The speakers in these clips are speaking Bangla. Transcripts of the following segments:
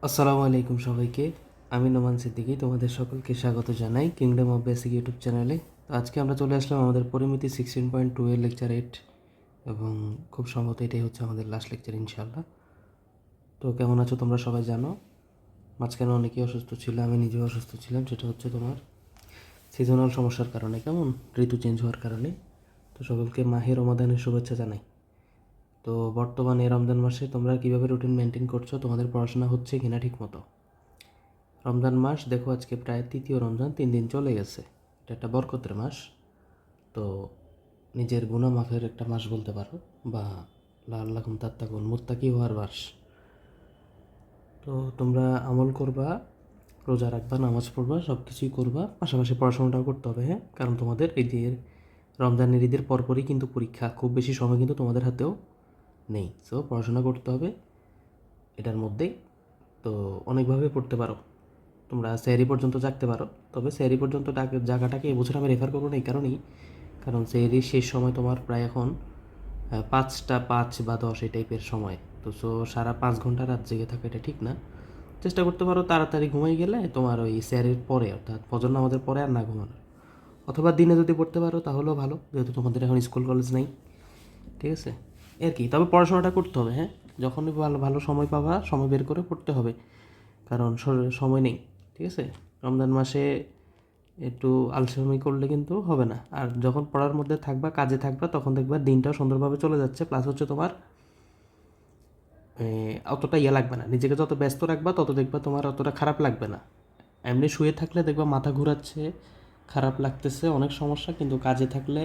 আসসালামু আলাইকুম সবাইকে। আমি নোমান সিদ্দিকী তোমাদের সকলকে স্বাগত জানাই কিংডম অফ বেসিক ইউটিউব চ্যানেলে। তো আজকে আমরা চলে আসলাম আমাদের পরিমিতি 16.2 এর লেকচার 8 এবং খুব সম্ভবত এটাই হচ্ছে আমাদের লাস্ট লেকচার ইনশাআল্লাহ। তো কেমন আছো তোমরা সবাই জানো। মাঝখানে অনেকেই অসুস্থ ছিল, আমি নিজেও অসুস্থ ছিলাম। সেটা হচ্ছে তোমার সিজনাল সমস্যার কারণে, কেমন ঋতু চেঞ্জ হওয়ার কারণে। তো সকলকে মাহে রমাদানের শুভেচ্ছা জানাই। তো বর্তমানে রমজান মাসে তোমরা কীভাবে রুটিন মেনটেন করছো, তোমাদের পড়াশোনা হচ্ছে কিনা ঠিক মতো? রমজান মাস দেখো আজকে প্রায় তৃতীয় রমজান, 3 দিন চলে গেছে। এটা একটা বরকতের মাস। তো নিজের গুনাহ মাফের একটা মাস বলতে পারো, বা লাআল্লাকুম তাত্তাকুন মুত্তাকি হওয়ার মাস। তো তোমরা আমল করবা, রোজা রাখবা, নামাজ পড়বা, সব কিছুই করবা, পাশাপাশি পড়াশোনাটাও করতে হবে। হ্যাঁ, কারণ তোমাদের এই যে রমজানের ঈদের পরপরই কিন্তু পরীক্ষা, খুব বেশি সময় কিন্তু তোমাদের হাতেও নেই। সো পড়াশোনা করতে হবে এটার মধ্যেই। তো অনেকভাবে পড়তে পারো, তোমরা সেহরি পর্যন্ত জাগতে পারো। তবে সেহরি পর্যন্ত জায়গাটাকে এবছর আমি রেফার করবো না এই কারণেই, কারণ সেহরির শেষ সময় তোমার প্রায় এখন 5টা 5 বা 10 এই টাইপের সময়। তো সো সারা 5 ঘন্টা রাত জেগে থাকা এটা ঠিক না। চেষ্টা করতে পারো তাড়াতাড়ি ঘুমাই গেলে তোমার ওই সেহরির পরে, অর্থাৎ ফজর নামাজের পরে আর না ঘুমানো। অথবা দিনে যদি পড়তে পারো তাহলেও ভালো, যেহেতু তোমাদের এখন স্কুল কলেজ নেই। ঠিক আছে, আর কি। তবে পড়াশোনাটা করতে হবে। হ্যাঁ, যখনই ভালো ভালো সময় পাবা, সময় বের করে পড়তে হবে, কারণ সময় নেই। ঠিক আছে, রমজান মাসে একটু আলসেমি করলে কিন্তু হবে না। আর যখন পড়ার মধ্যে থাকবা, কাজে থাকবা, তখন দেখবা দিনটাও সুন্দরভাবে চলে যাচ্ছে। প্লাস হচ্ছে তোমার অতটা ইয়ে লাগবে না, নিজেকে যত ব্যস্ত রাখবা তত দেখবা তোমার অতটা খারাপ লাগবে না। এমনি শুয়ে থাকলে দেখবা মাথা ঘোরাচ্ছে, খারাপ লাগতেছে, অনেক সমস্যা। কিন্তু কাজে থাকলে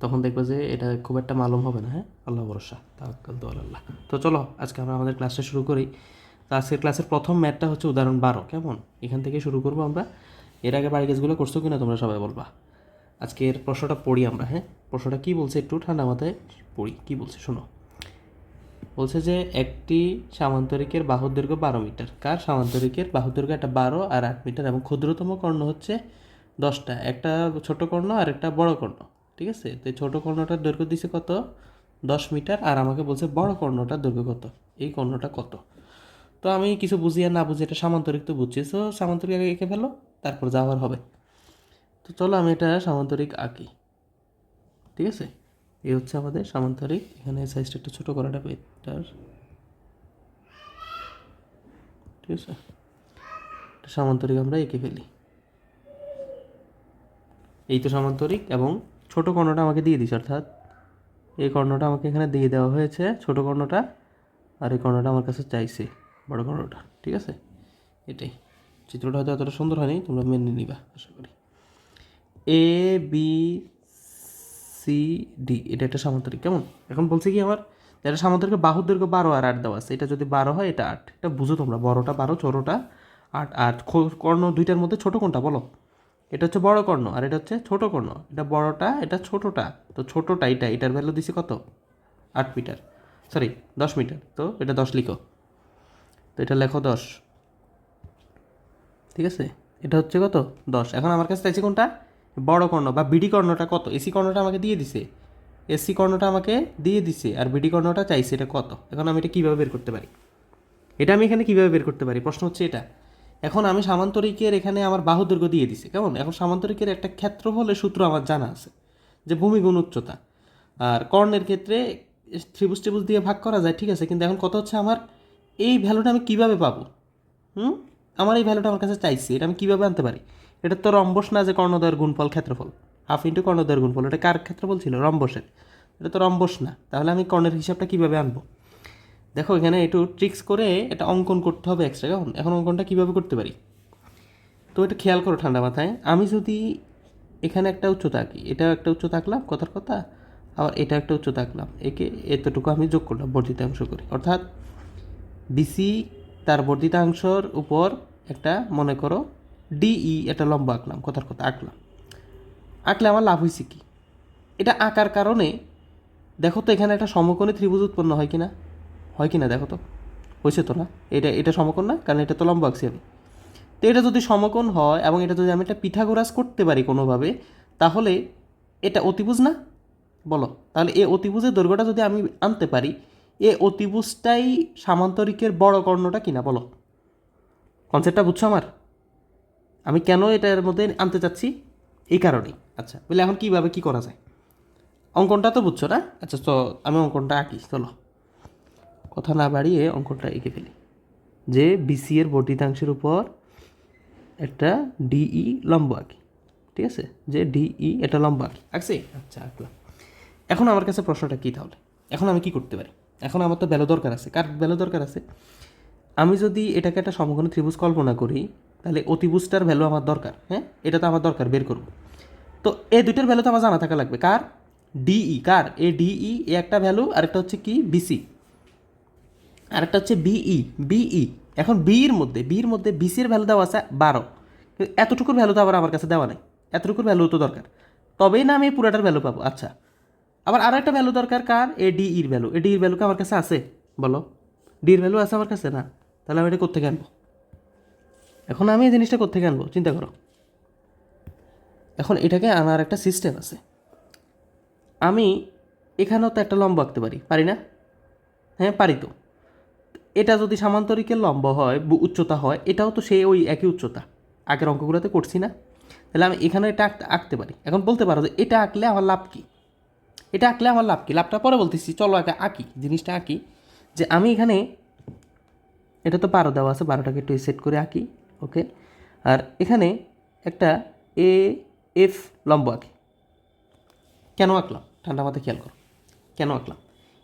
তখন দেখবা যে এটা খুব একটা মালুম হবে না। হ্যাঁ, আল্লাহ ভরসা, তাওয়াক্কাল তু আলাল্লাহ। তো চলো আজকে আমরা আমাদের ক্লাসটা শুরু করি। তো আজকের ক্লাসের প্রথম ম্যাথটা হচ্ছে উদাহরণ 12, কেমন? এখান থেকে শুরু করবো আমরা। এর আগে বাড়ি কাজগুলো করছো কিনা তোমরা সবাই বলবা। আজকের প্রশ্নটা পড়ি আমরা। হ্যাঁ, প্রশ্নটা কী বলছে একটু ঠান্ডা মাথায় পড়ি। কী বলছে শোনো। বলছে যে একটি সামান্তরিকের বাহুর দৈর্ঘ্য 12 মিটার। কার সামান্তরিকের বাহুর দৈর্ঘ্য একটা 12 আর 8 মিটার, এবং ক্ষুদ্রতম কর্ণ হচ্ছে 10টা, একটা ছোট কর্ণ আর একটা বড় কর্ণ। ঠিক আছে, তো এই ছোটো কর্ণটার দৈর্ঘ্য দিছে কত? 10 মিটার। আর আমাকে বলছে বড় কর্ণটার দৈর্ঘ্য কত, এই কর্ণটা কত। তো আমি কিছু বুঝি আর না বুঝি, এটা সামান্তরিক তো বুঝছি। সো সামান্তরিক আগে এঁকে ফেলো, তারপর যাওয়ার হবে। তো চলো আমি এটা সামান্তরিক আঁকি। ঠিক আছে, এই হচ্ছে আমাদের সামান্তরিক। এখানে সাইজটা একটু ছোটো করাটা বেটার। ঠিক আছে, সামান্তরিক আমরা এঁকে ফেলি। এই তো সামান্তরিক, এবং ছোট কর্ণটা আমাকে দিয়ে দিচ্ছে, অর্থাৎ এই কর্ণটা আমাকে এখানে দিয়ে দেওয়া হয়েছে, ছোট কর্ণটা। আর এই কর্ণটা আমার কাছে চাইছে, বড় কর্ণটা। ঠিক আছে, এটাই। চিত্রটা হয়তো এতটা সুন্দর হয়নি, তোমরা মেনে নিবা আশা করি। এ বি সি ডি, এটা একটা সামান্তরিক, কেমন? এখন বলছে কি আমার, এটা সামান্তরিক বাহুর দৈর্ঘ্য 12 আর 8 দেওয়া আছে। এটা যদি 12 হয়, এটা 8। এটা বুঝো তোমরা, বড়টা 12, ছোটোটা 8। আর কর্ণ দুইটার মধ্যে ছোটো কোনটা বলো? এটা হচ্ছে বড় কর্ণ আর এটা হচ্ছে ছোট কর্ণ। এটা বড়টা, এটা ছোটটা। তো ছোটটা এটা, এটার ভ্যালু দিছি কত? 8 মিটার, সরি 10 মিটার। তো এটা 10 লিখো, তো এটা লেখো 10। ঠিক আছে, এটা হচ্ছে কত? 10। এখন আমার কাছে চাইছে কোনটা? বড় কর্ণ বা বিডি কর্ণটা কত। এসি কর্ণটা আমাকে দিয়ে দিছে, এসি কর্ণটা আমাকে দিয়ে দিছে, আর বিডি কর্ণটা চাইছে এটা কত। এখন আমি এটা কীভাবে বের করতে পারি? এটা আমি এখানে কীভাবে বের করতে পারি, প্রশ্ন হচ্ছে এটা। এখন আমি সামান্তরিকের এখানে আমার বাহু দৈর্ঘ্য দিয়ে দিছি, কেমন? এখন সামান্তরিকের একটা ক্ষেত্রফলের সূত্র আমার জানা আছে, যে ভূমি গুণ উচ্চতা। আর কর্ণের ক্ষেত্রে ত্রিভুজ ত্রিভুজ দিয়ে ভাগ করা যায়, ঠিক আছে। কিন্তু এখন কথা হচ্ছে আমার এই ভ্যালুটা আমি কীভাবে পাবো? আমার এই ভ্যালুটা আমার কাছে চাইছি, এটা আমি কীভাবে আনতে পারি? এটা তো রম্বস না যে কর্ণদ্বয়ের গুণফল ক্ষেত্রফল, হাফ ইন্টু কর্ণদ্বয়ের গুণফল। এটা কার ক্ষেত্রফল ছিল? রম্বসের। এটা তো রম্বস না, তাহলে আমি কর্ণের হিসাবটা কীভাবে আনবো? দেখো এখানে একটু ট্রিক্স করে এটা অঙ্কন করতে হবে এক্সট্রা। কেমন? এখন অঙ্কনটা কীভাবে করতে পারি, তো এটা খেয়াল করো ঠান্ডা মাথায়। আমি যদি এখানে একটা উচ্চতা আঁকি, এটা একটা উচ্চতা আঁকলাম, কথার কথা, আবার এটা একটা উচ্চতা আঁকলাম, একে এতটুকু আমি যোগ করলাম বর্ধিতাংশ করে। অর্থাৎ বিসি তার বর্ধিতাংশর উপর একটা, মনে করো ডিই, একটা লম্বা আঁকলাম, কথার কথা আঁকলাম। আঁকলে আমার লাভ হয়েছে কি? এটা আঁকার কারণে দেখো তো এখানে একটা সমকোণী ত্রিভুজ উৎপন্ন হয় কি না? হয় কি না দেখো তো? হয়েছে তো না? এটা এটা সমকোণ না, কারণ এটা তো লম্বা আঁকছি আমি। তো এটা যদি সমকোণ হয় এবং এটা যদি আমি একটা পিথাগোরাস করতে পারি কোনোভাবে, তাহলে এটা অতিভুজ না? বলো, তাহলে এ অতিভুজের দৈর্ঘ্যটা যদি আমি আনতে পারি, এ অতিভুজটাই সামান্তরিকের বড় কর্ণটা কিনা বলো। কনসেপ্টটা বুঝছো আমার? আমি কেন এটার মধ্যে আনতে চাচ্ছি এই কারণেই। আচ্ছা, বলে এখন কীভাবে কী করা যায়? অঙ্কনটা তো বুঝছো না? আচ্ছা, তো আমি অঙ্কনটা আঁকি, চলো কথা না বাড়িয়ে অঙ্কনটা এঁকে ফেলি। যে বিসি এর বর্ধিতাংশের উপর একটা ডিই লম্ব আঁকি, ঠিক আছে? যে ডিই এটা লম্ব আঁকছি। আচ্ছা, আঁকলাম। এখন আমার কাছে প্রশ্নটা কী তাহলে? এখন আমি কি করতে পারি? এখন আমার তো ভ্যালু দরকার আছে। কার ভ্যালু দরকার আছে? আমি যদি এটাকে একটা সমকোণী ত্রিভুজ কল্পনা করি, তাহলে অতিভুজটার ভ্যালু আমার দরকার। হ্যাঁ, এটা তো আমার দরকার, বের করব। তো এই দুইটার ভ্যালু তো আমার জানা থাকা লাগবে। কার? ডিই। কার? এ ডিই এ একটা ভ্যালু, আরেকটা হচ্ছে কি বিসি, আরেকটা হচ্ছে বিই। বিই এখন বির মধ্যে বিসির ভ্যালু দেওয়া আছে 12, কিন্তু এতটুকুর ভ্যালু তো আবার আমার কাছে দেওয়া নেই। এতটুকুর ভ্যালু তো দরকার, তবেই না আমি এই পুরাটার ভ্যালু পাবো। আচ্ছা, আবার আরও একটা ভ্যালু দরকার। কার? এ ডিইর ভ্যালু। এ ডিইর ভ্যালু কি আমার কাছে আছে? বলো, ডির ভ্যালু আছে আমার কাছে না? তাহলে আমি এটা কোত্থেকে আনবো? এখন আমি এই জিনিসটা কোত্থেকে আনবো চিন্তা করো। এখন এটাকে আনার একটা সিস্টেম আছে। আমি এখানেও তো একটা লম্ব আঁকতে পারি, পারি না? হ্যাঁ, পারি তো। এটা যদি সামান্তরিকের লম্ব হয়, উচ্চতা হয়, এটাও তো সেই ওই একই উচ্চতা, আগের অঙ্কগুলোতে করছি না? তাহলে আমি এখানে এটা আঁকতে পারি। এখন বলতে পারো যে এটা আঁকলে আমার লাভ কী? এটা আঁকলে আমার লাভ কী? লাভটা পরে বলতেছি, চলো আগে আঁকি, জিনিসটা আঁকি। যে আমি এখানে, এটা তো 12 দেওয়া আছে, 12টাকে একটু সেট করে আঁকি। ওকে, আর এখানে একটা এ এফ লম্ব আঁকি। কেন আঁকলাম? ঠান্ডা মাথায় খেয়াল করো, কেন আঁকলাম?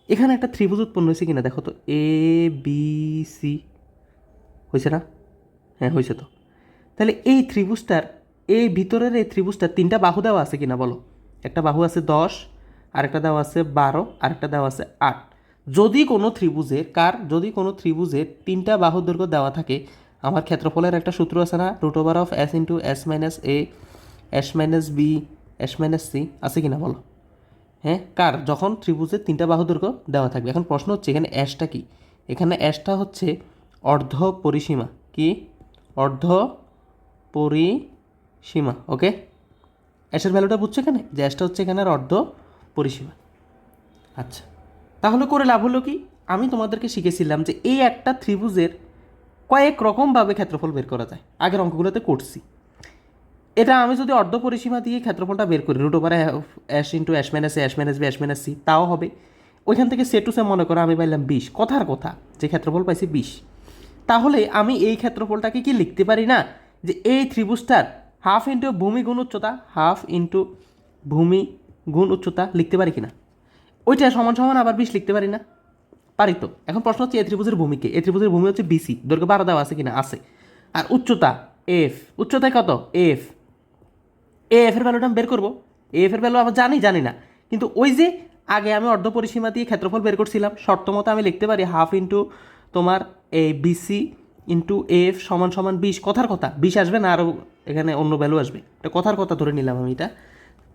এখানে একটা ত্রিভুজ উৎপন্ন হয়েছে কিনা দেখো তো। এ বি সি হয়েছে না? হ্যাঁ, হয়েছে তো। তাহলে এই ত্রিভুজটার, এই ভিতরের এই ত্রিভুজটার 3টা বাহু দেওয়া আছে কিনা বলো। একটা বাহু আছে 10, আরেকটা দেওয়া আছে 12, আরেকটা দেওয়া আছে 8। যদি কোনো ত্রিভুজের, যদি কোনো ত্রিভুজের 3টা বাহুর দৈর্ঘ্য দেওয়া থাকে, আমার ক্ষেত্রফলের একটা সূত্র আছে না, √(s × s - a s - b s - c) আছে কিনা বলো। হ্যাঁ, যখন ত্রিভুজের 3টা বাহু দৈর্ঘ্য দেওয়া থাকবে। এখন প্রশ্ন হচ্ছে এখানে অ্যাশটা কি? এখানে অ্যাশটা হচ্ছে অর্ধ পরিসীমা। কি? অর্ধ পরিসীমা। ওকে, অ্যাশের ভ্যালুটা বুঝছো এখানে, যে অ্যাশটা হচ্ছে এখানে অর্ধ পরিসীমা। আচ্ছা, তাহলে করে লাভ হলো কি? আমি তোমাদেরকে শিখেছিলাম যে এই একটা ত্রিভুজের কয়েক রকমভাবে ক্ষেত্রফল বের করা যায়, আগের অঙ্কগুলোতে করছি। এটা আমি যদি অর্ধ পরিসীমা দিয়ে ক্ষেত্রফলটা বের করি, √(s × s - a s - b s - c) তাও হবে। ওইখান থেকে সে টু সে মনে করো আমি পাইলাম 20, কথার কথা যে ক্ষেত্রফল পাইছি 20। তাহলে আমি এই ক্ষেত্রফলটাকে কি লিখতে পারি না, যে এই ত্রিভুজটার হাফ ইন্টু ভূমি গুণ উচ্চতা, হাফ ইন্টু ভূমি গুণ উচ্চতা লিখতে পারি কিনা? ওইটা সমান সমান আবার 20 লিখতে পারি না? পারি তো। এখন প্রশ্ন হচ্ছে এই ত্রিভুজের ভূমিকে, এই ত্রিভুজের ভূমি হচ্ছে বিসি, দৈর্ঘ্য 12 দেওয়া আছে কিনা? আছে। আর উচ্চতা এফ, উচ্চতায় কত? এফ। এফ এর ভ্যালুটা আমি বের করবো। এফ এর ভ্যালু আমি জানি না, কিন্তু ওই যে আগে আমি অর্ধ পরিসীমা দিয়ে ক্ষেত্রফল বের করছিলাম, শর্ত মতো আমি লিখতে পারি হাফ ইন্টু তোমার এই বিসি ইন্টু এফ সমান সমান 20। কথার কথা 20 আসবে না, আরও এখানে অন্য ভ্যালু আসবে, এটা কথার কথা ধরে নিলাম। আমি এটা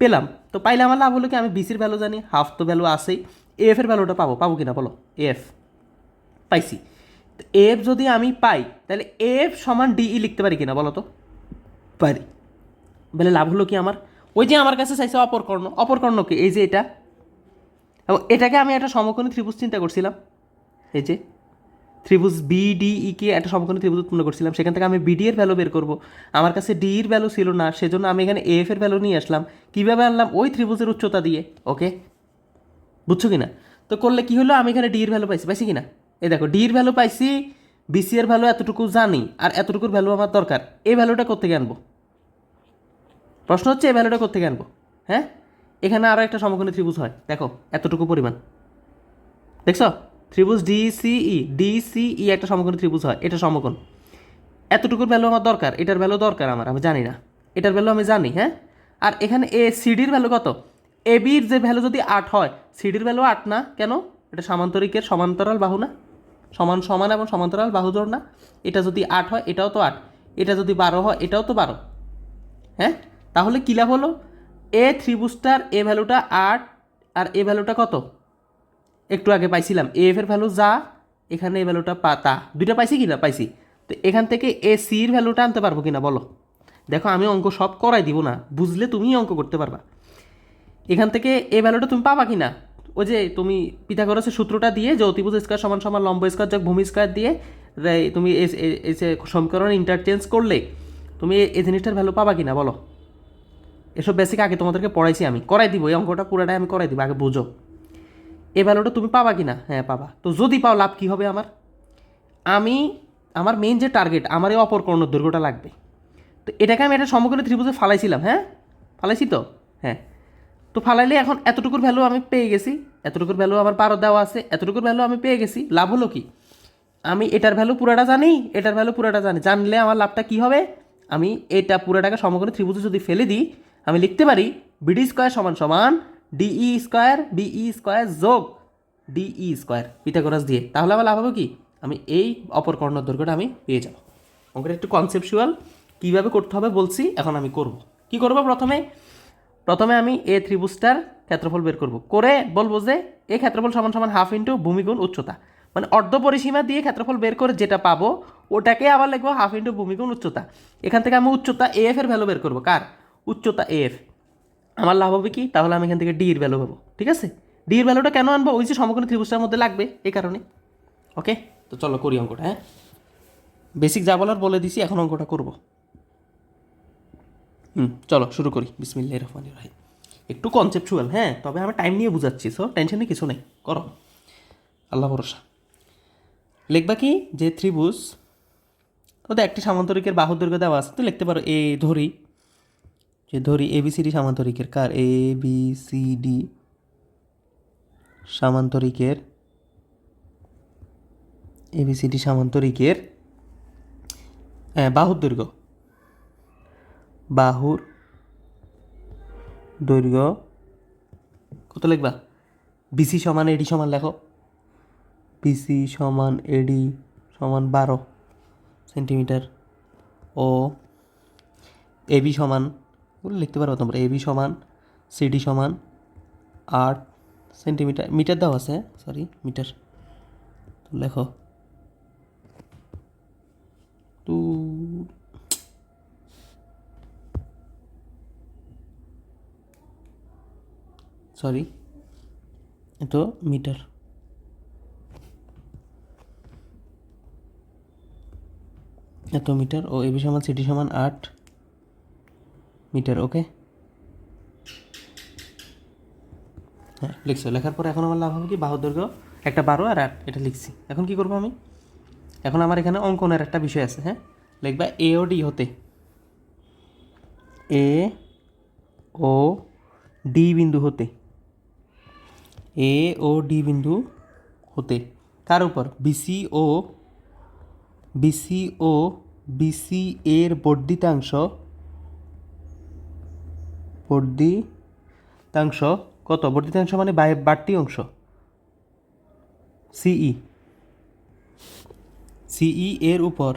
পেলাম তো, পাইলে আমার লাভ হলো কি? আমি বিসির ভ্যালু জানি, হাফ তো ভ্যালু আসেই। এফ এর ভ্যালুটা পাবো কিনা বলো। এফ পাইছি। এফ যদি আমি পাই, তাহলে এফ সমান ডিই লিখতে পারি কিনা বলো তো? পারি। বলে লাভ হলো কি আমার? ওই যে আমার কাছে চাইছে অপরকর্ণ কি? এই যে এটা, এবং এটাকে আমি একটা সমকোণী ত্রিভুজ চিন্তা করছিলাম। এই যে ত্রিভুজ বিডিই কে একটা সমকোণী ত্রিভুজ উৎপন্ন করছিলাম, সেখান থেকে আমি বিডি এর ভ্যালু বের করব। আমার কাছে ডি এর ভ্যালু ছিল না, সেজন্য আমি এখানে এফ এর ভ্যালু নিয়ে আসলাম। কীভাবে আনলাম? ওই ত্রিভুজের উচ্চতা দিয়ে। ওকে, বুঝছো কিনা? তো করলে কি হলো, আমি এখানে ডি এর ভ্যালু পাইছি কিনা? এই দেখো, ডি এর ভ্যালু পাইছি, বিসি এর ভ্যালু এতটুকু জানি, আর এতটুকুর ভ্যালু আমার দরকার। এই ভ্যালুটা কোত্থেকে আনবো? প্রশ্ন হচ্ছে এই ভ্যালুটা কোত্থেকে আনবো? হ্যাঁ, এখানে আরও একটা সমকোণী ত্রিভুজ হয়, দেখো এতটুকু পরিমাণ, দেখছো? ত্রিভুজ ডিসিই একটা সমকোণী ত্রিভুজ হয়, এটা সমকোণ। এতটুকুর ভ্যালু আমার দরকার, এটার ভ্যালু দরকার আমার, আমি জানি না। এটার ভ্যালু আমি জানি। হ্যাঁ, আর এখানে এ সিডির ভ্যালু কত? এ বির যে ভ্যালু যদি 8 হয়, সিডির ভ্যালু 8 না কেন? এটা সামান্তরিকের সমান্তরাল বাহু না, সমান সমান এবং সমান্তরাল বাহু জোড় না? এটা যদি 8 হয়, এটাও তো 8। এটা যদি 12 হয়, এটাও তো 12। হ্যাঁ, তাহলে কী লাভ হলো? এ ত্রিভুজটার এ ভ্যালুটা 8, আর এ ভ্যালুটা কত? একটু আগে পাইছিলাম এফ এর ভ্যালু যা, এখানে এই ভ্যালুটা তা, দুইটা পাইছি কি না? পাইছি। তো এখান থেকে এ সির ভ্যালুটা আনতে পারবো কিনা বলো? দেখো, আমি অঙ্ক সব করাই দিব না, বুঝলে তুমি অঙ্ক করতে পারবা। এখান থেকে এই ভ্যালুটা তুমি পাবা কি না? ওই যে তুমি পিথাগোরাসের সূত্রটা দিয়ে, যে অতিভুজ স্কয়ার সমান সমান লম্ব স্কয়ার যোগ ভূমি স্কয়ার দিয়ে তুমি এই যে সমীকরণ ইন্টারচেঞ্জ করলে তুমি এই জিনিসটার ভ্যালু পাবা কিনা বলো? এসব বেসিক আগে তোমাদেরকে পড়াইছি, আমি করাই দিব, এই অঙ্কটা পুরোটাই আমি করাই দিব, আগে বুঝো এই ভ্যালুটা তুমি পাবা কিনা। হ্যাঁ পাবা। তো যদি পাও লাভ কী হবে আমার? আমার মেইন যে টার্গেট, আমার এই অপর কর্ণ দৈর্ঘ্যটা লাগবে। তো এটাকে আমি একটা সমকোণী ত্রিভুজে ফালাইছিলাম, হ্যাঁ ফালাইছি তো, হ্যাঁ। তো ফালাইলে এখন এতটুকুর ভ্যালু আমি পেয়ে গেছি, এতটুকুর ভ্যালু আমার 12 দেওয়া আছে, এতটুকুর ভ্যালু আমি পেয়ে গেছি। লাভ হলো কি? আমি এটার ভ্যালু পুরাটা জানি, এটার ভ্যালু পুরাটা জানি, জানলে আমার লাভটা কী হবে? আমি এটা পুরাটাকে সমকোণী ত্রিভুজে যদি ফেলে দিই, আমি লিখতে পারি বিডি স্কোয়ার সমান সমান ডিই স্কোয়ার বিই স্কোয়ার যোগ ডিই স্কোয়ার পিথাগোরাস দিয়ে। তাহলে আমার লাভ হবে কি? আমি এই অপর কর্ণ দৈর্ঘ্যটা আমি পেয়ে যাব। অঙ্কটা একটু কনসেপচুয়াল, কীভাবে করতে হবে বলছি, এখন আমি করব। কি করব? প্রথমে আমি এ ত্রিভুজটার ক্ষেত্রফল বের করব, করে বলবো যে এই ক্ষেত্রফল সমান সমান হাফ ইন্টু ভূমি গুণ উচ্চতা, মানে অর্ধ পরিসীমা দিয়ে ক্ষেত্রফল বের করে যেটা পাবো ওটাকে আবার লিখবো হাফ ইন্টু ভূমি গুণ উচ্চতা। এখান থেকে আমি উচ্চতা এফ এর ভ্যালু বের করবো। কার? উচ্চতা এফ। আমার লাভ হবে কি? তাহলে আমি এখান থেকে ডি এর ভ্যালু পাবো। ঠিক আছে, ডি এর ভ্যালুটা কেন আনবো? ওই যে সমকোণী ত্রিভুজটার মধ্যে লাগবে, এই কারণে। ওকে, তো চলো করি অঙ্কটা। হ্যাঁ, বেসিক যা বলার বলে দিছি, এখন অঙ্কটা করব। চলো শুরু করি। বিসমিল্লাহির রহমানির রহিম। একটু কনসেপচুয়াল, হ্যাঁ, তবে আমি টাইম নিয়ে বুঝাচ্ছি, সো টেনশনে কিছু নেই, করো, আল্লাহ ভরসা। লিখবা কি? যে ত্রিভুজ, ওদের একটি সামান্তরিকের বাহুর দৈর্ঘ্য দেওয়া আছে, তো লিখতে পারো এ ধরি, যে ধরি ABCD সামান্তরিকের। Car? A B C D সামান্তরিকের, ABCD সামান্তরিকের বাহুর দৈর্ঘ্য, বাহুর দৈর্ঘ্য কত লিখবা? বিসি সমান এডি সমান, লেখো বিসি সমান এডি সমান 12 সেন্টিমিটার, ও এবি সমান, বলে লিখতে পারো তোমরা, এবি সমান সিডি সমান 8 সেন্টিমিটার। মিটার দাও আছে, সরি মিটার, তো লেখো টু, সরি তো মিটার, এত মিটার, ও এবি সমান সিডি সমান 8 মিটার। ওকে, হ্যাঁ লিখছো। লেখার পরে এখন আমার লাভ হবে কি? বাহুর দৈর্ঘ্য একটা 12 আর 8, এটা লিখছি। এখন কি করবো আমি? এখন আমার এখানে অঙ্কনের একটা বিষয় আছে, হ্যাঁ। লিখবা এ ও ডি হতে, এ ও ডি বিন্দু হতে, এ ও ডি বিন্দু হতে কার উপর? বিসি ও বিসি এর বর্ধিতাংশ, কত? বর্ধিতাংশ মানে বাড়তি অংশ, সিই এর উপর,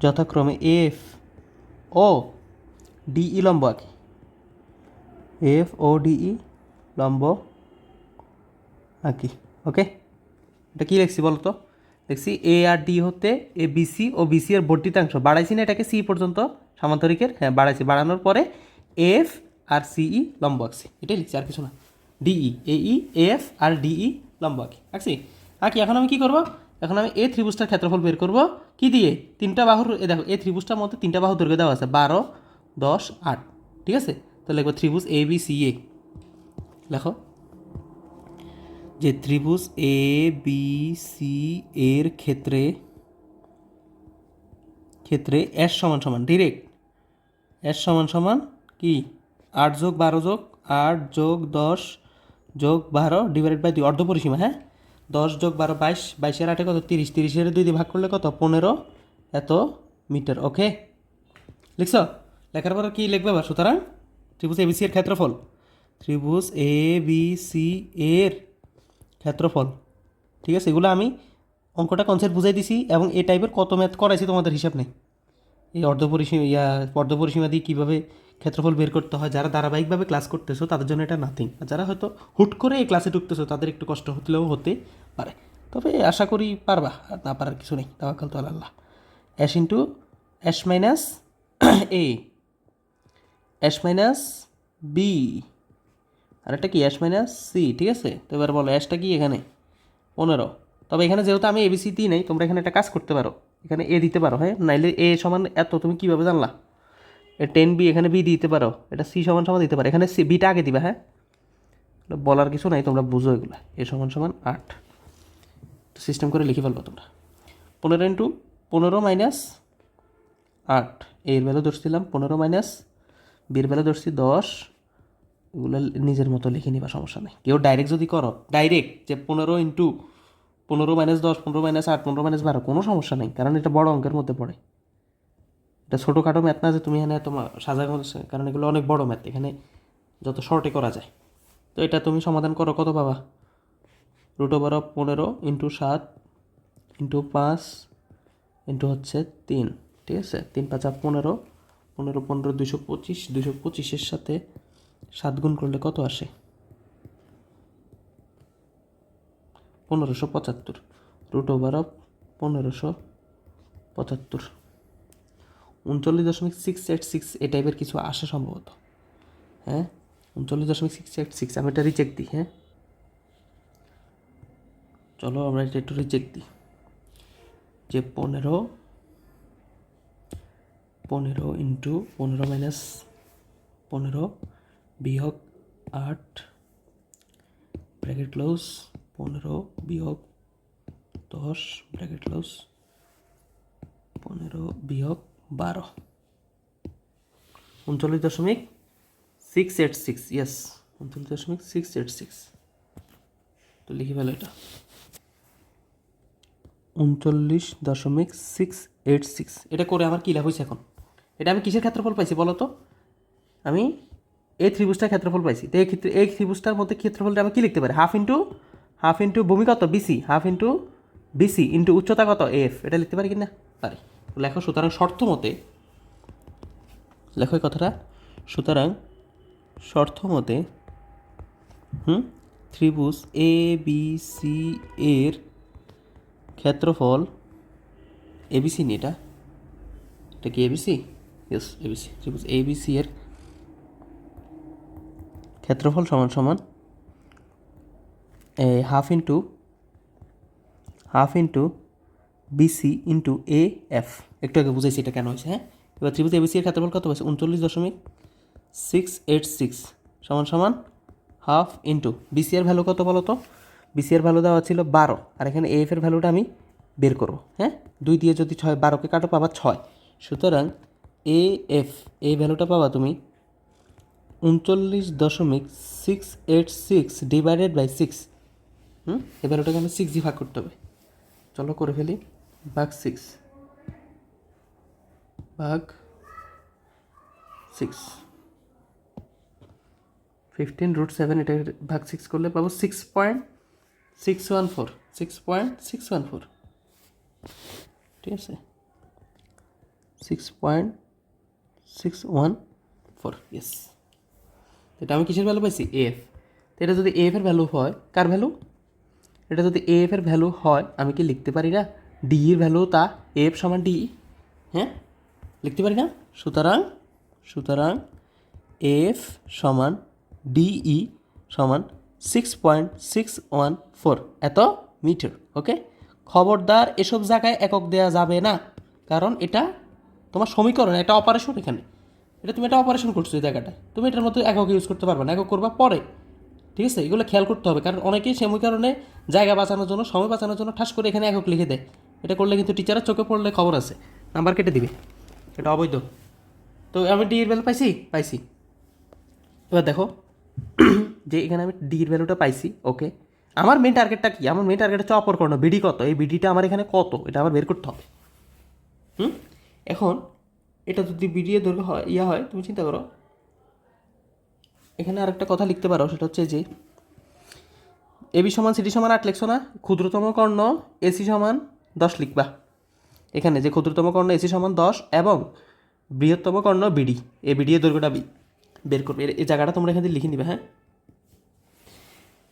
যথাক্রমে এফ ও ডিই লম্ব আঁকে, এফ ও ডিই লম্ব আঁকি। ওকে, এটা কী লিখছি বলো তো? দেখছি এ আর ডি হতে এ বিসি ও বিসি এর বর্ধিতাংশ, বাড়াইছি না এটাকে সি পর্যন্ত সামান্তরিকের, হ্যাঁ বাড়াইছি, বাড়ানোর পরে এফ আর সিই লম্ব আঁকছি, এটাই লিখছি, আর কিছু না। ডিই, এই এফ আর ডিই লম্ব আঁকছি। এখন আমি কী করবো? এখন আমি এ ত্রিভুজটার ক্ষেত্রফল বের করবো। কি দিয়ে? তিনটা বাহুর, দেখো এ ত্রিভুজটার মধ্যে তিনটা বাহুর দৈর্ঘ্য দেওয়া আছে, 12, 10, 8, ঠিক আছে। তো লিখবো ত্রিভুজ এ বি সি এ, লেখো যে ত্রিভুজ এ বি সি এর ক্ষেত্রে এস সমান সমান, ডিরেক্ট এস সমান সমান কি? 8 যোগ 12 যোগ 8 যোগ 10 যোগ 12 ডিভাইডেড বাই 2, অর্ধ পরিসীমা, হ্যাঁ। 10 যোগ 12 22, 22 এর 8 কত? 30, 30 এর 2 দিয়ে ভাগ করলে কত? 15 এত মিটার। ওকে, লিখছো? লেখার পরে কি লিখবে আবার? সুতরাং ত্রিভুজ এ বি সি এর ক্ষেত্রফল, ত্রিভুজ এ বি সি এর ক্ষেত্রফল, ঠিক আছে। এগুলো আমি অঙ্কটা কনসেপ্ট বুঝাই দিছি, এবং এই টাইপের কত ম্যাথ করাইছি তোমাদের হিসাব নেই। এই অর্ধপরিসীমা দিয়ে কীভাবে ক্ষেত্রফল বের করতে হয়, যারা ধারাবাহিকভাবে ক্লাস করতেছো তাদের জন্য এটা নাথিং, আর যারা হয়তো হুট করে এই ক্লাসে ঢুকতেছো তাদের একটু কষ্ট হলেও হতে পারে, তবে আশা করি পারবা, আর না পারার কিছু নেই, তাওয়াক্কাল তো আল্লাহ। এস ইন্টু এস মাইনাস এ, এস মাইনাস বি আর একটা কি এস মাইনাস সি, ঠিক আছে? তো এবার বলো এসটা কি এখানে 15। তবে এখানে যেহেতু আমি এবিসি দিই নাই, তোমরা এখানে একটা কাজ করতে পারো, এখানে এ দিতে পারো, হ্যাঁ? নাইলে এ সমান এত তুমি কীভাবে জানলা? এ 10 বি, এখানে বি দিতে পারো, এটা সি সমান সমান দিতে পারো, এখানে সি বিটা আগে দিবা, হ্যাঁ? বলার কিছু নাই, তোমরা বুঝো এগুলো। এ সমান সমান 8, সিস্টেম করে লিখে ফেলবো তোমরা। 15 ইন্টু 15 মাইনাস 8, এর ভ্যালু ধরছিলাম 15 মাইনাস বির ভ্যালু ধরছি 10। এগুলো নিজের মতো লিখে নিবা, সমস্যা নেই। কেউ ডাইরেক্ট যদি করো, ডাইরেক্ট যে 15 ইন্টু 15 মাইনাস 10, 15 মাইনাস 8, 15 মাইনাস 12, কোনো সমস্যা নেই, কারণ এটা বড় অঙ্কের মধ্যে পড়ে। এটা ছোটোখাটো ম্যাথ না যে তুমি এখানে তোমার সাজা করছে, কারণ এগুলো অনেক বড় ম্যাথ, এখানে যত শর্টে করা যায়। তো এটা তুমি সমাধান করো, কত পাবা? √15 ইন্টু 7 ইন্টু 5 ইন্টু হচ্ছে 3, ঠিক আছে? 3 5 15, 15 15 225, 225-এর সাথে 7 গুণ করলে কত আসে? 1575। √1575, 39.686 এ টাইপের কিছু আসে সম্ভবত, হ্যাঁ? 39.686। আমি এটা রিচেক দিই, হ্যাঁ? চলো আমরা এটা একটু রিচেক দিই, যে 15 ইন্টু 15 মাইনাস 15 বিয়োগ 8 ব্র্যাকেট ক্লোজ, 15 বিয়োগ 10 ব্র্যাকেট ক্লোজ, 15 বিয়োগ 12, 39.686। ইয়েস, 39.686। তো লিখে ফেলো এটা, 39.686। এটা করে আমার কী লাভ হয়েছে এখন? এটা আমি কিসের ক্ষেত্রফল পাইছি বলো তো? আমি এই ত্রিভুজটার ক্ষেত্রফল পাইছি। তো এই ত্রিভুজটার মধ্যে ক্ষেত্রফলটা আমি কী লিখতে পারি? হাফ ইন্টু ভূমি কত? BC, half into BC into উচ্চতা কত? এফ। এটা লিখতে পারি কি না? পারি। লেখো, সুতরাং শর্ত মতে, লেখো এই কথাটা, সুতরাং শর্ত মতে ত্রিভুজ এ বি সি এর ক্ষেত্রফল, এবিসি নি এটা কি এবিসি? Yes, ABC. ত্রিভুজ এবিসি এর ক্ষেত্রফল সমান সমান half into BC into A F. একটু আগে বুঝাইছি এটা কেন হয়েছে, হ্যাঁ? এবার ত্রিভুজ এবিসি এর ক্ষেত্রফল কত পাইছে? 39.686 সমান সমান হাফ ইন্টু বিসি এর ভ্যালু কত বলো তো? বিসি এর ভ্যালু দেওয়া ছিল 12, আর এখানে এফ এর ভ্যালুটা আমি বের করবো, হ্যাঁ? 2 দিয়ে যদি 12কে কাটো পাবা 6। সুতরাং এ এফ, এই ভ্যালুটা পাবা তুমি 39.686 ডিভাইডেড বাই 6। এই ভ্যালুটাকে আমি 6 দিয়ে ভাগ করতে হবে। চলো করে ফেলি, ভাগ 6 ভাগ 6, 15√7, এটা ভাগ 6 করলে পাবো 6.614, 6.614, ঠিক আছে? 6.614, ইয়েস। এটা আমি কিসের ভ্যালু পাইছি? এফ। তো এটা যদি এফ এর ভ্যালু হয়, কার ভ্যালু? এটা যদি এফ এর ভ্যালু হয়, আমি কি লিখতে পারি না ডি এর ভ্যালু তা এফ সমান ডি, হ্যাঁ? লিখতে পারি না? সুতরাং এফ সমান ডিই সমান 6.614 এত মিটার। ওকে, খবরদার এসব জায়গায় একক দেওয়া যাবে না, কারণ এটা তোমার সমীকরণ, এটা অপারেশন। এখানে এটা তুমি একটা অপারেশন করছো, এই জায়গাটা তুমি এটার মধ্যে একক ইউজ করতে পারবে না, একক করবা পরে, ঠিক আছে? এগুলো খেয়াল করতে হবে, কারণ অনেকেই সমীকরণে জায়গা বাঁচানোর জন্য, সময় বাঁচানোর জন্য ঠাস করে এখানে একক লিখে দেয়। এটা করলে কিন্তু টিচারের চোখে পড়লে খবর আছে, নাম্বার কেটে দিবে, এটা অবৈধ। তো আমি ডি এর ভ্যালু পাইছি। এবার দেখো যে এখানে আমি ডি এর ভ্যালুটা পাইছি। ওকে, আমার মেন টার্গেটটা কি? আমার মেন টার্গেট হচ্ছে অপরকর্ণ, বিডি কত, এই বিডিটা আমার এখানে কত, এটা আমার বের করতে হবে। এখন এটা যদি বিডি এর দৈর্ঘ্য হয় হয়, তুমি চিন্তা করো, এখানে আরেকটা কথা লিখতে পারো, সেটা হচ্ছে যে এবি সমান সিডি সমান 8 লিখছো না? ক্ষুদ্রতম কর্ণ এসি সমান 10 লিখবা। এখানে যে ক্ষুদ্রতম কর্ণ এসি সমান 10 এবং বৃহত্তম কর্ণ বিডি, এই বিডি এর দৈর্ঘ্যটা বের করবে। এই জায়গাটা তোমরা এখানে লিখে নিবে, হ্যাঁ?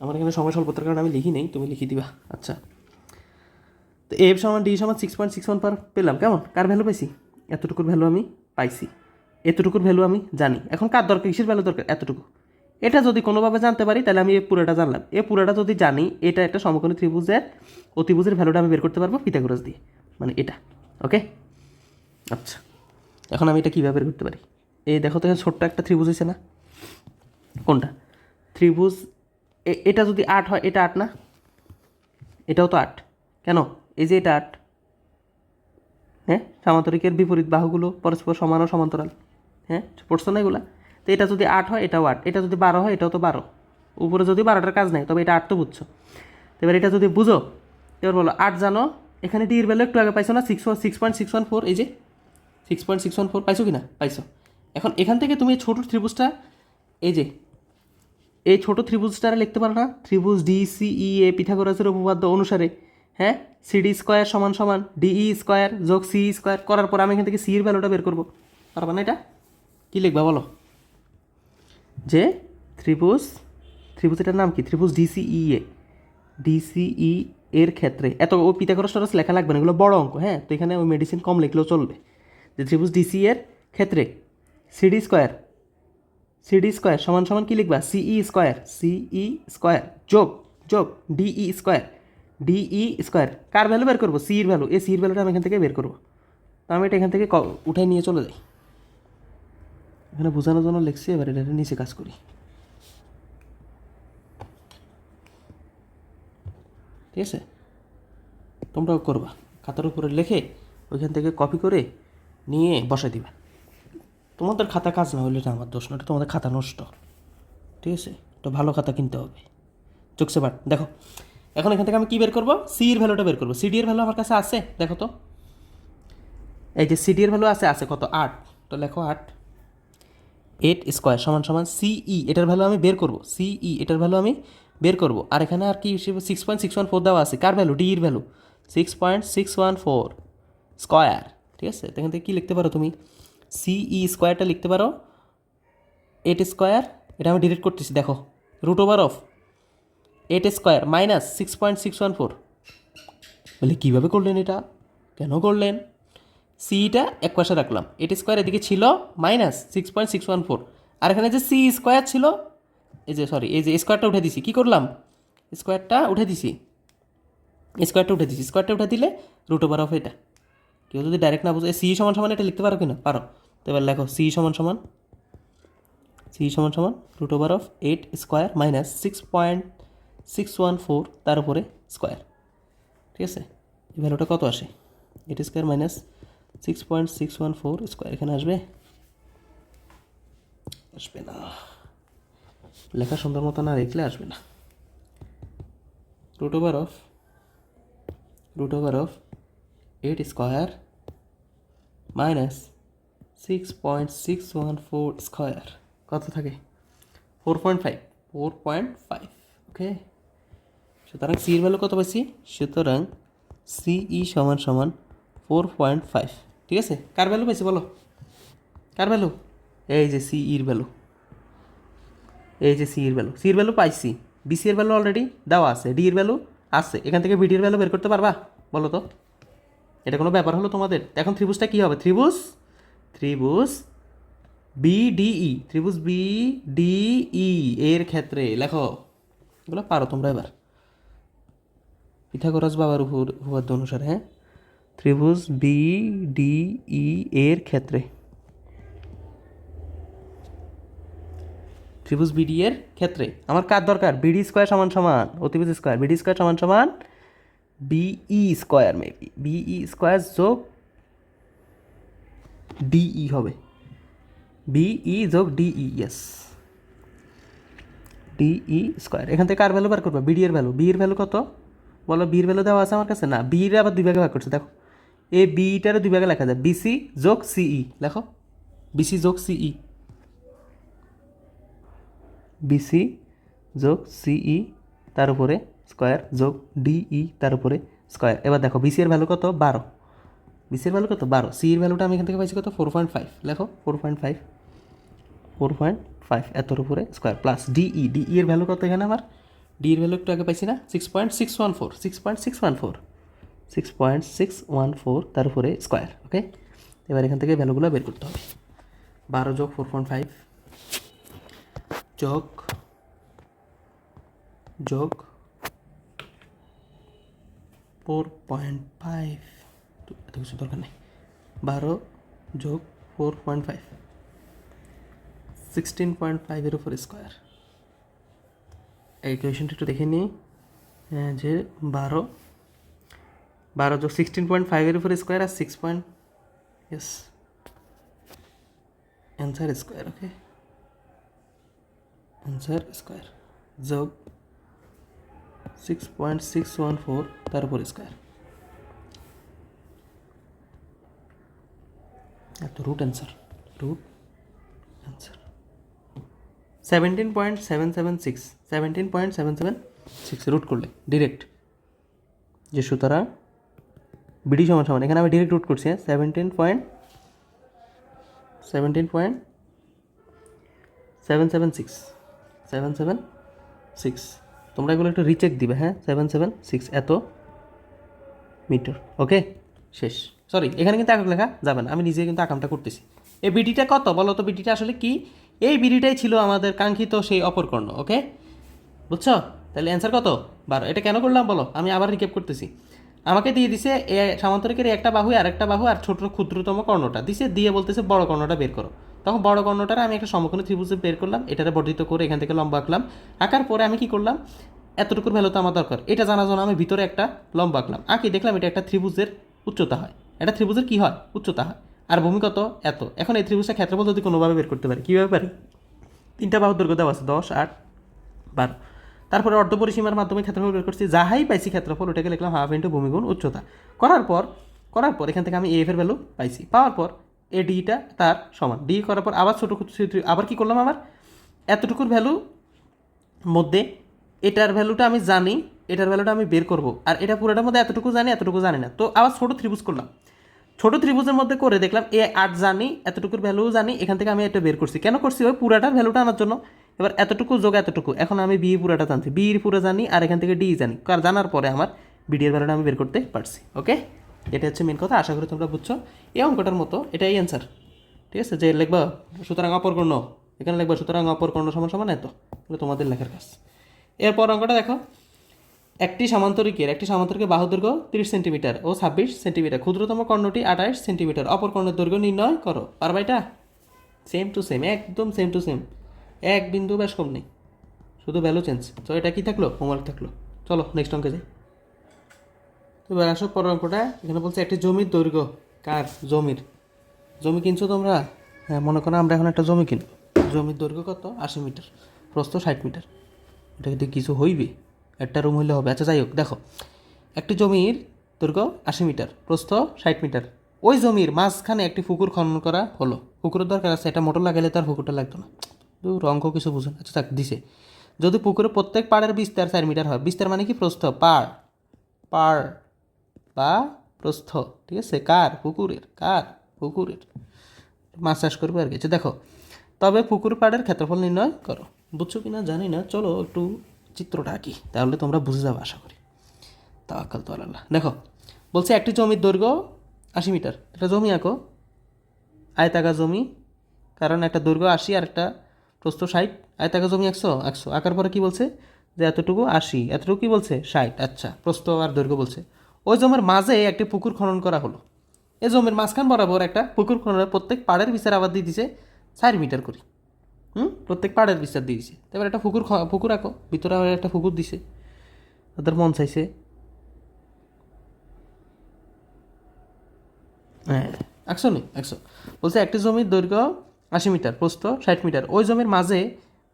আমার এখানে সময় স্বল্পতার কারণে আমি লিখি নেই, তুমি লিখে দিবা। আচ্ছা, তো এফ সমান ডি সমান 6.61 পার পেলাম। কেমন? কার ভ্যালু পাইছি? এতটুকুর ভ্যালু আমি পাইছি, এতটুকুর ভ্যালু আমি জানি। এখন কার দরকার, কিসের ভ্যালু দরকার? এতটুকু। এটা যদি কোনোভাবে জানতে পারি তাহলে আমি এই পুরোটা জানলাম। এই পুরোটা যদি জানি, এটা একটা সমকোণী ত্রিভুজের অতিভুজের ভ্যালুটা আমি বের করতে পারবো পিথাগোরাস দিয়ে, মানে এটা। ওকে, আচ্ছা, এখন আমি এটা কীভাবে বের করতে পারি? এই দেখো তো, ছোট্ট একটা ত্রিভুজ হয়েছে না? কোনটা ত্রিভুজ? এটা যদি 8 হয়, এটা 8 না? এটাও তো 8। কেন? এই যে এটা 8, হ্যাঁ, সামান্তরিকের বিপরীত বাহুগুলো পরস্পর সমান ও সমান্তরাল, হ্যাঁ, পড়ছো না এগুলা? তো এটা যদি 8 হয়, এটাও 8, এটা যদি 12 হয়, এটাও তো 12। উপরে যদি 12টার কাজ নেই, তবে এটা 8 তো বুঝছো। এবার এটা যদি বুঝো, এবার বলো 8 জানো, এখানে ডি এর ভ্যালু একটু আগে পাইছো না? 6.614, এই যে 6.614 পাইছো কি না? পাইছো। এখন এখান থেকে তুমি ছোট ত্রিভুজটা, এই যে এই ছোট ত্রিভুজটা লিখতে পারো না? ত্রিভুজ ডি সি ই এ পিথাগোরাসের উপপাদ্য অনুসারে, হ্যাঁ, সিডি স্কোয়ার সমান সমান ডিই স্কোয়ার যোগ সি স্কোয়ার করার পর আমি এখান থেকে সি এর ভ্যালুটা বের করবো। পারবা না? এটা কী লিখবা বলো? যে ত্রিভুজটার নাম কি? ত্রিভুজ ডিসিই এ, ডিসিই এর ক্ষেত্রে এত ও পিথাগোরাস টরাস লেখা লাগবে না, এগুলো বড় অঙ্ক, হ্যাঁ, তো এখানে ওই মেডিসিন কম লিখলেও চলবে। যে ত্রিভুজ ডিসি এর ক্ষেত্রে সিডি স্কোয়ার সমান সমান কী লিখবা? সিই স্কোয়ার যোগ যোগ ডিই স্কোয়ার। কার ভ্যালু বের করবো? সি এর ভ্যালু। এই সি এর ভ্যালুটা আমি এখান থেকে বের করবো। তো আমি এটা এখান থেকে উঠাই নিয়ে চলে যাই। এখানে বোঝানোর জন্য লিখছি, এবার এটা নিচে কাজ করি। ঠিক আছে, তোমরাও করবা। খাতার উপরে লিখে ওইখান থেকে কপি করে নিয়ে বসাই দিবা। তোমাদের খাতা কাজ না হলে এটা আমার দোষ না, এটা তোমাদের খাতা নষ্ট। ঠিক আছে, তো ভালো খাতা কিনতে হবে। চোখসে বাট দেখো, এখন এখান থেকে আমি কী বের করবো? সি এর ভ্যালুটা বের করবো। সিডি এর ভ্যালু আমার কাছে আছে, দেখো তো, এই যে সিডি এর ভ্যালু আছে কত? 8। তো লেখো 8 স্কোয়ার সমান সমান সিই, এটার ভ্যালু আমি বের করবো। সিই এটার ভ্যালু আমি বের করবো। আর এখানে আর কি 6.614 দেওয়া আছে। কার ভ্যালু? ডি এর ভ্যালু 6.614 স্কোয়ার। ঠিক আছে, এখান থেকে কী লিখতে পারো তুমি? সিই স্কোয়ারটা লিখতে পারো 8 স্কোয়ার, এটা আমি ডিলিট করতেছি, দেখো, √8 স্কোয়ার মাইনাস 6.614। বলে কীভাবে করলেন এটা? কেন করলেন? সিটা এক পাশে রাখলাম, 8 স্কোয়ার এদিকে ছিল মাইনাস 6.614, আর এখানে যে সি স্কোয়ার ছিল, এই যে সরি, এই যে স্কোয়ারটা উঠে দিছি। কী করলাম? স্কোয়ারটা উঠে দিছি, স্কোয়ারটা উঠে দিলে √8 এটা। কেউ যদি ডাইরেক্ট না বুঝে, সি সমান সমান এটা লিখতে পারো কি না? পারো। তো এবার লেখো সি সমান সমান √8 স্কোয়ার মাইনাস 6.614 তার উপরে স্কোয়ার। ঠিক আছে, এই ভ্যালুটা কত আসে? 8 স্কোয়ার মাইনাস 6.614 স্কোয়ার। এখানে আসবে? আসবে না, লেখা সুন্দর মতো না লিখলে আসবে না। √8 স্কোয়ার মাইনাস 6.614 স্কোয়ার কত থাকে? 4.5। ওকে, সুতরাং সি এর ভ্যালু কত পাইছি? সুতরাং সিই সমান সমান 4.5। ঠিক আছে, কার ভ্যালু পাইছি বলো? কার ভ্যালু? এই যে সি এর ভ্যালু, এই যে সি এর ভ্যালু পাইছি। বিসি এর ভ্যালু অলরেডি দেওয়া আছে, ডি এর ভ্যালু আছে, এখান থেকে বিডি এর ভ্যালু বের করতে পারবা? বলো তো, এটা কোনো ব্যাপার হলো তোমাদের? এখন ত্রিভুজটা কী হবে? ত্রিভুজ বিডিই এর ক্ষেত্রে লেখো। এগুলো পারো তোমরা এবার, পিথাগোরাস বাবার উপপাদ্য অনুসারে, হ্যাঁ, ত্রিভুজ বিডিই এর ক্ষেত্রে, ত্রিভুজ বিডি এর ক্ষেত্রে আমার কার দরকার? বিডি স্কোয়ার সমান সমান অতিভুজ স্কোয়ার, বিডি স্কোয়ার সমান সমান BE square, maybe BE square যোগ ডিই হবে, বিই যোগ ডিই, ইয়েস, ডিই স্কোয়ার। এখান থেকে কার ভ্যালু বার করবো? বিডি এর ভ্যালু। বি এর ভ্যালু কত বলো? বি এর ভ্যালু দেওয়া আছে আমার কাছে না? বি এর আবার দুই ভাগে ভাগ করছে, দেখো, এ বিটারও দুই ভাগে লেখা যায়, বিসি যোগ সিই। লেখো বিসি যোগ সিই, বিসি যোগ সিই তার উপরে স্কোয়ার যোগ ডিই তার উপরে স্কোয়ার। এবার দেখো বিসি এর ভ্যালু কত? 12। বিসি এর ভ্যালু কত? 12। সি এর ভ্যালুটা আমি এখান থেকে পাইছি কত? 4.5। লেখো 4.5 এতর উপরে স্কোয়ার প্লাস ডিই এর ভ্যালু কত এখানে আমার? ডি এর ভ্যালু একটু আগে পাইছি না? 6.614 তার উপরে স্কোয়ার। ওকে, এবার এখান থেকে ভ্যালুগুলো বের করতে হবে। 12 যোগ 4.5 যোগ যোগ 4.5, এত কিছু দরকার নেই, 12 যোগ 4.5, 16.5 এর উপর স্কোয়ার। এই ইকুয়েশনটা একটু দেখে নিই, যে 12 যোগ 16.5 এর উপর স্কোয়ার আর 6 point, yes answer square, okay answer square যোগ 6.614 তার উপর স্কোয়ার, এত রুট অ্যান্সার 17.776 রুট করলে ডিরেক্ট, যে সুতরাং বিডি সমান সমান, এখানে আমি ডিরেক্ট রুট করছি, 17.776 তোমরা এগুলো একটু রিচেক দিবে, হ্যাঁ 776 এত মিটার, ওকে শেষ। সরি, এখানে কিন্তু একক লেখা যাবে না, আমি নিজে কিন্তু আকামটা করতেছি। এই বিডিটা কত বলো তো, বিডিটা আসলে কি? এই বিডিটাই ছিল আমাদের কাঙ্ক্ষিত সেই অপরকর্ণ, ওকে বুঝছো? তাহলে অ্যান্সার কত? 12। এটা কেন করলাম বলো, আমি আবার রিকেপ করতেছি। আমাকে দিয়ে দিছে এ সামান্তরিকের একটা বাহু আর একটা বাহু আর ছোট ক্ষুদ্রতম কর্ণটা দিছে, দিয়ে বলতেছে বড় কর্ণটা বের করো। তখন বড় কর্ণটার আমি একটা সমকোণী ত্রিভুজে বের করলাম, এটারে বর্ধিত করে এখান থেকে লম্বা আঁকলাম। আঁকার পরে আমি কি করলাম, এতটুকুর ভ্যালু তো আমার দরকার, এটা জানার জন্য আমি ভিতরে একটা লম্বা আঁকলাম। আঁকি দেখলাম এটা একটা ত্রিভুজের উচ্চতা হয়, এটা ত্রিভুজের কি হয়, উচ্চতা হয়। আর ভূমি কত? এত। এখন এই ত্রিভুজটা ক্ষেত্রফল যদি কোনোভাবে বের করতে পারি, কীভাবে পারি? 3টা বাহুর দৈর্ঘ্য দেওয়া আছে, 10, 8, 12। তারপরে অর্ধপরিসীমার মাধ্যমে ক্ষেত্রফল বের করছি, যাহাই পাইছি ক্ষেত্রফল ওটাকে লিখলাম হাফ ইন্টু ভূমিগুণ উচ্চতা। করার পর এখান থেকে আমি এফ এর ভ্যালু পাইছি, পাওয়ার পর এ ডিটা তার সমান, ডি করার পর আবার ছোটো আবার কি করলাম, আবার এতটুকুর ভ্যালু মধ্যে এটার ভ্যালুটা আমি জানি, এটার ভ্যালুটা আমি বের করব, আর এটা পুরোটার মধ্যে এতটুকু জানি না, তো আবার ছোটো ত্রিভুজ করলাম। ছোটো ত্রিভুজের মধ্যে করে দেখলাম এ 8 জানি, এতটুকুর ভ্যালুও জানি, এখান থেকে আমি এটা বের করছি। কেন করছি? ওই পুরাটার ভ্যালুটা আনার জন্য। এবার এতটুকু যোগ এতটুকু, এখন আমি বি পুরাটা জানছি, বির পুরো জানি, আর এখান থেকে ডি জানি, কার জানার পরে আমার বিডির ভ্যালুটা আমি বের করতে পারছি, ওকে। এটা হচ্ছে মেন কথা, আশা করি তোমরা বুঝছো। এই অঙ্কটার মতো এটাই অ্যান্সার, ঠিক আছে। যে লিখবা সুতরাং অপরকর্ণ, এখানে লিখবা সুতরাং অপরকর্ণ সমান সমান এত, এগুলো তোমাদের লেখার কাজ। এরপর অঙ্কটা দেখো, একটি সামান্তরিকের বাহু দৈর্ঘ্য 30 সেন্টিমিটার ও 26 সেন্টিমিটার, ক্ষুদ্রতম কর্ণটি 28 সেন্টিমিটার, অপর কর্ণের দৈর্ঘ্য নির্ণয় করো। পারবা এটা? সেম টু সেম, একদম সেম টু সেম, এক বিন্দু বেশ কম নেই, শুধু ভ্যালু চেঞ্জ। তো এটা কি থাকলো? হোমওয়ার্ক থাকলো। চলো নেক্সট অঙ্কে যাই। তো এবার আসো পরের অঙ্কটা। এখানে বলছে একটি জমির দৈর্ঘ্য, কার? জমি কিনছো তোমরা? হ্যাঁ, মনে করো আমরা এখন একটা জমি কিনবো, জমির দৈর্ঘ্য কত? 80 মিটার, প্রস্থ 60 মিটার। এটা কিন্তু কিছু হইবে, একটা রুম হইলে হবে। আচ্ছা যাই হোক, দেখো একটি জমির দৈর্ঘ্য 80 মিটার, প্রস্থ 60 মিটার। ওই জমির মাঝখানে একটি পুকুর খনন করা হলো। পুকুরের দরকার আছে, এটা মোটর লাগাইলে তার পুকুরটা লাগতো না। অঙ্ক কিছু বুঝুন। আচ্ছা থাক, দিছে যদি পুকুরের প্রত্যেক পাড়ের বিস্তার 4 মিটার হয়। বিস্তার মানে কি? প্রস্থ, পাড় বা প্রস্থ, ঠিক আছে। কার? পুকুরের মাছ চাষ করবে আর কি। আচ্ছা দেখো, তবে পুকুর পাড়ের ক্ষেত্রফল নির্ণয় করো। বুঝছো কিনা জানি না, চলো একটু চিত্রটা আঁকি, তাহলে তোমরা বুঝে যাবে আশা করি। তাওয়াক্কাল তো আল্লাহ। দেখো বলছে একটি জমির দৈর্ঘ্য 80 মিটার, একটা জমি আঁকো, আয়তাকার জমি, কারণ একটা দৈর্ঘ্য 80 আর একটা প্রস্থ 60। আয়তাকার জমি আঁকছো, আঁকার পরে কি বলছে? যে এতটুকু 80, এতটুকু কি বলছে? 60। আচ্ছা, প্রস্থ আর দৈর্ঘ্য বলছে। ওই জমির মাঝে একটি পুকুর খনন করা হলো। এই জমির মাঝখান বরাবর একটা পুকুর খননের, প্রত্যেক পাড়ের বিচার আবার দিয়ে দিছে 4 মিটার করে। প্রত্যেক পাড়ের বিচার দিয়ে দিছে। তারপর একটা পুকুর আঁকো, ভিতরে আবার একটা পুকুর দিছে, ওদের মন চাইছে। হ্যাঁ, একশো বলছে একটি জমির দৈর্ঘ্য 80 মিটার, প্রস্থ 60 মিটার। ওই জমির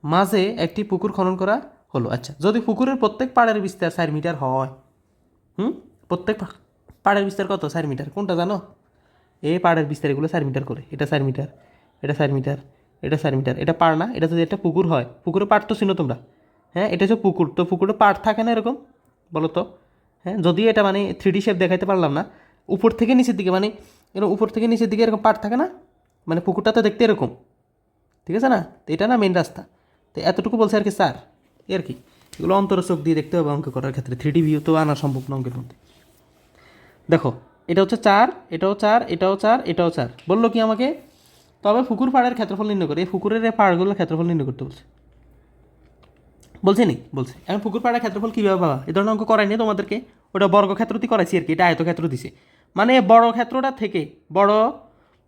মাঝে একটি পুকুর খনন করা হলো। আচ্ছা, যদি পুকুরের প্রত্যেক পাড়ের বিস্তার 4 মিটার হয়, প্রত্যেক পাড়ের বিস্তার কত? 4 মিটার। কোনটা জানো? এই পাড়ের বিস্তার এগুলো 4 মিটার করে। এটা 4 মিটার, এটা 4 মিটার, এটা 4 মিটার। এটা পাড় না, এটা যদি একটা পুকুর হয়, পুকুরে পাড় তো চিনো তোমরা। হ্যাঁ, এটা হচ্ছে পুকুর, তো পুকুরে পাড় থাকে না এরকম, বলো তো? হ্যাঁ, যদিও এটা মানে 3D শেপ দেখাইতে পারলাম না, উপর থেকে নিচের দিকে, মানে এরকম উপর থেকে নিচের দিকে এরকম পাড় থাকে না, মানে পুকুরটা তো দেখতে এরকম, ঠিক আছে না? তো এটা না মেন রাস্তা। তো এতটুকু বলছে আর কি, স্যার আর কি। এগুলো অন্তর চোখ দিয়ে দেখতে হবে অঙ্ক করার ক্ষেত্রে, 3D ভিউ তো আনা সম্ভব না অঙ্কের মধ্যে। দেখো এটা হচ্ছে 4, এটাও 4, এটাও 4, এটাও 4। বললো কি আমাকে? তবে পুকুর পাড়ের ক্ষেত্রফল নির্ণয় করে। এই পুকুরের এই পাড়গুলোর ক্ষেত্রফল নির্ণয় করতে বলছে। বলছি নি বলছি এখন পুকুর পাড়ার ক্ষেত্রফল কীভাবে পাবা এই ধরনের অঙ্ক করাইনি তোমাদেরকে, ওটা বর্গক্ষেত্রটি করাইছি আর কি, এটা আয়তক্ষেত্র দিছে। মানে বড় ক্ষেত্রটা থেকে বড়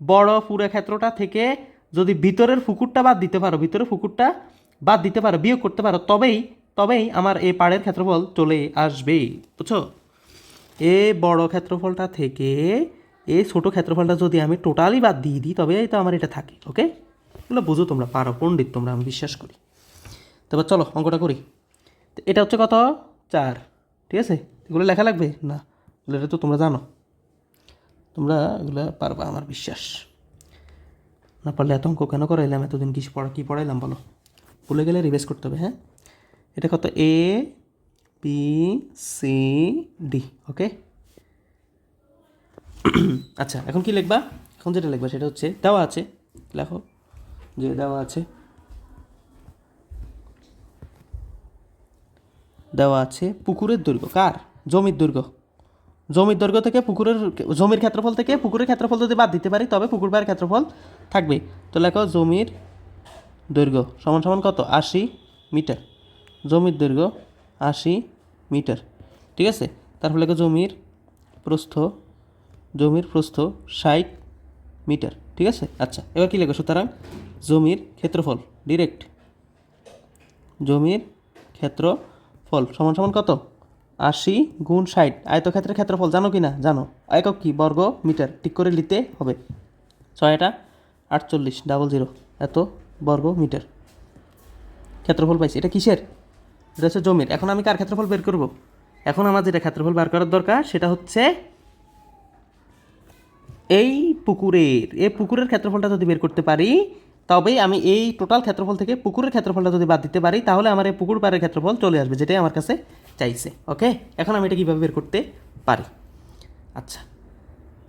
বড় পুরো ক্ষেত্রটা থেকে যদি ভিতরের পুকুরটা বাদ দিতে পারো, ভিতরের পুকুরটা বাদ দিতে পারো, বিয়োগ করতে পারো, তবেই তবেই আমার এই পাড়ের ক্ষেত্রফল চলে আসবে, বুঝছো? এ বড় ক্ষেত্রফলটা থেকে এই ছোটো ক্ষেত্রফলটা যদি আমি টোটালি বাদ দিয়ে দিই তবে তো আমার এটা থাকে। ওকে, এগুলো বুঝো তোমরা, পারো, পণ্ডিত তোমরা, আমি বিশ্বাস করি। তারপর চলো অঙ্কটা করি। তো এটা হচ্ছে কত 4, ঠিক আছে? এগুলো লেখা লাগবে না, এগুলো তো তোমরা জানো, তোমরা এগুলো পারবা আমার বিশ্বাস। না পারলে এত অঙ্ক কেন করাইলাম, এতদিন কী পড়াইলাম বলো? ভুলে গেলে রিভাইজ করতে হবে। হ্যাঁ, এটা কত এ বি সি ডি। ওকে, আচ্ছা এখন কি লিখবা? এখন যেটা লিখবা সেটা হচ্ছে দেওয়া আছে, লেখো যে দেওয়া আছে, দেওয়া আছে পুকুরের দৈর্ঘ্য, কার? জমির দৈর্ঘ্য। জমির দৈর্ঘ্য থেকে জমির ক্ষেত্রফল থেকে পুকুরের ক্ষেত্রফল যদি বাদ দিতে পারি তবে পুকুর পাড়ের ক্ষেত্রফল থাকবে। তো লেখো জমির দৈর্ঘ্য সমান সমান কত? 80 মিটার। জমির দৈর্ঘ্য 80 মিটার, ঠিক আছে? তারপর লেখো জমির প্রস্থ 60 মিটার, ঠিক আছে? আচ্ছা এবার কী লেখো? সুতরাং জমির ক্ষেত্রফল, ডিরেক্ট জমির ক্ষেত্রফল সমান সমান কত? 80 গুণ 60। আয়তক্ষেত্রের ক্ষেত্রফল জানো কি না? জানো, একক কি? বর্গ মিটার, ঠিক করে নিতে হবে। 6 48 এত বর্গ মিটার ক্ষেত্রফল পাইছি। এটা কিসের? এটা হচ্ছে জমির। এখন আমি কার ক্ষেত্রফল বের করব? এখন আমার যেটা ক্ষেত্রফল বের করার দরকার সেটা হচ্ছে এই পুকুরের ক্ষেত্রফলটা যদি বের করতে পারি তবেই আমি এই টোটাল ক্ষেত্রফল থেকে পুকুরের ক্ষেত্রফলটা যদি বাদ দিতে পারি তাহলে আমার এই পুকুর পাড়ের ক্ষেত্রফল চলে আসবে, যেটাই আমার কাছে চাইছে। ওকে, এখন আমি এটা কীভাবে বের করতে পারি? আচ্ছা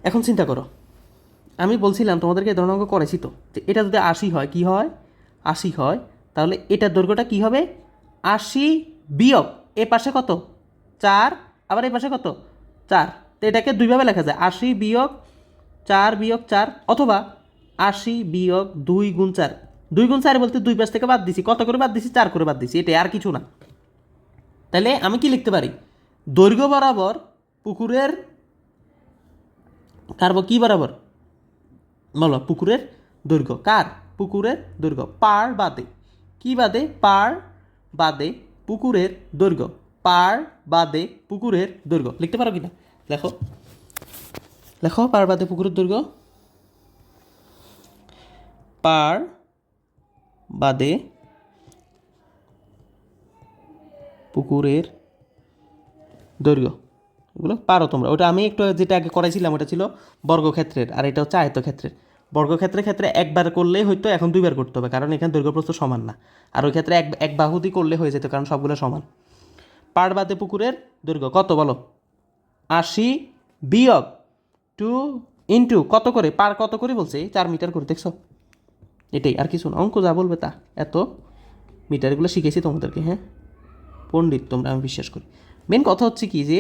এখন চিন্তা করো, আমি বলছিলাম তোমাদেরকে এই ধরনের অঙ্ক করেছি তো, যে এটা যদি 80 হয়, কি হয়? 80 হয়, তাহলে এটার দৈর্ঘ্যটা কি হবে? 80 বিয়োগ এ পাশে কত? 4, আবার এই পাশে কত? 4। তো এটাকে দুইভাবে লেখা যায়, 80 বিয়োগ 4 বিয়োগ 4, অথবা 80 বিয়োগ 2 গুণ 4। 2 গুণ 4 বলতে দুই পাশ থেকে বাদ দিছি, কত করে বাদ দিছি? 4 করে বাদ দিছি, এটাই, আর কিছু না। তাহলে আমি কি লিখতে পারি? দৈর্ঘ্য বরাবর পুকুরের কি বরাবর বলো? পুকুরের দৈর্ঘ্য, কার? পুকুরের দৈর্ঘ্য পার বাদে, কি বাদে? পার বাদে পুকুরের দৈর্ঘ্য, পার বাদে পুকুরের দৈর্ঘ্য। লিখতে পারো কি না? লেখো লেখো, পার বাদে পুকুরের দৈর্ঘ্য, পার বাদে পুকুরের দৈর্ঘ্য। এগুলো পারো তোমরা। ওটা আমি একটু যেটা আগে করাইছিলাম ওটা ছিল বর্গক্ষেত্রের, আর এটা হচ্ছে আয়তক্ষেত্রের। বর্গক্ষেত্রের ক্ষেত্রে একবার করলেই হয়তো, এখন দুইবার করতে হবে, কারণ এখানে দৈর্ঘ্যপ্রস্থ সমান না। আর ওই ক্ষেত্রে এক বাহুদি করলে হয়ে যেত, কারণ সবগুলো সমান। পাড় বাদে পুকুরের দৈর্ঘ্য কত বলো? 80 বিয়োগ 2 ইন্টু কত করে? পার কত করে বলছে? 4 মিটার করে, দেখছো? এটাই, আর কিছু না, অঙ্ক যা বলবে তা। এত মিটার, এগুলো শিখেছি তোমাদেরকে। হ্যাঁ, পণ্ডিত তোমরা, আমি বিশ্বাস করি। মেন কথা হচ্ছে কি, যে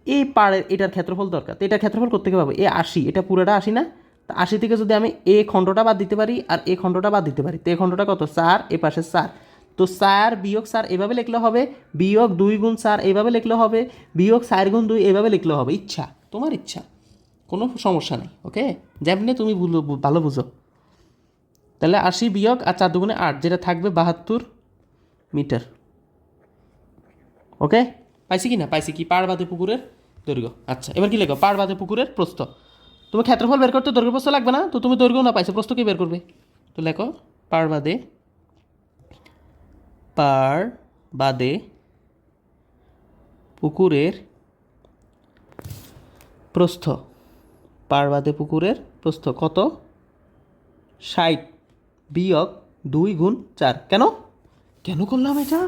এই পাড়ের এটার ক্ষেত্রফল দরকার। তো এটার ক্ষেত্রফল করতে পাবো এ 80, এটা পুরোটা 80 না? তো 80 থেকে যদি আমি এ খণ্ডটা বাদ দিতে পারি আর এ খণ্ডটা বাদ দিতে পারি, তো এ খণ্ডটা কত? 4, এ পাশে 4। তো 4 বিয়োগ 4 এভাবে লিখলে হবে, বিয়োগ 2 গুণ 4 এইভাবে লিখলে হবে, বিয়োগ 4 গুণ 2 এইভাবে লিখলে হবে। ইচ্ছা, তোমার ইচ্ছা, কোনো সমস্যা নেই। ওকে, যেমনি তুমি ভালো বুঝো। তাহলে 80 বিয়োগ আর 4 দুগুণে 8, যেটা থাকবে 72 মিটার। ওকে, পাইছি কি না? পাইছি কি? পাড় বাদে পুকুরের দৈর্ঘ্য। আচ্ছা এবার কি লিখো? পাড় বাদে পুকুরের প্রস্থ। তুমি ক্ষেত্রফল বের করতে দৈর্ঘ্য প্রস্থ লাগবে না, তো তুমি দৈর্ঘ্য না পাইছো, প্রস্থ কি বের করবে? তো লেখো পাড় বাদে পুকুরের প্রস্থ। পাড় বাদে পুকুরের প্রস্থ কত? 60 বিয়োগ 2 গুণ 4। কেন করলাম এটা?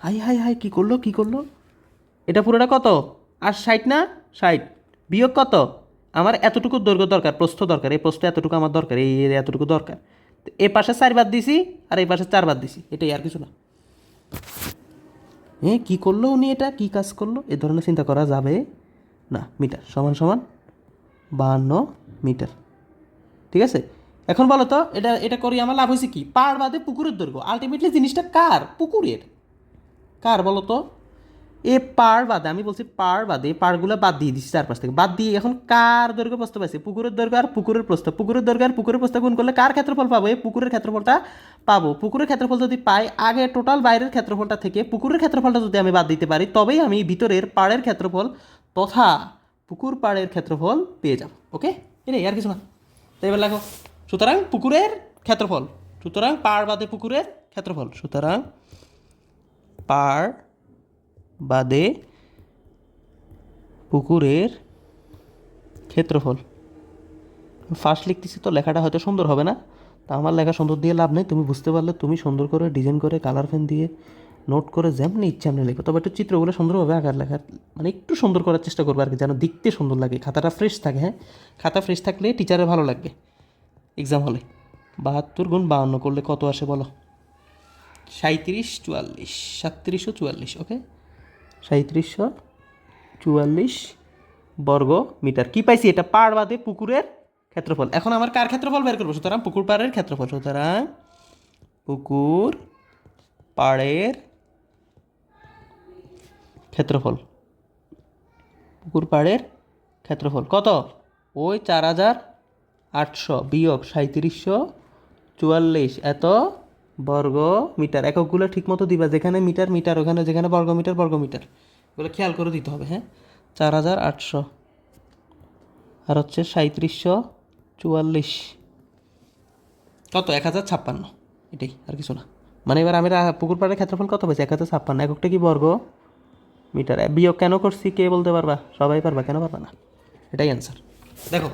হাই হাই হাই, কী করলো? এটা পুরোটা কত? আর 60 না? 60 বিয়োগ কত? আমার এতটুকু দৈর্ঘ্য দরকার, প্রস্থ দরকার, এই প্রস্থ এতটুকু আমার দরকার, এই এতটুকু দরকার। এ পাশে 4 বাদ দিছি আর এই পাশে 4 বাদ দিছি, এটাই, আর কিছু না। হ্যাঁ, কী করলো উনি? এটা কী কাজ করলো? এ ধরনের চিন্তা করা যাবে না। মিটার সমান সমান 52 মিটার, ঠিক আছে? এখন বলো তো, এটা করি আমার লাভ হয়েছে কি? পাড় বাদে পুকুরের দৈর্ঘ্য, আলটিমেটলি জিনিসটা কার? পুকুরের। কার বলো তো? এ পাড় বাদে, আমি বলছি পাড় বাদে, পাড়গুলো বাদ দিয়ে দিচ্ছি চারপাশ থেকে, বাদ দিয়ে এখন কার দৈর্ঘ্য প্রস্থ পাইছে? পুকুরের দৈর্ঘ্য আর পুকুরের প্রস্থ, পুকুরের দৈর্ঘ্য আর পুকুরের প্রস্থ গুণ করলে কার ক্ষেত্রফল পাবো? এই পুকুরের ক্ষেত্রফলটা পাবো। পুকুরের ক্ষেত্রফল যদি পাই, আগে টোটাল বাইরের ক্ষেত্রফলটা থেকে পুকুরের ক্ষেত্রফলটা যদি আমি বাদ দিতে পারি, তবেই আমি ভিতরের পাড়ের ক্ষেত্রফল তথা পুকুর পাড়ের ক্ষেত্রফল পেয়ে যাব। ওকে, এটাই, আর কিছু না। তো এবার লেখো, সুতরাং পুকুরের ক্ষেত্রফল, সুতরাং পাড় বাদে পুকুরের ক্ষেত্রফল, সুতরাং পাড় বাদে পুকুরের ক্ষেত্রফল। ফার্স্ট লিখতেছি তো লেখাটা হয়তো সুন্দর হবে না, তা আমার লেখা সুন্দর দিয়ে লাভ নেই। তুমি বুঝতে পারলে তুমি সুন্দর করে ডিজাইন করে কালার পেন দিয়ে নোট করে যেমনি ইচ্ছা এমনি লিখো, তবে একটু চিত্রগুলো সুন্দরভাবে আঁকার লেখার মানে একটু সুন্দর করার চেষ্টা করবে আর কি, যেন দেখতে সুন্দর লাগে, খাতাটা ফ্রেশ থাকে। হ্যাঁ, খাতা ফ্রেশ থাকলে টিচারের ভালো লাগবে এক্সাম হলে। 72 গুণ 52 করলে কত আসে বলো? 37, 44, 3744। ওকে, 3744 বর্গ মিটার। কি পাইছি? এটা পাড় বাদে পুকুরের ক্ষেত্রফল। এখন আমার কার ক্ষেত্রফল বের করবো? সুতরাং পুকুর পাড়ের ক্ষেত্রফল, সুতরাং পুকুর পাড়ের ক্ষেত্রফল, পুকুর পাড়ের ক্ষেত্রফল কত? ওই 4800 বিয়োগ 3744 এত বর্গ মিটার। এককগুলো ঠিক মতো দিবা, যেখানে মিটার মিটার, ওখানে যেখানে বর্গ মিটার বর্গ মিটার, এগুলো খেয়াল করে দিতে হবে। হ্যাঁ, 4800 আর হচ্ছে 3744 কত? 1056। এটাই, আর কিছু না। মানে এবার আমি পুকুর পাড়ের ক্ষেত্রফল কত পেয়েছি? 1056। এককটা কি? বর্গ মিটার। বিয়োগ কেন করছি কে বলতে পারবা? সবাই পারবা, কেন পারবা না? এটাই অ্যান্সার। দেখো,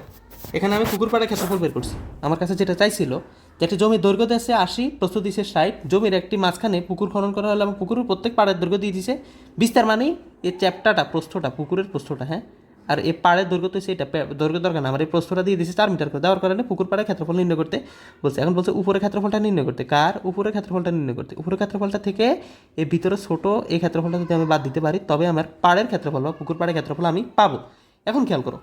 এখানে আমি পুকুর পাড়ের ক্ষেত্রফল বের করছি। আমার কাছে যেটা চাইছিল, যে একটা জমির দৈর্ঘ্য দিয়েছে 80, প্রস্থ দিয়েছে 60, জমির একটি মাঝখানে পুকুর খনন করা হলে এবং পুকুরের প্রত্যেক পাড়ের দৈর্ঘ্য দিয়ে দিয়েছে বিস্তার, মানে এই চ্যাপ্টাটা প্রস্থটা, পুকুরের প্রস্থটা। হ্যাঁ, আর এই পাড়ের দৈর্ঘ্য তো সেটা দৈর্ঘ্য দরকার না, আমার এই প্রস্থটা দিয়ে দিয়েছে 4 মিটার করে, দেওয়ার কারণে পুকুর পাড়ের ক্ষেত্রফল নির্ণয় করতে বলছে। এখন বলছে উপরের ক্ষেত্রফলটা নির্ণয় করতে। কার? উপরের ক্ষেত্রফলটা নির্ণয় করতে। উপরের ক্ষেত্রফলটা থেকে এই ভিতরে ছোট এই ক্ষেত্রফলটা যদি আমি বাদ দিতে পারি, তবে আমার পাড়ের ক্ষেত্রফল বা পুকুর পাড়ের ক্ষেত্রফল আমি পাবো। এখন খেয়াল করো,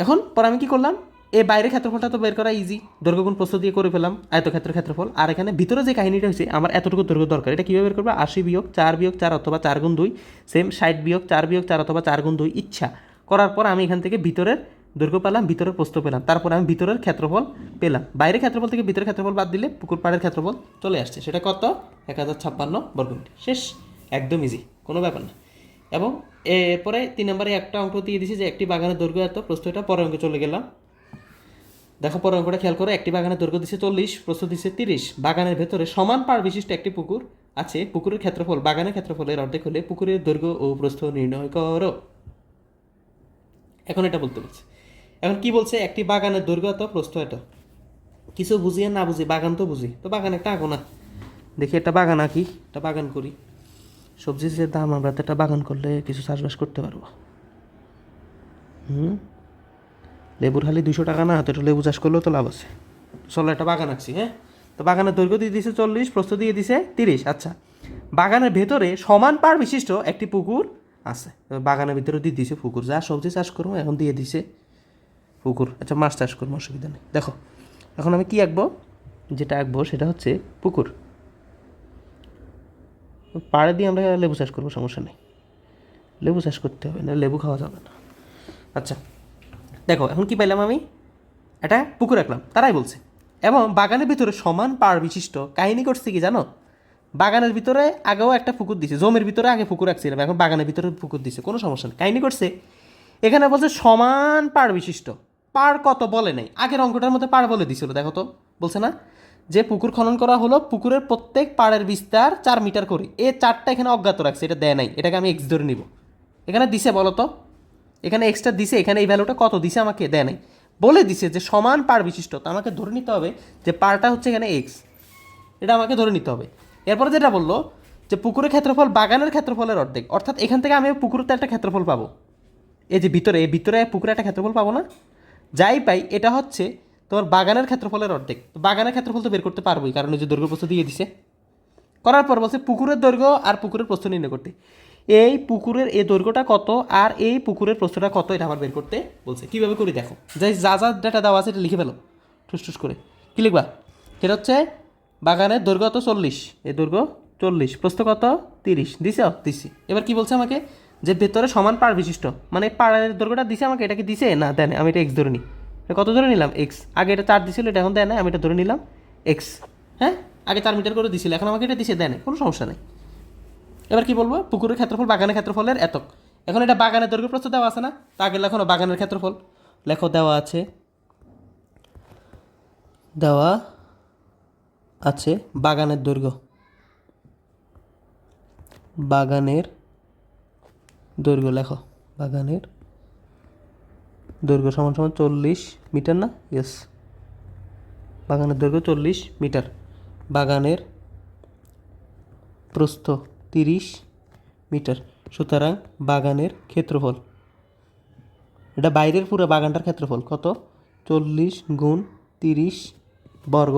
এখন পর আমি কি করলাম? এই বাইরের ক্ষেত্রফলটা তো বের করা ইজি, দৈর্ঘ্য গুণ প্রস্থ দিয়ে করে ফেলাম আয়তক্ষেত্রের ক্ষেত্রফল। আর এখানে ভিতরে যে কাহিনীটা হয়েছে, আমার এতটুকু দৈর্ঘ্য দরকার, এটা কীভাবে বের করবো? 80 বিয়োগ 4 বিয়োগ 4 অথবা 4 গুণ 2, সেম 60 বিয়োগ 4 বিয়োগ 4 অথবা 4 গুণ 2 ইচ্ছা করার পর আমি এখান থেকে ভিতরের দৈর্ঘ্য পেলাম, ভিতরের প্রস্থ পেলাম, তারপর আমি ভিতরের ক্ষেত্রফল পেলাম। বাইরের ক্ষেত্রফল থেকে ভিতরের ক্ষেত্রফল বাদ দিলে পুকুর পাড়ের ক্ষেত্রফল চলে আসছে। সেটা কত? 1056 বর্গমিটার। শেষ, একদম ইজি, কোনো ব্যাপার না। এবং এরপরে 3 নম্বরে একটা অঙ্ক দিয়ে দিয়েছি যে একটি বাগানের দৈর্ঘ্য এত, প্রস্থ এটা। পরের অঙ্কে চলে গেলাম। দেখো পরের অঙ্কটা খেয়াল করো, একটি বাগানের দৈর্ঘ্য দিচ্ছে 40, প্রস্থ দিচ্ছে 30, বাগানের ভেতরে সমান পাড় বিশিষ্ট একটি পুকুর আছে, পুকুরের ক্ষেত্রফল বাগানের ক্ষেত্রফলের অর্ধেক হলে পুকুরের দৈর্ঘ্য ও প্রস্থ নির্ণয় করো। এখন এটা বলতে বলছে। এখন কি বলছে? একটি বাগানের দৈর্ঘ্য এত, প্রস্থ এত। কিছু বুঝি আর না বুঝি, বাগান তো বুঝি, তো বাগান একটা আঁকো না। দেখি একটা বাগান আঁকি, একটা বাগান করি। সবজির যে দাম, আমরা তো একটা বাগান করলে কিছু চাষবাস করতে পারবো। লেবুর খালি 200 টাকা না, তো একটু লেবু চাষ করলেও তো লাভ আছে। চলো একটা বাগান আঁকছি। হ্যাঁ, তো বাগানের দৈর্ঘ্য দিয়ে দিছে 40, প্রস্থ দিয়ে দিছে 30। আচ্ছা, বাগানের ভেতরে সমান পাড় বিশিষ্ট একটি পুকুর আছে। বাগানের ভিতরে দিয়ে দিছে পুকুর, যা সবজি চাষ করবো এখন দিয়ে দিছে পুকুর। আচ্ছা, মাছ চাষ করবো, অসুবিধা নেই। দেখো এখন আমি কি আঁকবো? যেটা আঁকবো সেটা হচ্ছে পুকুর। পাড়ে দিয়ে আমরা লেবু চাষ করবো, সমস্যা নেই। লেবু চাষ করতে হবে না, লেবু খাওয়া যাবে না। আচ্ছা দেখো, এখন কি পাইলাম? আমি একটা পুকুর আঁকলাম, তারাই বলছে। এবং বাগানের ভিতরে সমান পাড় বিশিষ্ট, কাহিনী করছে কি জানো? বাগানের ভিতরে আগেও একটা পুকুর দিছে, জমির ভিতরে আগে পুকুর রাখছিলাম, এখন বাগানের ভিতরে পুকুর দিছে, কোনো সমস্যা নেই। কাহিনী করছে এখানে বলছে সমান পাড় বিশিষ্ট। পাড় কত বলে নাই, আগের অঙ্কটার মধ্যে পাড় বলে দিছিল। দেখো তো, বলছে না যে পুকুর খনন করা হলো, পুকুরের প্রত্যেক পাড়ের বিস্তার 4 মিটার করে। এই 4টা এখানে অজ্ঞাত রাখছে, এটা দেয় নাই, এটাকে আমি এক্স ধরে নিব। এখানে দিছে বলো তো, এখানে এক্সট্রা দিছে, এখানে এই ভ্যালুটা কত দিছে আমাকে দেয় নাই, বলে দিছে যে সমান পাড় বিশিষ্ট। তো আমাকে ধরে নিতে হবে যে পাড়টা হচ্ছে এখানে এক্স, এটা আমাকে ধরে নিতে হবে। এরপরে যেটা বললো যে পুকুরের ক্ষেত্রফল বাগানের ক্ষেত্রফলের অর্ধেক, অর্থাৎ এখান থেকে আমি পুকুরতে একটা ক্ষেত্রফল পাবো। এই যে ভিতরে, এই ভিতরে পুকুরে একটা ক্ষেত্রফল পাবো না, যাই পাই এটা হচ্ছে তোমার বাগানের ক্ষেত্রফলের অর্ধেক। তো বাগানের ক্ষেত্রফল তো বের করতে পারবোই, কারণ ওই যে দৈর্ঘ্য প্রস্থ দিয়ে দিছে। করার পর বলছে পুকুরের দৈর্ঘ্য আর পুকুরের প্রস্থ নির্ণয় করতে। এই পুকুরের এই দৈর্ঘ্যটা কত আর এই পুকুরের প্রস্থটা কত, এটা আবার বের করতে বলছে। কীভাবে করি দেখো, যাই যা যা ডাটা দেওয়া আছে এটা লিখে ফেলো ঠুস ঠুস করে। কী লিখবা? সেটা হচ্ছে বাগানের দৈর্ঘ্য তো 40, এই দৈর্ঘ্য 40, প্রস্থ কত 30 দিছি। এবার কি বলছে আমাকে যে ভেতরে সমান পাড় বিশিষ্ট, মানে পাড়ের দৈর্ঘ্যটা দিছে আমাকে, এটা কি দিছে না দেন, আমি এটা এক্স ধরে নিই। এটা কত ধরে নিলাম এক্স, আগে এটা 4 দিছিল, এটা এখন দেয় না, আমি এটা ধরে নিলাম এক্স। হ্যাঁ, আগে 4 মিটার করে দিছিল, এখন আমাকে এটা দিছে, দেয় না, কোনো সমস্যা নেই। এবার কি বলবো, পুকুরের ক্ষেত্রফল বাগানের ক্ষেত্রফলের এতক। এখন এটা বাগানের দৈর্ঘ্য প্রস্থ দেওয়া আছে না, তা আগে লেখো না বাগানের ক্ষেত্রফল, লেখো দেওয়া আছে বাগানের দৈর্ঘ্য, লেখো বাগানের দৈর্ঘ্য সমান সমান 40 মিটার না, ইয়েস, বাগানের দৈর্ঘ্য 40 মিটার, বাগানের প্রস্থ 30 মিটার। সুতরাং বাগানের ক্ষেত্রফল, এটা বাইরের পুরো বাগানটার ক্ষেত্রফল কত, 40 গুণ 30 বর্গ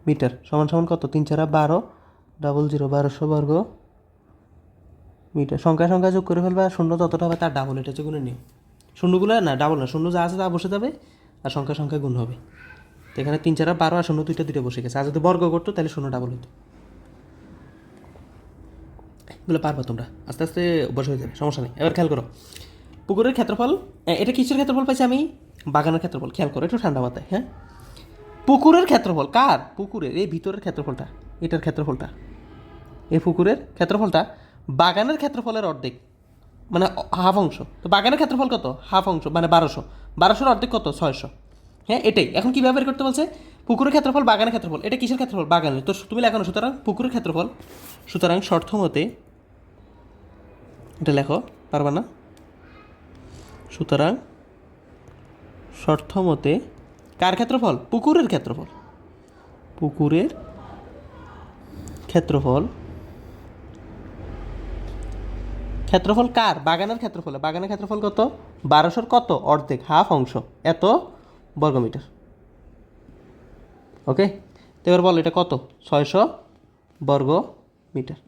মিটার সমান সমান কত, 3 4 12, 1200 বর্গ মিটার। সংখ্যা যোগ করে ফেলবে, আর শূন্য ততটা হবে তার ডাবল, এটা হচ্ছে গুণের নিয়ম। শূন্যগুলো না ডাবল না, শূন্য যা আছে তা বসে যাবে, আর সংখ্যা গুণ হবে। তো এখানে 3 4 12 আর শূন্য দুইটা বসে গেছে, আর যদি বর্গ করতো তাহলে শূন্য ডাবল হতো। এগুলো পারবা তোমরা, আস্তে আস্তে অভ্যাস হয়ে যাবে, সমস্যা নেই। এবার খেয়াল করো, পুকুরের ক্ষেত্রফল, এটা কিসের ক্ষেত্রফল পাইছি আমি, বাগানের ক্ষেত্রফল। খেয়াল করো একটু ঠান্ডা মাথায়, হ্যাঁ, পুকুরের ক্ষেত্রফল কার, পুকুরের এই ভিতরের ক্ষেত্রফলটা, এটার ক্ষেত্রফলটা, এই পুকুরের ক্ষেত্রফলটা বাগানের ক্ষেত্রফলের অর্ধেক, মানে হাফ অংশ। তো বাগানের ক্ষেত্রফল কত, হাফ অংশ মানে 1200 অর্ধেক কত, 600। হ্যাঁ, এটাই এখন কীভাবে বের করতে বলছে, পুকুরের ক্ষেত্রফল বাগানের ক্ষেত্রফল, এটা কিসের ক্ষেত্রফল, বাগানের। তো তুমি লেখো না, সুতরাং পুকুরের ক্ষেত্রফল, সুতরাং শর্ত মতে এটা লেখো, পারবা না, সুতরাং শর্ত মতে কার ক্ষেত্রফল, পুকুরের ক্ষেত্রফল, ক্ষেত্রফল কার, বাগানের ক্ষেত্রফল। বাগানের ক্ষেত্রফল কত, 1200 কত, অর্ধেক, হাফ অংশ, এত বর্গমিটার। ওকে, তো এবার বল এটা কত, 600 বর্গ মিটার।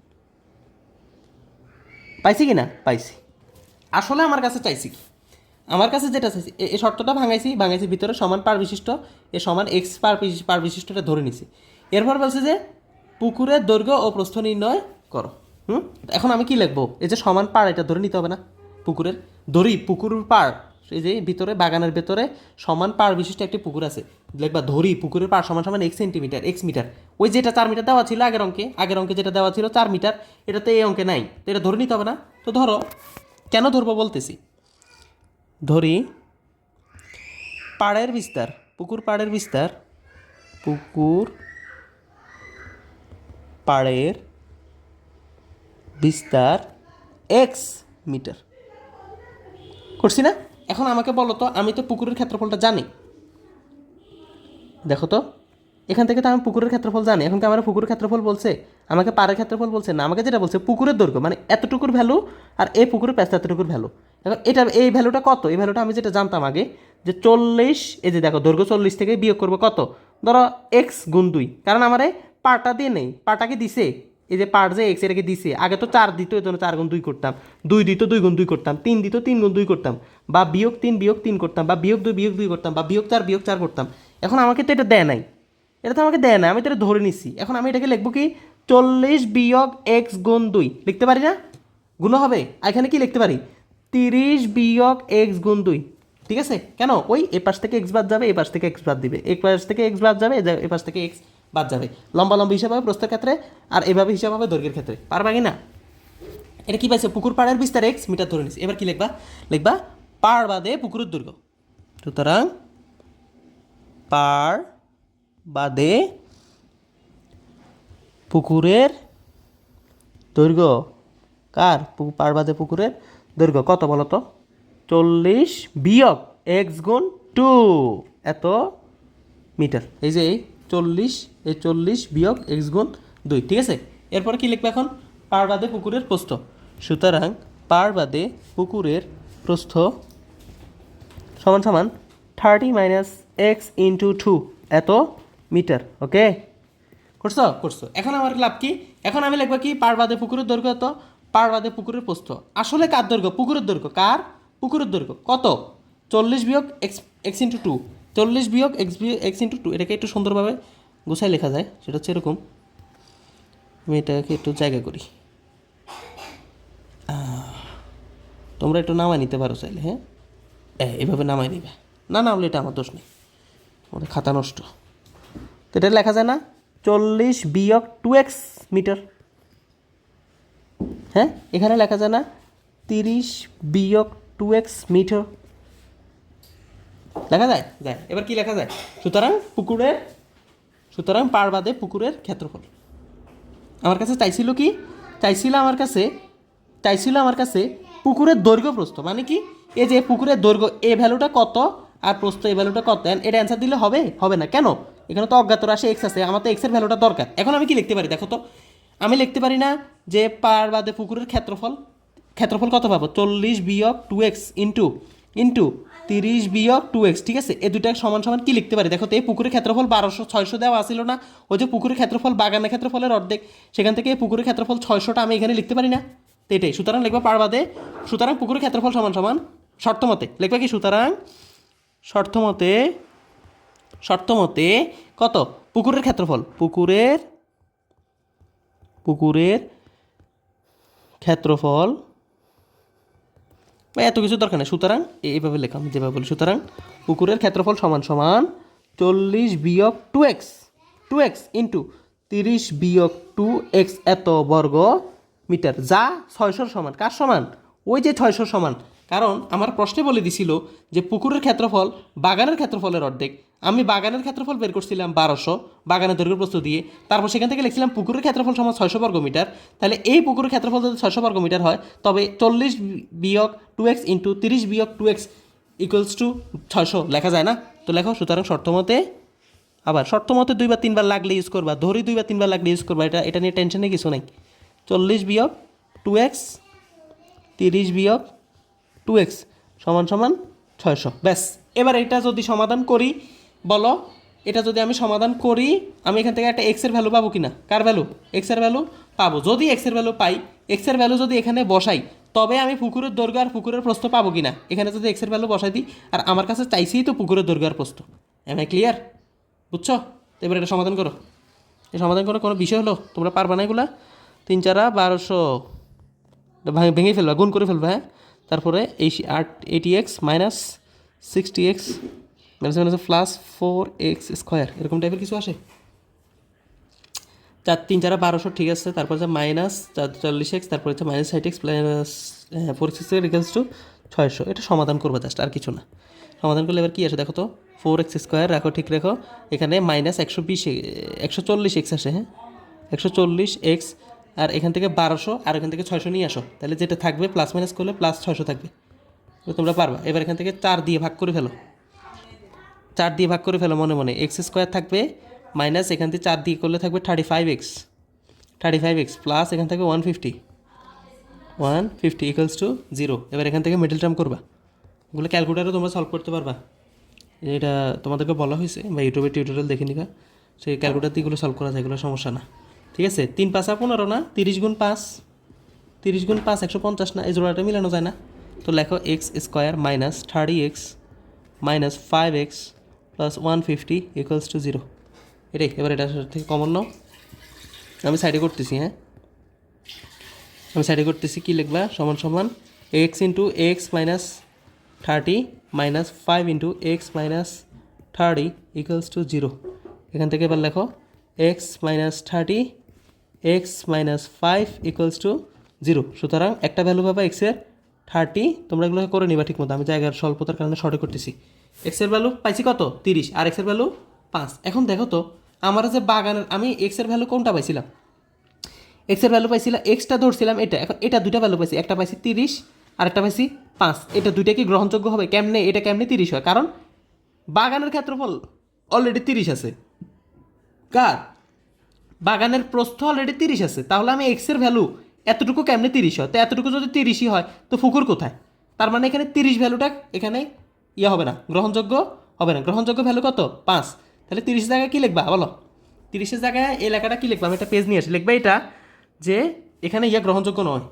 পাইছি কি না, পাইছি। আসলে আমার কাছে চাইছি কি, আমার কাছে যেটা চাইছি, এই শর্তটা ভাঙাইছি ভিতরে সমান পার বিশিষ্ট, এ সমান এক্স পার বিশিষ্টটা ধরে নিছি। এরপর বলছে যে পুকুরের দৈর্ঘ্য ও প্রস্থ নির্ণয় করো। এখন আমি কি লিখবো, এই যে সমান পাড়, এটা ধরে নিতে হবে না, পুকুরের পুকুরের পাড়, এই যে ভিতরে বাগানের ভেতরে সমান পাড় বিশিষ্ট একটি পুকুর আছে, লিখবা পুকুরের পাড় সমান সমান এক্স সেন্টিমিটার, এক্স মিটার। ওই যেটা 4 মিটার দেওয়া ছিল আগের অঙ্কে যেটা দেওয়া ছিল 4 মিটার, এটা তো এই অঙ্কে নাই, তো এটা ধরে নিতে হবে না। তো ধরো, কেন ধরবো বলতেছি, ধরি পাড়ের বিস্তার, পুকুর পাড়ের বিস্তার এক্স মিটার করছি না। এখন আমাকে বলো তো, আমি তো পুকুরের ক্ষেত্রফলটা জানি, দেখো তো এখান থেকে তো আমি পুকুরের ক্ষেত্রফল জানি। এখন কি আমার পুকুরের ক্ষেত্রফল বলছে, আমাকে পাড়ের ক্ষেত্রফল বলছে না, আমাকে যেটা বলছে পুকুরের দৈর্ঘ্য, মানে এতটুকুর ভ্যালু, আর এই পুকুরের প্যাঁচটা এতটুকুর ভ্যালু। এখন এই ভ্যালুটা কত, এই ভ্যালুটা আমি যেটা জানতাম আগে, যে 40, এই যে দেখো দৈর্ঘ্য 40 থেকে বিয়োগ করবো কত, ধরো এক্স গুণ 2, কারণ আমার এই পাটা দিয়ে নেই, পাটাকে দিছে, এই যে পার যে এক্স এটাকে দিছে, আগে তো 4 দিত, এই জন্য 4 গুণ 2 করতাম, 2 দিত 2 গুণ 2 করতাম, 3 দিত 3 গুণ 2 করতাম, বা বিয়োগ 3 করতাম, বা বিয়োগ 2 করতাম, বা বিয়োগ 4 করতাম। এখন আমাকে তো এটা দেয় নাই, এটা তো আমাকে দেয় না, আমি তো এটা ধরে নিছি। এখন আমি এটাকে লিখবো কি, 40 বিয়োগ এক্স গুণ 2 লিখতে পারি না, গুণ হবে। এখানে কি লিখতে পারি, 30 বিয়োগ এক্স গুণ 2, ঠিক আছে। কেন, ওই এ পাশ থেকে এক্স বাদ যাবে, এ পাশ থেকে এক্স বাদ দিবে, এক পাশ থেকে এক্স বাদ যাবে, এ পাশ থেকে এক্স বাদ যাবে, লম্বা হিসাব হবে প্রস্থের ক্ষেত্রে, আর এভাবে হিসাব হবে দৈর্ঘ্যের ক্ষেত্রে, পারবা কি না। এটা কি পাইছে, পুকুর পাড়ের বিস্তার এক্স মিটার ধরে নিছি। এবার কি লিখবা পাড় বাদে পুকুরের দৈর্ঘ্য, সুতরাং পাড় বাদে পুকুরের দৈর্ঘ্য, কার, পাড় বাদে পুকুরের দৈর্ঘ্য কত বলো তো, 40 বিয়োগ এক্স গুণ 2 এত মিটার। এই যে 40 বিয়োগ এক্স গুণ 2, ঠিক আছে। এরপরে কি লিখবে এখন, পাড় বাদে পুকুরের প্রস্থ, সুতরাং পাড় বাদে পুকুরের প্রস্থ সমান সমান 30 মাইনাস এক্স ইন্টু 2 এত মিটার। ওকে, করছো। এখন আমার লাভ কি, এখন আমি লিখবো কি, পাড় বাদে পুকুরের দৈর্ঘ্য এত, পাড় বাদে পুকুরের প্রস্থ। আসলে কার দৈর্ঘ্য, পুকুরের দৈর্ঘ্য, কার, পুকুরের দৈর্ঘ্য কত, 40 বিয়োগ এক্স ইন্টু 2, 40 বিয়োগ এক্স ইন্টু 2, এটাকে একটু সুন্দরভাবে গুছাই লেখা যায়, সেটা হচ্ছে এরকম, আমি এটাকে একটু জায়গা করি, তোমরা একটু নামাই নিতে পারো চাইলে। হ্যাঁ, এভাবে নামাই নিবে, না নামলে এটা আমার দোষ নেই, আমাদের খাতা নষ্ট। তো এটা লেখা যায় না 40 বিয়োগ 2x মিটার। হ্যাঁ, এখানে লেখা যায় না 30 বিয়োগ 2x মিটার, লেখা যায় যায়। এবার কি লেখা যায়? সুতরাং পাড় বাদে পুকুরের ক্ষেত্রফল আমার কাছে চাইছিল কি, চাইছিল আমার কাছে পুকুরের দৈর্ঘ্য প্রস্থ, মানে কি এই যে পুকুরের দৈর্ঘ্য এ ভ্যালুটা কত আর প্রস্থ এ ভ্যালুটা কত, এটা অ্যান্সার দিলে হবে না কেন? এখানে তো অজ্ঞাত রাশি এক্স আছে, আমার তো এক্সের ভ্যালুটা দরকার। এখন আমি কি লিখতে পারি দেখো তো, আমি লিখতে পারি না যে পাড় বাদে পুকুরের ক্ষেত্রফল কত পাবো? 40 বিয়োগ 2x ইন্টু 30 বিয়োগ 2x, ঠিক আছে? এই দুইটা সমান সমান কি লিখতে পারি দেখো তো, এই পুকুরের ক্ষেত্রফল 1200 দেওয়া আসিল না, ওই যে পুকুরের ক্ষেত্রফল বাগানের ক্ষেত্রফলের অর্ধেক, সেখান থেকে এই পুকুরের ক্ষেত্রফল 600টা আমি এখানে লিখতে পারি না? তো এটাই, সুতরাং লিখবা পাড় বাদে, সুতরাং পুকুরের ক্ষেত্রফল সমান সমান শর্ত মতে লিখবা কি, সুতরাং শর্ত মতে কত? পুকুরের ক্ষেত্রফল, পুকুরের ক্ষেত্রফল বা এত কিছু দরকার নেই, সুতরাং এইভাবে লেখা আমি যেভাবে বলি, সুতরাং পুকুরের ক্ষেত্রফল সমান সমান 40 বিয়োগ 2x ইন্টু 30 বিয়োগ 2x এত বর্গ মিটার, যা 600 সমান। কার সমান? ওই যে 600 সমান। কারণ আমার প্রশ্নে বলে দিছিল যে পুকুরের ক্ষেত্রফল বাগানের ক্ষেত্রফলের অর্ধেক, আমি বাগানের ক্ষেত্রফল বের করছিলাম 1200 বাগানের দৈর্ঘ্য প্রস্থ দিয়ে, তারপর সেখান থেকে লিখছিলাম পুকুরের ক্ষেত্রফল সমান 600 বর্গ মিটার। তাহলে এই পুকুরের ক্ষেত্রফল যদি 600 বর্গ মিটার হয়, তবে 40 বিয়োগ 2x ইন্টু 30 বিয়োগ 2x ইকুয়ালস টু 600 লেখা যায় না? তো লেখো, সুতরাং শর্তমতে, আবার শর্তমতে 2 বা 3 বার লাগলে ইউজ করবা, ধরি 2 বা 3 বার লাগলে ইউজ করবা, এটা নিয়ে টেনশনে কিছু নাই। 40 বিয়োগ 2x 30 বিয়োগ 2x সমান সমান 600, ব্যাস। এবার এটা যদি সমাধান করি, বলো এটা যদি আমি সমাধান করি, আমি এখান থেকে একটা এক্সের ভ্যালু পাবো কি না? কার ভ্যালু? এক্সের ভ্যালু পাবো। যদি এক্সের ভ্যালু পাই, এক্সের ভ্যালু যদি এখানে বসাই, তবে আমি পুকুরের দৈর্ঘ্য আর পুকুরের প্রস্থ পাবো কি না? এখানে যদি এক্সের ভ্যালু বসাই দিই, আর আমার কাছে চাইছেই তো পুকুরের দৈর্ঘ্য আর প্রস্থ। Am I clear? বুঝছো? এবার এটা সমাধান করো, কোনো বিষয় হলো? তোমরা পারবা না এগুলা? 3 4 1200 ভেঙে ফেলবা, গুণ করে ফেলবা। হ্যাঁ, তারপরে এই 80x minus 60x minus plus 4x square, এরকম টাইপের কিছু আসে। 3 4 1200, ঠিক আছে। তারপর হচ্ছে মাইনাস 40x, তারপর হচ্ছে minus 60x plus 4x equals to 600। এটা সমাধান করবো জাস্ট, আর কিছু না। সমাধান করলে এবার কী আসে দেখো তো, 4x স্কোয়ার রাখো, ঠিক রাখো, এখানে মাইনাস 140x আসে। হ্যাঁ, 140x, আর এখান থেকে 1200 আর এখান থেকে 600 নিয়ে আসো, তাহলে যেটা থাকবে প্লাস মাইনাস করলে প্লাস 600 থাকবে। তোমরা পারবা। এবার এখান থেকে 4 দিয়ে ভাগ করে ফেলো, মনে মনে। এক্স স্কোয়ার থাকবে মাইনাস এখান থেকে 4 দিয়ে করলে থাকবে 35x প্লাস এখান থেকে 150 ইকুয়ালস টু 0। এবার এখান থেকে মিডল টার্ম করবা, ওগুলো ক্যালকুলেটারও তোমরা সলভ করতে পারবা, এটা তোমাদেরকে বলা হয়েছে, বা ইউটিউবে টিউটোরিয়াল দেখে নিবা, সেই ক্যালকুলেটার দিয়ে এগুলো সলভ করা যায়, এগুলো সমস্যা না। ঠিক আছে, 3 5 15 না, 30 গুণ 5 150 না, এই জোড়াটা মিলানো যায় না? তো লেখো x square minus 30x minus 5x plus 150 equals to 0। এটাই। এবার এটার থেকে কমন নাও, আমি সাইডে করতেছি। হ্যাঁ, আমি সাইডে করতেছি, কী লিখবা? সমান সমান x into x minus 30 minus 5 into x minus 30 equals to 0। এখান থেকে এবার লেখো x minus 30 x minus 5 equals to 0। সুতরাং একটা ভ্যালু পাবা এক্সের 30, তোমরা এগুলো করে নিবা ঠিক মতো, আমি জায়গার স্বল্পতার কারণে শর্টে করতেছি। এক্সের ভ্যালু পাইছি কত? 30, আর এক্সের ভ্যালু 5। এখন দেখো তো, আমার যে বাগানের, আমি এক্সের ভ্যালু কোনটা পাইছিলাম? এক্সের ভ্যালু পাইছিলাম, এক্সটা ধরছিলাম এটা। এখন এটা দুইটা ভ্যালু পাইছি, একটা পাইছি 30 আর একটা পাইছি 5। এটা দুইটা কি গ্রহণযোগ্য হবে? কেমনে? এটা কেমনে 30 হয়? কারণ বাগানের ক্ষেত্রফল অলরেডি 30 আছে, কার? বাগানের প্রস্থ অলরেডি 30 আছে, তাহলে আমি এক্সের ভ্যালু এতটুকু কেমনে 30 হয়? তো এতটুকু যদি 30ই হয়, তো পুকুর কোথায়? তার মানে এখানে 30 ভ্যালুটা এখানে হবে না, গ্রহণযোগ্য হবে না। গ্রহণযোগ্য ভ্যালু কত? 5। তাহলে 30 জায়গায় কী লিখবা বলো? 30 জায়গায় এই লেখাটা কী লিখবা? আমি একটা পেজ নিয়ে আসি, লিখবা এটা যে এখানে গ্রহণযোগ্য নয়।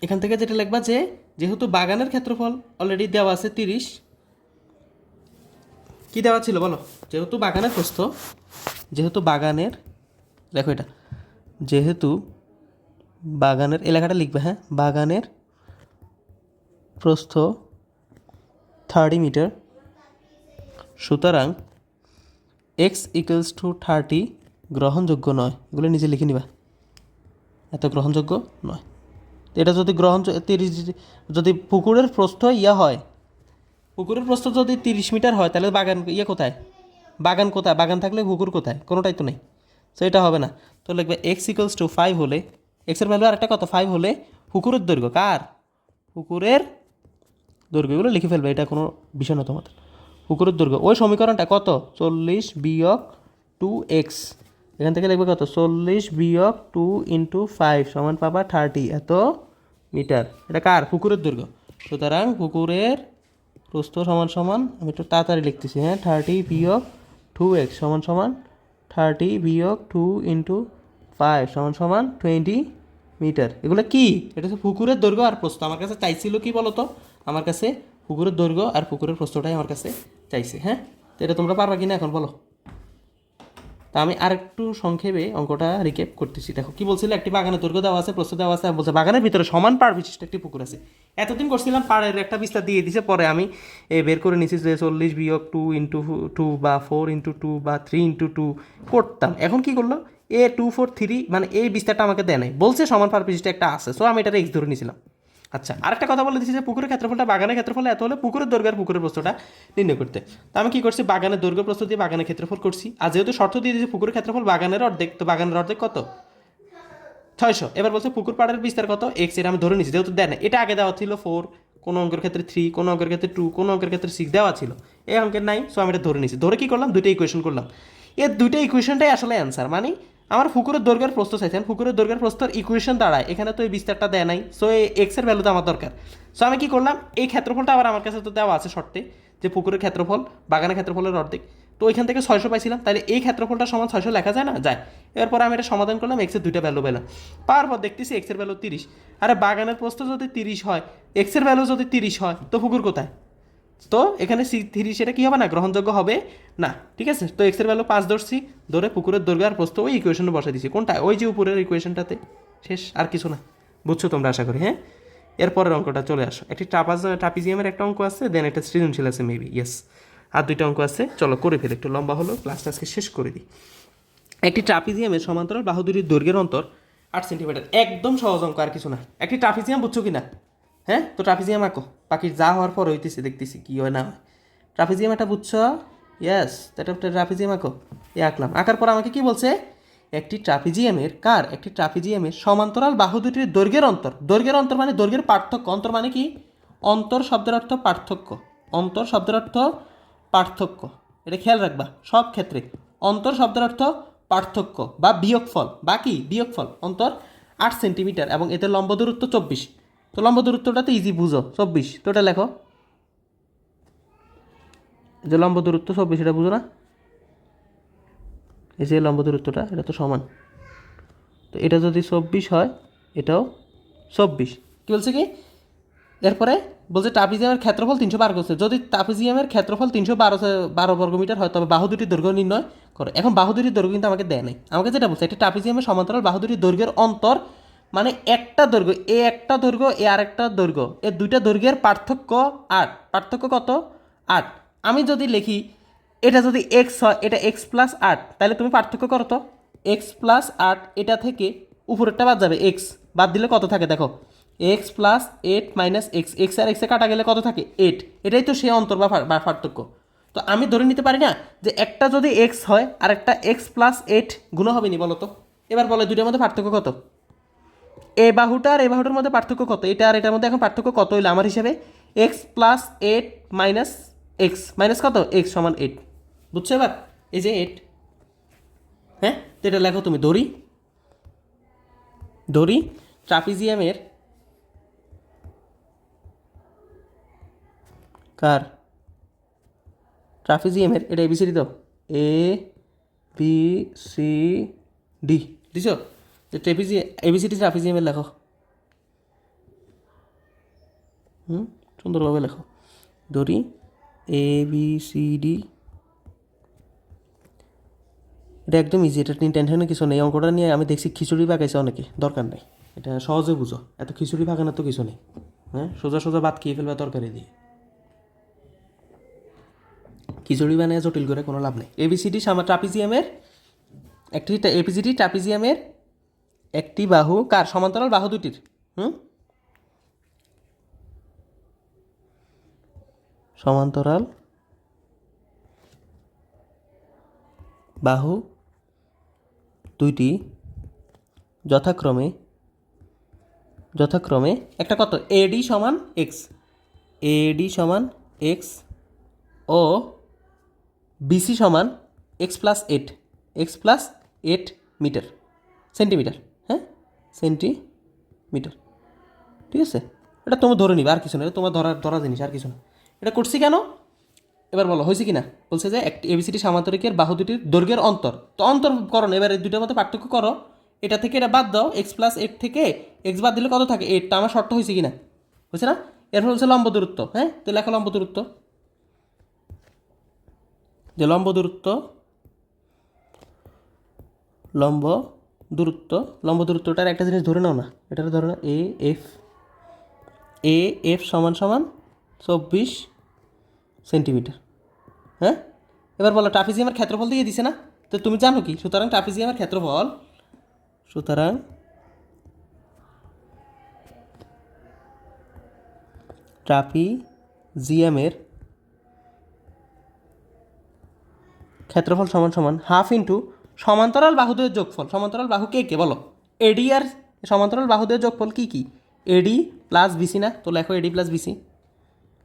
এখান থেকে যেটা লিখবা যে যেহেতু বাগানের ক্ষেত্রফল অলরেডি দেওয়া আছে 30, কি দেওয়া ছিল বলো? যেহেতু বাগানের প্রস্থ যেহেতু বাগানের, দেখো এটা, যেহেতু বাগানের এলাকাটা লিখবে, হ্যাঁ, বাগানের প্রস্থ 30 মিটার, সুতরাং x ইকুয়ালস টু 30 গ্রহণযোগ্য নয়। এগুলো নিজে লিখে নিবা, এত গ্রহণযোগ্য নয়। এটা যদি 30, যদি পুকুরের প্রস্থ হয়, পুকুরের প্রস্থ যদি 30 মিটার হয়, তাহলে বাগান কোথায়? বাগান কোথায়? বাগান থাকলে পুকুর কোথায়? কোনোটাই তো নেই। সো এটা হবে না। তো লিখবে এক্স ইকুয়ালস টু 5 হলে, এক্সের ভ্যালু আর একটা কত, 5 হলে পুকুরের দৈর্ঘ্য, কার? পুকুরের দৈর্ঘ্য। এগুলো লিখে ফেলবে, এটা কোনো বিষয় না তোমাদের। পুকুরের দৈর্ঘ্য, ওই সমীকরণটা কত, 40 বিয়োগ 2x, এখান থেকে লিখবে কত, 40 বিয়োগ 2 ইন্টু 5 সমান পাবা 30 এত মিটার। এটা কার? পুকুরের দৈর্ঘ্য। সুতরাং পুকুরের প্রস্থ সমান সমান, আমি একটু তাড়াতাড়ি লিখতেছি, হ্যাঁ, 30 বিয়োগ 2x সমান সমান 30 বিয়োগ 2 ইন্টু 5 সমান সমান 20 মিটার। এগুলো কি? এটা হচ্ছে পুকুরের দৈর্ঘ্য আর প্রস্থ। আমার কাছে চাইছিল কি বলো তো, আমার কাছে পুকুরের দৈর্ঘ্য আর পুকুরের প্রস্থটাই আমার কাছে চাইছে, হ্যাঁ। তো এটা তোমরা পারবা কি না এখন বলো। তা আমি আরেকটু সংক্ষেপে অঙ্কটা রিক্যাপ করতেছি। দেখো কি বলছিল, একটি বাগানের দৈর্ঘ্য দেওয়া আছে, প্রস্থ দেওয়া আছে, আর বলছে বাগানের ভিতরে সমান পাড় বিশিষ্ট একটি পুকুর আছে। এতদিন করছিলাম পাড়ের একটা বিস্তার দিয়ে দিছে, পরে আমি বের করে নিছি যে 40 বিয়োগ 2 ইন্টু 2 বা 4 ইন্টু 2 বা 3 ইন্টু 2 করতাম। এখন কি করলো, 2 4 3, মানে এই বিস্তারটা আমাকে দেয় নাই, বলছে সমান পাড় বিশিষ্ট একটা আছে, সো আমি এটা এক্স ধরে নিয়েছিলাম। আচ্ছা, আরেকটা কথা বলে দিচ্ছি যে পুকুরের ক্ষেত্রফলটা বাগানের ক্ষেত্রফল এত হলে পুকুরের দৈর্ঘ্য আর পুকুরের প্রস্থটা নির্ণয় করতে। তো আমি কি করছি, বাগানের দৈর্ঘ্য প্রস্থ দিয়ে বাগানের ক্ষেত্রফল করছি, আর যেহেতু শর্ত দিয়ে দিয়েছে পুকুরের ক্ষেত্রফল বাগানের অর্ধেক, তো বাগানের অর্ধেক কত, 600। এবার বলছে পুকুর পাড়ের বিস্তার কত, এক্স, এটা আমি ধরে নিচ্ছি, যেহেতু দেয় না। এটা আগে দেওয়া ছিল 4, কোনো অঙ্কের ক্ষেত্রে 3, কোনো অঙ্কের ক্ষেত্রে 2, কোনো অঙ্কের ক্ষেত্রে 6 দেওয়া ছিল, এই অঙ্কের নাই। সো আমি এটা ধরে নিচ্ছি, ধরে কি করলাম, দুইটা ইকুয়েশন করলাম। এর দুইটা ইকুয়েশনটাই আসলে অ্যান্সার, মানে আমার পুকুরের দৈর্ঘ্যের প্রস্থ চাইছেন, পুকুরের দৈর্ঘ্যের প্রস্থর ইকুয়েশন দাঁড়ায়, এখানে তো এই বিস্তারটা দেয় নাই, সো এই এক্সের ভ্যালু তো আমার দরকার। সো আমি কি করলাম, এই ক্ষেত্রফলটা আবার আমার কাছে তো দেওয়া আছে শর্তে, যে পুকুরের ক্ষেত্রফল বাগানের ক্ষেত্রফলের অর্ধেক, তো ওইখান থেকে 600 পাইছিলাম, তাহলে এই ক্ষেত্রফলটা সমান 600 লেখা যায় না, যায়। এরপর আমি এটা সমাধান করলাম, এক্সের দুইটা ভ্যালু পেলাম, পাওয়ার পর দেখতেছি এক্সের ভ্যালু 30। আরে বাগানের প্রস্থ যদি 30 হয়, এক্সের ভ্যালু যদি 30 হয়, তো পুকুর কোথায়? তো এখানে 30 সেটা কী হবে না, গ্রহণযোগ্য হবে না, ঠিক আছে। তো এক্সের ভ্যালু 5 ধরছি, ধরে পুকুরের দৈর্ঘ্য আর প্রস্থ ওই ইকুয়েশনে বসে দিছি, কোনটা, ওই যে উপরের ইকুয়েশনটাতে, শেষ, আর কিছু না। বুঝছো তোমরা আশা করি, হ্যাঁ। এরপরের অঙ্কটা চলে আসো, একটি ট্রাপিজিয়ামের একটা অঙ্ক আছে, দেন একটা সৃজনশীল আছে মেবি, ইয়েস, আর দুইটা অঙ্ক আছে, চলো করে ফেলি, একটু লম্বা হলো, ক্লাসটা আজকে শেষ করে দিই। একটি ট্রাপিজিয়ামের সমান্তরাল বাহু দুটির দৈর্ঘ্যের অন্তর 8 সেন্টিমিটার, একদম সহজ অঙ্ক, আর কিছু না। একটি ট্রাপিজিয়াম বুঝছো কি না, হ্যাঁ, তো ট্রাপিজিয়াম আঁকো, বাকি যা হওয়ার পর হইতেছে, দেখতেছি কী হয় না হয়। ট্রাপিজিয়াম এটা বুঝছো, ইয়েস, এটা ট্রাপিজিয়াম আঁকো, আঁকলাম। আঁকার পর আমাকে কি বলছে, একটি ট্রাপিজিয়ামের, কার, একটি ট্রাপিজিয়ামের সমান্তরাল বাহু দুটির দৈর্ঘ্যের অন্তর, দৈর্ঘ্যের অন্তর মানে দৈর্ঘ্যের পার্থক্য, অন্তর মানে কি, অন্তর শব্দের অর্থ পার্থক্য, অন্তর শব্দের অর্থ পার্থক্য, এটা খেয়াল রাখবা সব ক্ষেত্রে, অন্তর শব্দের অর্থ পার্থক্য বা বিয়োগফল, বা কি বিয়োগফল, অন্তর 8 সেন্টিমিটার এবং এতে লম্ব দূরত্ব 24। তো লম্ব দূরত্বটা তো ইজি বুঝো, 24, তো এটা লেখো, যে লম্ব দূরত্ব 24, এটা বুঝো না, এই যে লম্ব দূরত্বটা, এটা তো সমান, তো এটা যদি 24 হয়, এটাও 24। কী বলছে কি, এরপরে বলছে ট্রাপিজিয়ামের ক্ষেত্রফল 312 করছে, যদি ট্রাপিজিয়ামের ক্ষেত্রফল 312 বর্গমিটার হয়, তবে বাহু দুটির দৈর্ঘ্য নির্ণয় করো। এখন বাহু দুটির দৈর্ঘ্য কিন্তু আমাকে দেয় নাই, আমাকে যেটা বলছে, একটি ট্রাপিজিয়ামের সমান্তরাল বাহু দুটির দৈর্ঘ্যের অন্তর, মানে একটা দৈর্ঘ্য, এ একটা দৈর্ঘ্য, এ আরেকটা দৈর্ঘ্য, এর দুইটা দৈর্ঘ্যের পার্থক্য 8, পার্থক্য কত, 8। আমি যদি লিখি, এটা যদি এক্স হয়, এটা এক্স প্লাস 8, তাহলে তুমি পার্থক্য করো তো, এক্স প্লাস 8, এটা থেকে উপরেরটা বাদ যাবে, এক্স বাদ দিলে কত থাকে দেখো, x plus 8 minus x, x আর এক্সে কাটা গেলে কত থাকে, 8, এটাই তো সে অন্তর বা পার্থক্য। তো আমি ধরে নিতে পারি না যে একটা যদি এক্স হয় আর একটা এক্স প্লাস 8 গুণ হবে নি, বলো তো। এবার বলে দুইটার মধ্যে পার্থক্য কত, এ বাহুটা আর এ বাহুটার মধ্যে পার্থক্য কত, এটা আর এটার মধ্যে এখন পার্থক্য কত হইলো আমার হিসাবে, x plus 8 minus x, minus কত, এক্স সমান 8, বুঝছো এবার, এই যে 8, হ্যাঁ। তো এটা লেখো তুমি, ধরি, ধরি ট্রাপিজিয়ামের, কার, ট্রাপিজিয়ামের, এটা এবিসিডি দাও, এ বি সি ডি দিছ, যে এবিসিডি ট্রাপিজিয়ামের লেখো, সুন্দরভাবে লেখো, ধরি এ বি সি ডি, এটা একদম ইজি, এটা নিয়ে টেনশনের কিছু নেই। অঙ্কটা নিয়ে আমি দেখছি খিচুড়ি পাকাইছে অনেকে, দরকার নেই, এটা সহজে বুঝো, এত খিচুড়ি পাকানোর তো কিছু নেই। হ্যাঁ, সোজা সোজা ভাত খেয়ে ফেলবে তরকারি দিয়ে, খিচুড়ি বানিয়ে জটিল করে কোনো লাভ নেই। এবিসিডি ট্রাপিজিয়ামের ট্রাপিজিয়ামের একটি বাহু কার? সমান্তরাল বাহু দুটির। সমান্তরাল বাহু দুইটি যথাক্রমে একটা কত এডি সমান এক্স ও বিসি সমান x+8 মিটার সেন্টিমিটার। হ্যাঁ, সেন্টিমিটার, ঠিক আছে। এটা তুমি ধরে নিবে, আর কিছু না, এটা তোমার ধরা জিনিস, আর কিছু না। এটা করছি কেন এবার বলো, হয়েছে কি না? বলছে যে একটি এবিসিডি সামান্তরিকের বাহু দুটির দৈর্ঘ্যের অন্তর, তো অন্তর করো না, এবার এই দুইটার মধ্যে পার্থক্য করো। এটা থেকে এটা বাদ দাও, x+8 থেকে x বাদ দিলে কত থাকে? 8টা। আমার শর্ত হয়েছে কি না? হয়েছে না? এরপর হচ্ছে লম্ব দূরত্ব। হ্যাঁ, তো লেখো লম্ব দূরত্ব, যে লম্ব দূরত্বটার একটা জিনিস ধরে নাও না, এটার ধরে নাও এ এফ সমান 24 সেন্টিমিটার। হ্যাঁ, এবার বলো ট্রাপিজিয়ামের ক্ষেত্রফল দিয়ে দিছে না? তো তুমি জানো কি? সুতরাং ট্রাপিজিয়ামের ক্ষেত্রফল, সমান হাফ ইন্টু সমান্তরাল বাহুদ্বয়ের যোগফল। সমান্তরাল বাহু কে বলো? এডি আর সমান্তরাল বাহুদ্বয়ের যোগফল কি? এডি প্লাস বিসি না? তো লেখো এডি প্লাস বিসি।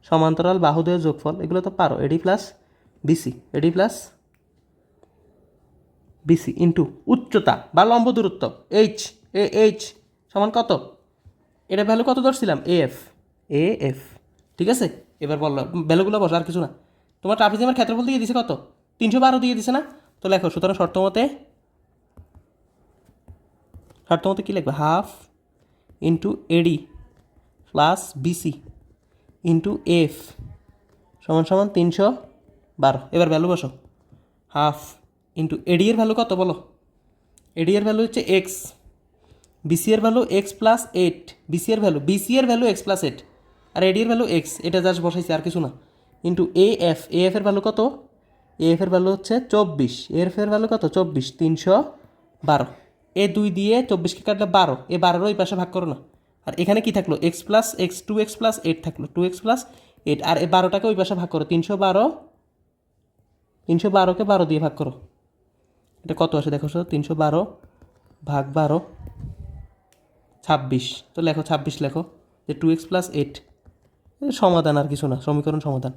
সমান্তরাল বাহুদ্বয়ের যোগফল, এগুলো তো পারো, এডি প্লাস বিসি ইন্টু উচ্চতা বা লম্ব দূরত্ব এইচ সমান কত? এটা ভ্যালু কত ধরছিলাম? এএফ, ঠিক আছে। এবার বললো ভ্যালুগুলো বসো, আর কিছু না। তোমার ট্রাপিজিয়ামের ক্ষেত্রফল দিয়ে দিছে কত? 312 দিয়ে দিছে না? তো লেখো, সুতরাং শর্ত মতে কী লিখবে? Half into AD plus BC into F সমান 312। এবার ভ্যালু বসো, হাফ ইন্টু এডি এর ভ্যালু কত বলো? এডি এর ভ্যালু হচ্ছে এক্স, বিসি এর ভ্যালু x+8, বিসি এর ভ্যালু x+8, আর এডি এর ভ্যালু এক্স, এটা জাস্ট বসাইছি, আর কিছু না। ইন্টু এএফ এর ভ্যালু কত? এএফ এর ভ্যালু হচ্ছে 24, এর ভ্যালু কত? 24, 312। এ 2 দিয়ে 24কে কাটলে 12, এ 12 ওই পাশে ভাগ করো না। আর এখানে কি থাকলো? x+x 2x+8 থাকলো, 2x+8, আর এই 12টাকে ওই পাশে ভাগ করো, 312কে 12 দিয়ে ভাগ করো। এটা কত আসে দেখো, 312 ভাগ 12 26। তো লেখো 26, লেখো যে 2x+8 সমাধান, আর কিছু না, সমীকরণ সমাধান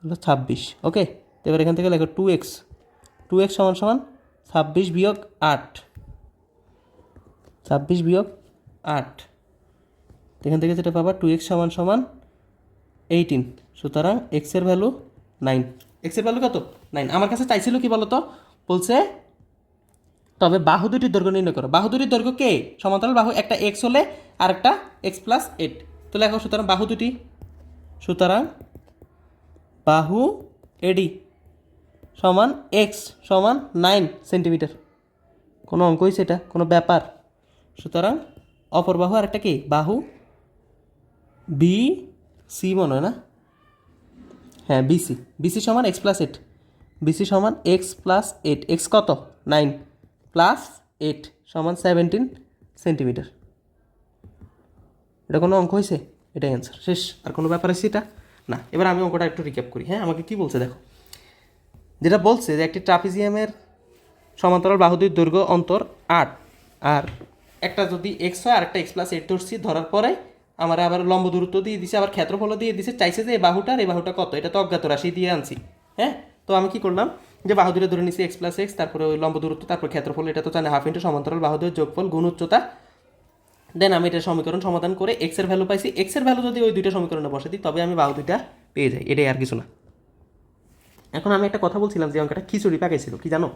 হলো 26। ওকে, তো এবার এখান থেকে লেখো 2x সমান 26 বিয়োগ 8, এখান থেকে যেটা পাবা 2x সমান 18। সুতরাং এক্স এর ভ্যালু 9। এক্স এর ভ্যালু কত? 9। আমার কাছে চাইছিল কি বলতো? বলছে তবে বাহু দুটির দৈর্ঘ্য নির্ণয় করো। বাহু দুটির দৈর্ঘ্য কে? সমান্তরাল বাহু, একটা এক্স হলে আর একটা x+8। তো লেখো, সুতরাং বাহু এডি সমান এক্স সমান 9 সেন্টিমিটার। কোনো অঙ্ক হয়েছে এটা? কোনো ব্যাপার? সুতরাং অপর বাহু আর একটা কি? বাহু বি সি মনে হয় না? হ্যাঁ, বিসি সমান x+8, এক্স কত? 9 প্লাস 8 সমান 17 সেন্টিমিটার। এটা কোনো অঙ্ক হয়েছে? এটাই অ্যান্সার, শেষ। আর কোনো ব্যাপার আছে এটা না। এবার আমি অঙ্কটা একটু রিক্যাপ করি। হ্যাঁ, আমাকে কি বলছে দেখো, যেটা বলছে যে একটি ট্রাপিজিয়ামের সমান্তরাল বাহুটির দৈর্ঘ্য অন্তর 8, আর একটা যদি এক্স হয় আর একটা x+8 ধরছি, ধরার পরে আমার আবার লম্ব দূরত্ব দিয়ে দিছে, আবার ক্ষেত্রফল দিয়ে দিছে, চাইছে যে এই বাহুটা কত, এটা তো অজ্ঞাত রাশি দিয়ে আনছি। হ্যাঁ, তো আমি কি করলাম, যে বাহু দুটো ধরে নিছি x+x, তারপরে ওই লম্ব দূরত্ব, তারপর ক্ষেত্রফল, এটা তো জানে হাফ ইন্টু সমান্তরাল বাহুদের যোগফল গুণ উচ্চতা। দেন আমি এটা সমীকরণ সমাধান করে এক্স এর ভ্যালু পাইছি। এক্স এর ভ্যালু যদি ওই দুইটা সমীকরণে বসে দিই, তবে আমি বাহু দুইটা পেয়ে যাই, এটাই, আর কিছু না। এখন আমি একটা কথা বলছিলাম যে অঙ্কটা খিচুড়ি পাকাইছিল, কি জানো?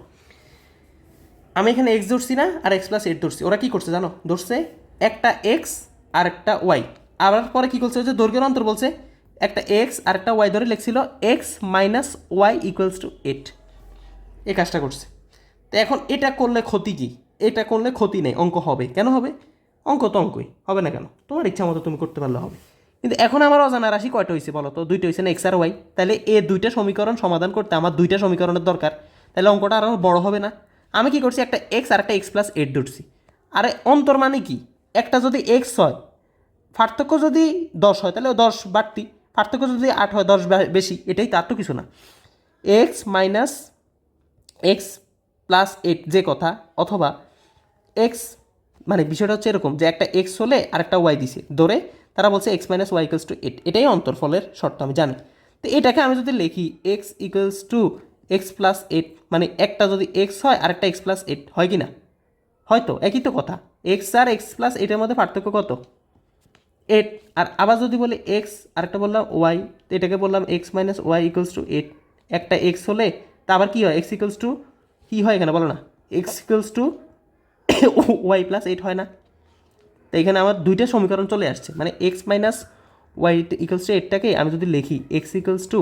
আমি এখানে এক্স ধরছি না, আর x+8 ধরছি। ওরা কি করছে জানো? ধরছে একটা এক্স আর একটা ওয়াই, আবার পরে কি করছে, যে দৈর্ঘ্যের অন্তর বলছে, একটা এক্স আর একটা ওয়াই ধরে লিখছিল x - y = 8। এই কাজটা করছে। তো এখন এটা করলে ক্ষতি কি? এটা করলে ক্ষতি নেই, অঙ্ক হবে। কেন হবে? অঙ্ক তো অঙ্কই হবে না কেন? তোমার ইচ্ছা মতো তুমি করতে পারলে হবে। কিন্তু এখন আমার অজানা রাশি কয়টা হয়েছে বলো তো? দুইটা হয়েছে না, এক্স আর ওয়াই। তাহলে এই দুইটা সমীকরণ সমাধান করতে আমার দুইটা সমীকরণের দরকার। তাহলে অঙ্কটা আরও বড় হবে না? আমি কি করছি, একটা এক্স আর একটা এক্স প্লাস 8 ধরছি। আরে অন্তর মানে কি? একটা যদি এক্স হয়, পার্থক্য যদি 10 হয় তাহলে 10 বাড়তি, পার্থক্য যদি 8 হয় 10 বেশি, এটাই, তার তো কিছু না। এক্স মাইনাস এক্স প্লাস 8 যে কথা, অথবা এক্স, মানে বিষয়টা হচ্ছে এরকম যে একটা এক্স হলে আরেকটা ওয়াই দিছে ধরে, তারা বলছে x minus y equals to 8, এটাই অন্তরফলের শর্ত আমি জানি। তো এটাকে আমি যদি লিখি x equals two x plus 8, মানে একটা যদি এক্স হয় আরেকটা এক্স প্লাস 8 হয় কি না? হয়তো, একই তো কথা। এক্স আর এক্স প্লাস 8-এর মধ্যে পার্থক্য কত? 8। আর আবার যদি বলি এক্স, আরেকটা বললাম ওয়াই, তো এটাকে বললাম x minus y equals to 8। একটা এক্স হলে তা আবার কী হয়? এক্স ইকুয়ালস টু কী হয় এখানে বলো না? X equals to y plus 8 হয় না? তো এখানে আমার দুইটা সমীকরণ চলে আসছে, মানে x minus y equals to 8টাকে আমি যদি লিখি x equals to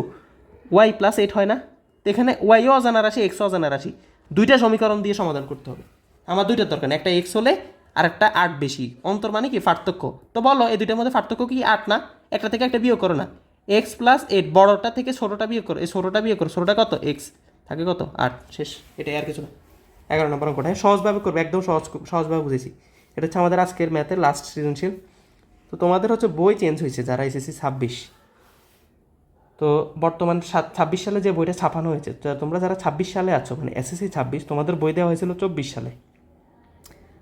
y plus 8 হয় না? তো এখানে ওয়াইও অজানা রাশি, এক্সও অজানা রাশি, দুইটা সমীকরণ দিয়ে সমাধান করতে হবে। আমার দুইটার দরকার নেই, একটা এক্স হলে আর একটা 8 বেশি। অন্তর মানে কি? পার্থক্য। তো বলো এই দুইটার মধ্যে পার্থক্য কি 8 না? একটা থেকে একটা বিয়োগ করো না। এক্স প্লাস 8, বড়টা থেকে ছোটোটা বিয়োগ করো, এই ছোটোটা বিয়োগ করো, ছোটোটা কত? এক্স, থাকে কত? 8। শেষ, এটাই, আর কিছু না। 11 নম্বর অঙ্কটা সহজভাবে করবে, একদম সহজভাবে বুঝেছি। এটা হচ্ছে আমাদের আজকের ম্যাথের লাস্ট সৃজনশীল। তো তোমাদের হচ্ছে বই চেঞ্জ হয়েছে যারা এসএসসি 26, তো বর্তমান 26 সালে যে বইটা ছাপানো হয়েছে, তোমরা যারা 26 সালে আছো, মানে এসএসসি 26, তোমাদের বই দেওয়া হয়েছিল 24 সালে।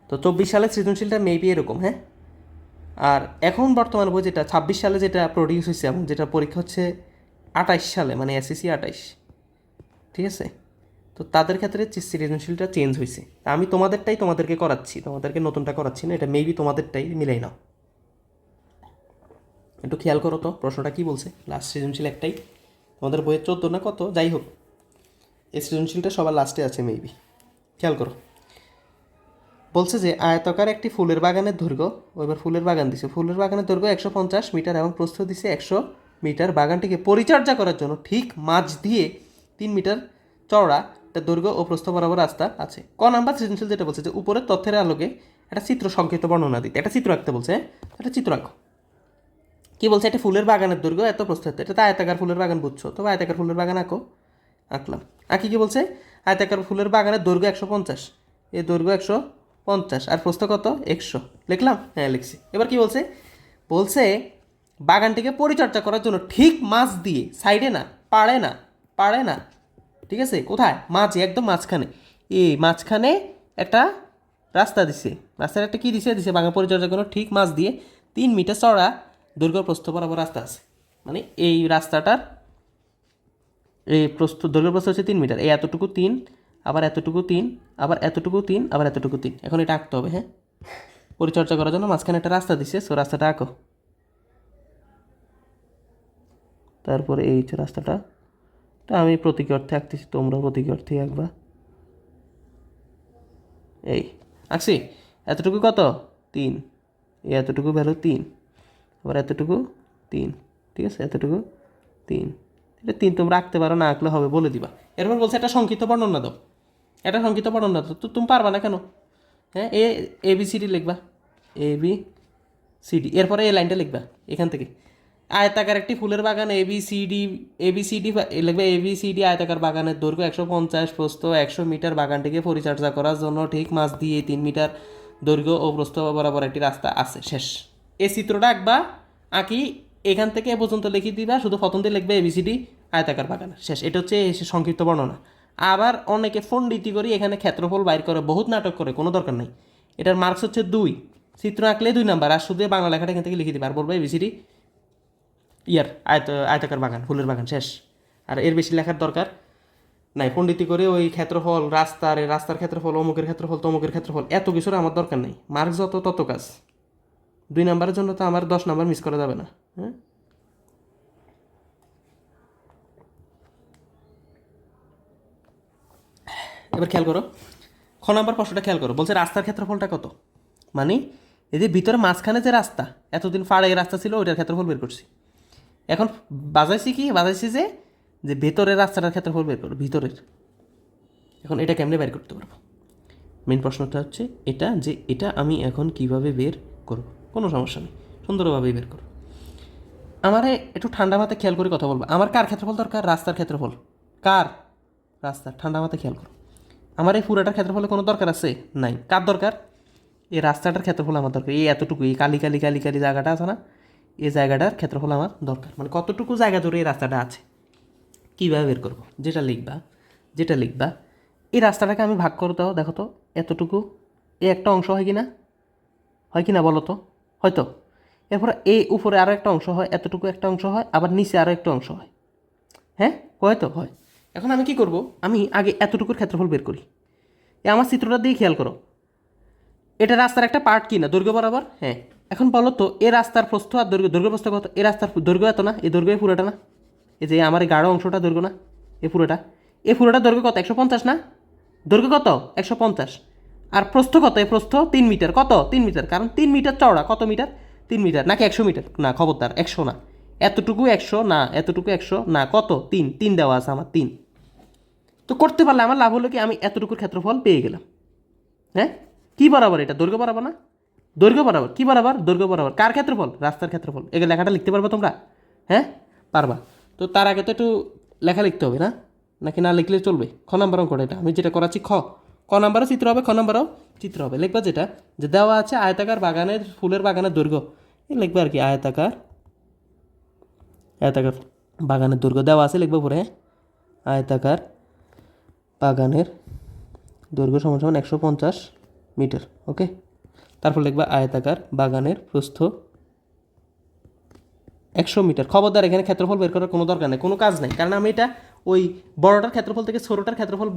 তো 24 সালে সৃজনশীলটা মেবি এরকম, হ্যাঁ। আর এখন বর্তমান বই যেটা 26 সালে যেটা প্রডিউস হয়েছে, এবং যেটা পরীক্ষা হচ্ছে 28 সালে, মানে এসএসসি 28, ঠিক আছে। তো তাদের ক্ষেত্রে সৃজনশীলটা চেঞ্জ হয়েছে। তা আমি তোমাদেরটাই তোমাদেরকে করাচ্ছি, তোমাদেরকে নতুনটা করাচ্ছি না, এটা মেবি তোমাদেরটাই মিলাই নাও। একটু খেয়াল করো তো প্রশ্নটা কী বলছে। লাস্ট সৃজনশীল একটাই, তোমাদের বইয়ের 14 না কত, যাই হোক, এই সৃজনশীলটা সবার লাস্টে আছে মেবি। খেয়াল করো, বলছে যে আয়তাকার একটি ফুলের বাগানের দৈর্ঘ্য, এবার ফুলের বাগান দিছে, ফুলের বাগানের দৈর্ঘ্য 150 মিটার এবং প্রস্থ দিছে 100 মিটার। বাগানটিকে পরিচর্যা করার জন্য ঠিক মাঝ দিয়ে 3 মিটার চওড়া একটা দৈর্ঘ্য ও প্রস্থ বরাবর রাস্তা আছে। ক নাম্বার সৃজনশীল যেটা বলছে যে উপরের তথ্যের আলোকে একটা চিত্র সংক্ষিপ্ত বর্ণনা দিতে, একটা চিত্র আঁকতে বলছে, একটা চিত্র আঁকো। কী বলছে? একটা ফুলের বাগানের দৈর্ঘ্য এত, প্রস্থ এত, এটা তো আয়তাকার ফুলের বাগান বুঝছো, তবে আয়তাকার ফুলের বাগান আঁকো। আঁকলাম। আঁকি কি বলছে? আয়তাকার ফুলের বাগানের দৈর্ঘ্য 150, এই দৈর্ঘ্য 150 আর প্রস্থ কত? 100। লিখলাম? হ্যাঁ লিখছি। এবার কি বলছে? বলছে বাগানটিকে পরিচর্যা করার জন্য ঠিক মাঝ দিয়ে, সাইডে না, পাড়ে না, ঠিক আছে, কোথায়? মাঝে, একদম মাঝখানে, এই মাঝখানে একটা রাস্তা দিছে। রাস্তার একটা কী দিছে? বাগান পরিচর্যা করার ঠিক মাঝ দিয়ে 3 মিটার চড়া দৈর্ঘ্য প্রস্থ বরাবর রাস্তা আছে। মানে এই রাস্তাটার এই প্রস্থ, দৈর্ঘ্য প্রস্থ হচ্ছে 3 মিটার। এই এতটুকু 3, আবার এতটুকু 3, আবার এতটুকু 3, আবার এতটুকু 3। এখন এটা আঁকতে হবে, হ্যাঁ। পরিচর্যা করার জন্য মাঝখানে একটা রাস্তা দিচ্ছে, সো রাস্তাটা আঁকো। তারপরে এই হচ্ছে রাস্তাটা, তো আমি প্রতীকী অর্থে আঁকতেছি, তোমরা প্রতীকী অর্থে আঁকবা। এই আঁকছি। এতটুকু কত? 3, এই এতটুকু ভ্যালু 3, আবার এতটুকু 3, ঠিক আছে, এতটুকু 3। এটা 3 তোমরা আঁকতে পারো, না আঁকলে হবে, বলে দিবা। এরপর বলছে একটা সংক্ষিপ্ত বর্ণনা দাও, একটা সংক্ষিপ্ত বর্ণনা দাও। তো তুমি পারবা না কেন? হ্যাঁ, এবিসিডি লিখবা, ABCD, এরপরে এই লাইনটা লিখবা এখান থেকে। আয়তাকার একটি ফুলের বাগান ABCD লিখবে, ABCD আয়তাকার বাগানের দৈর্ঘ্য 150, প্রস্থ 100 মিটার। বাগানটিকে পরিচর্যা করার জন্য ঠিক মাঝ দিয়ে 3 মিটার দৈর্ঘ্য ও প্রস্থ বরাবর একটি রাস্তা আছে। শেষ। এই চিত্রটা আঁকবা, আঁকি এখান থেকে এ পর্যন্ত লিখে দিবা, শুধু প্রথম দিয়ে লিখবে ABCD আয়তাকার বাগান। শেষ। এটা হচ্ছে সংক্ষিপ্ত বর্ণনা। আবার অনেকে ফন্ডিতি করি এখানে ক্ষেত্রফল বাইর করে, বহুত নাটক করে, কোনো দরকার নেই। এটার মার্কস হচ্ছে 2, চিত্র আঁকলে 2 নাম্বার, আর শুধু বাংলা লেখাটা এখান থেকে লিখে দিবা, আর বলবো ABCD আয়তাকার বাগান, ফুলের বাগান। শেষ। আর এর বেশি লেখার দরকার নাই। পণ্ডিতি করে ওই ক্ষেত্রফল, রাস্তার ক্ষেত্রফল, অমুকের ক্ষেত্রফল, তমুকের ক্ষেত্রফল, এত কিছুর আমার দরকার নেই। মার্কস যত তত কাজ। 2 নাম্বারের জন্য তো আমার 10 নাম্বার মিস করা যাবে না, হ্যাঁ। এবার খেয়াল করো, খ নাম্বার প্রশ্নটা খেয়াল করো। বলছে রাস্তার ক্ষেত্রফলটা কত? মানে এই যে ভিতরে মাঝখানে যে রাস্তা, এতদিন ফাড়ে রাস্তা ছিল, ওইটার ক্ষেত্রফল বের করছি। এখন বাজাইছি যে ভেতরের রাস্তাটার ক্ষেত্রফল বের করো, ভিতরের। এখন এটা কেমনে বের করতে পারবো? মেন প্রশ্নটা হচ্ছে এটা, যে এটা আমি এখন কিভাবে বের করব। কোনো সমস্যা নেই, সুন্দরভাবেই বের করব। আমারে একটু ঠান্ডা মাথায় খেয়াল করে কথা বলবো। আমার কার ক্ষেত্রফল দরকার? রাস্তার ক্ষেত্রফল। কার? রাস্তার। ঠান্ডা মাথায় খেয়াল করো। আমার এই পুরাটার ক্ষেত্রফলে কোনো দরকার আছে? নাই। কার দরকার? এই রাস্তাটার ক্ষেত্রফল আমার দরকার। এই এতটুকু, এই কালি কালি কালি কালি জায়গাটা আছে না, এই জায়গাটার ক্ষেত্রফল আমার দরকার। মানে কতটুকু জায়গা জুড়ে এই রাস্তাটা আছে, কীভাবে বের করবো? যেটা লিখবা এই রাস্তাটাকে আমি ভাগ করে দাও, দেখো তো এতটুকু, এই একটা অংশ হয় কি না বলো তো? হয়তো এরপরে এই উপরে আরও একটা অংশ হয়, এতটুকু একটা অংশ হয়, আবার নিচে আরও একটা অংশ হয়। হ্যাঁ, হয়তো হয়। এখন আমি কি করব? আমি আগে এতটুকুর ক্ষেত্রফল বের করি। আমার চিত্রটা দিয়ে খেয়াল করো, এটা রাস্তার একটা পার্ট কি না, দৈর্ঘ্য বরাবর? হ্যাঁ। এখন বলো তো এই রাস্তার প্রস্থ আর দৈর্ঘ্য প্রস্থ কত? এই রাস্তার দৈর্ঘ্য এত না, এই দৈর্ঘ্য পুরোটা না, এই যে আমার এই গাঢ় অংশটা দৈর্ঘ্য না, এই পুরোটা দৈর্ঘ্য কত? 150 না? দৈর্ঘ্য কত? 150। আর প্রস্থ কত? এই প্রস্থ 3 মিটার। কত? 3 মিটার, কারণ 3 মিটার চওড়া। কত মিটার? 3 মিটার। নাকি 100 মিটার? না, খবরদার, 100 না। এতটুকু 100 না, এতটুকু 100 না, কত? 3 দেওয়া আছে আমার, 3। তো করতে পারলে আমার লাভ হলো কি, আমি এতটুকুর ক্ষেত্রফল পেয়ে গেলাম। হ্যাঁ, কি বরাবর? এটা দৈর্ঘ্য বরাবর না? দৈর্ঘ্য বরাবর। কি বরাবর? দৈর্ঘ্য বরাবর। কার ক্ষেত্রফল? রাস্তার ক্ষেত্রফল। এগুলো লেখাটা লিখতে পারবে তোমরা? হ্যাঁ, পারবা। তো তার আগে তো একটু লেখা লিখতে হবে না? নাকি না লিখলে চলবে? খ নাম্বার অঙ্কটা এটা আমি যেটা করাচ্ছি, ক নাম্বারও চিত্র হবে, খ নাম্বারও চিত্র হবে। লিখবা যেটা, যে দেওয়া আছে আয়তাকার বাগানের, ফুলের বাগানের দৈর্ঘ্য। লিখবা আর কি, আয়তাকার বাগানের দৈর্ঘ্য দেওয়া আছে, লিখবো পরে। হ্যাঁ, আয়তাকার বাগানের দৈর্ঘ্য সমান সমান 150 মিটার। ওকে, তারপর লিখবা আয়তাকার বাগানের প্রস্থ 100 মিটার। খবরদার এখানে ক্ষেত্রফল বের করার কোনো দরকার নেই, কোনো কাজ নেই, কারণ আমি এটা ওই বড়টার ক্ষেত্রফল থেকে ছোটোটার ক্ষেত্রফল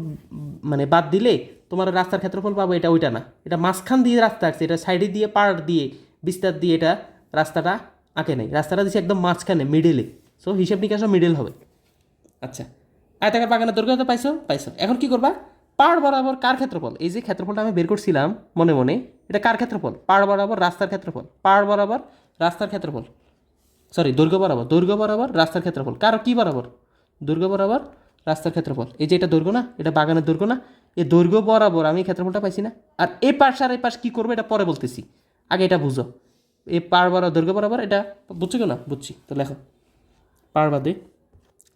মানে বাদ দিলে তোমার রাস্তার ক্ষেত্রফল পাবো, এটা ওইটা না। এটা মাঝখান দিয়ে রাস্তা আছে, এটা সাইডে দিয়ে পার্ট দিয়ে বিস্তার দিয়ে এটা রাস্তাটা আঁকে নেই। রাস্তাটা দিচ্ছে একদম মাঝখানে, মিডলে। সো হিসেব নিকাশও মিডল হবে। আচ্ছা, আয়তাকার বাগানের দৈর্ঘ্য তো পাইছো। এখন কি করবা? পাড় বরাবর কার ক্ষেত্রফল? এই যে ক্ষেত্রফলটা আমি বের করছিলাম মনে মনে, এটা কার ক্ষেত্রফল? পাড় বরাবর রাস্তার ক্ষেত্রফল। পাড় বরাবর রাস্তার ক্ষেত্রফল, সরি দৈর্ঘ্য বরাবর রাস্তার ক্ষেত্রফল। কার কি বরাবর? দৈর্ঘ্য বরাবর রাস্তার ক্ষেত্রফল। এই যে এটা দৈর্ঘ্য না, এটা বাগানের দৈর্ঘ্য না, এই দৈর্ঘ্য বরাবর আমি ক্ষেত্রফলটা পাইছি না। আর এ পাশ আর এই পাশ কী করবো এটা পরে বলতেছি, আগে এটা বুঝো। এই পাড় বরাবর দৈর্ঘ্য বরাবর, এটা বুঝছো কেন? বুঝছি তো লেখো। পাড় বাদে,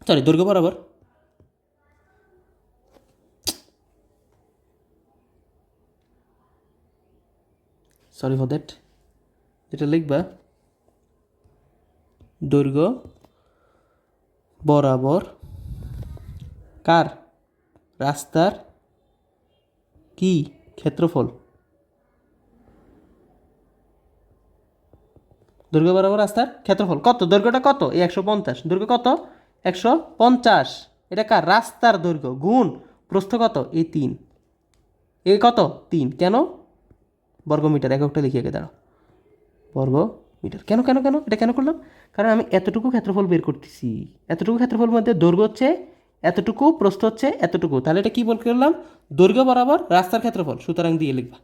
সরি দৈর্ঘ্য বরাবর, সরি ফর দ্যাট, যেটা লিখবা দৈর্ঘ্য বরাবর কার? রাস্তার কি ক্ষেত্রফল? দৈর্ঘ্য বরাবর রাস্তার ক্ষেত্রফল কত? দৈর্ঘ্যটা কত? এই 150। দৈর্ঘ্য কত? 150। এটা কার? রাস্তার দৈর্ঘ্য গুণ প্রস্থ কত? এই 3। এই কত? 3। কেন? বর্গমিটার। এককটা লিখে রেখে দাঁড়াও, বর্গ মিটার। কেন কেন কেন এটা কেন করলাম? কারণ আমি এতটুকু ক্ষেত্রফল বের করতেছি। এতটুকু ক্ষেত্রফল মধ্যে দৈর্ঘ্য হচ্ছে এতটুকু, প্রস্থ হচ্ছে এতটুকু। তাহলে এটা কি বল করলাম? দৈর্ঘ্য বরাবর রাস্তার ক্ষেত্রফল। সুতরাং দিয়ে লিখবা,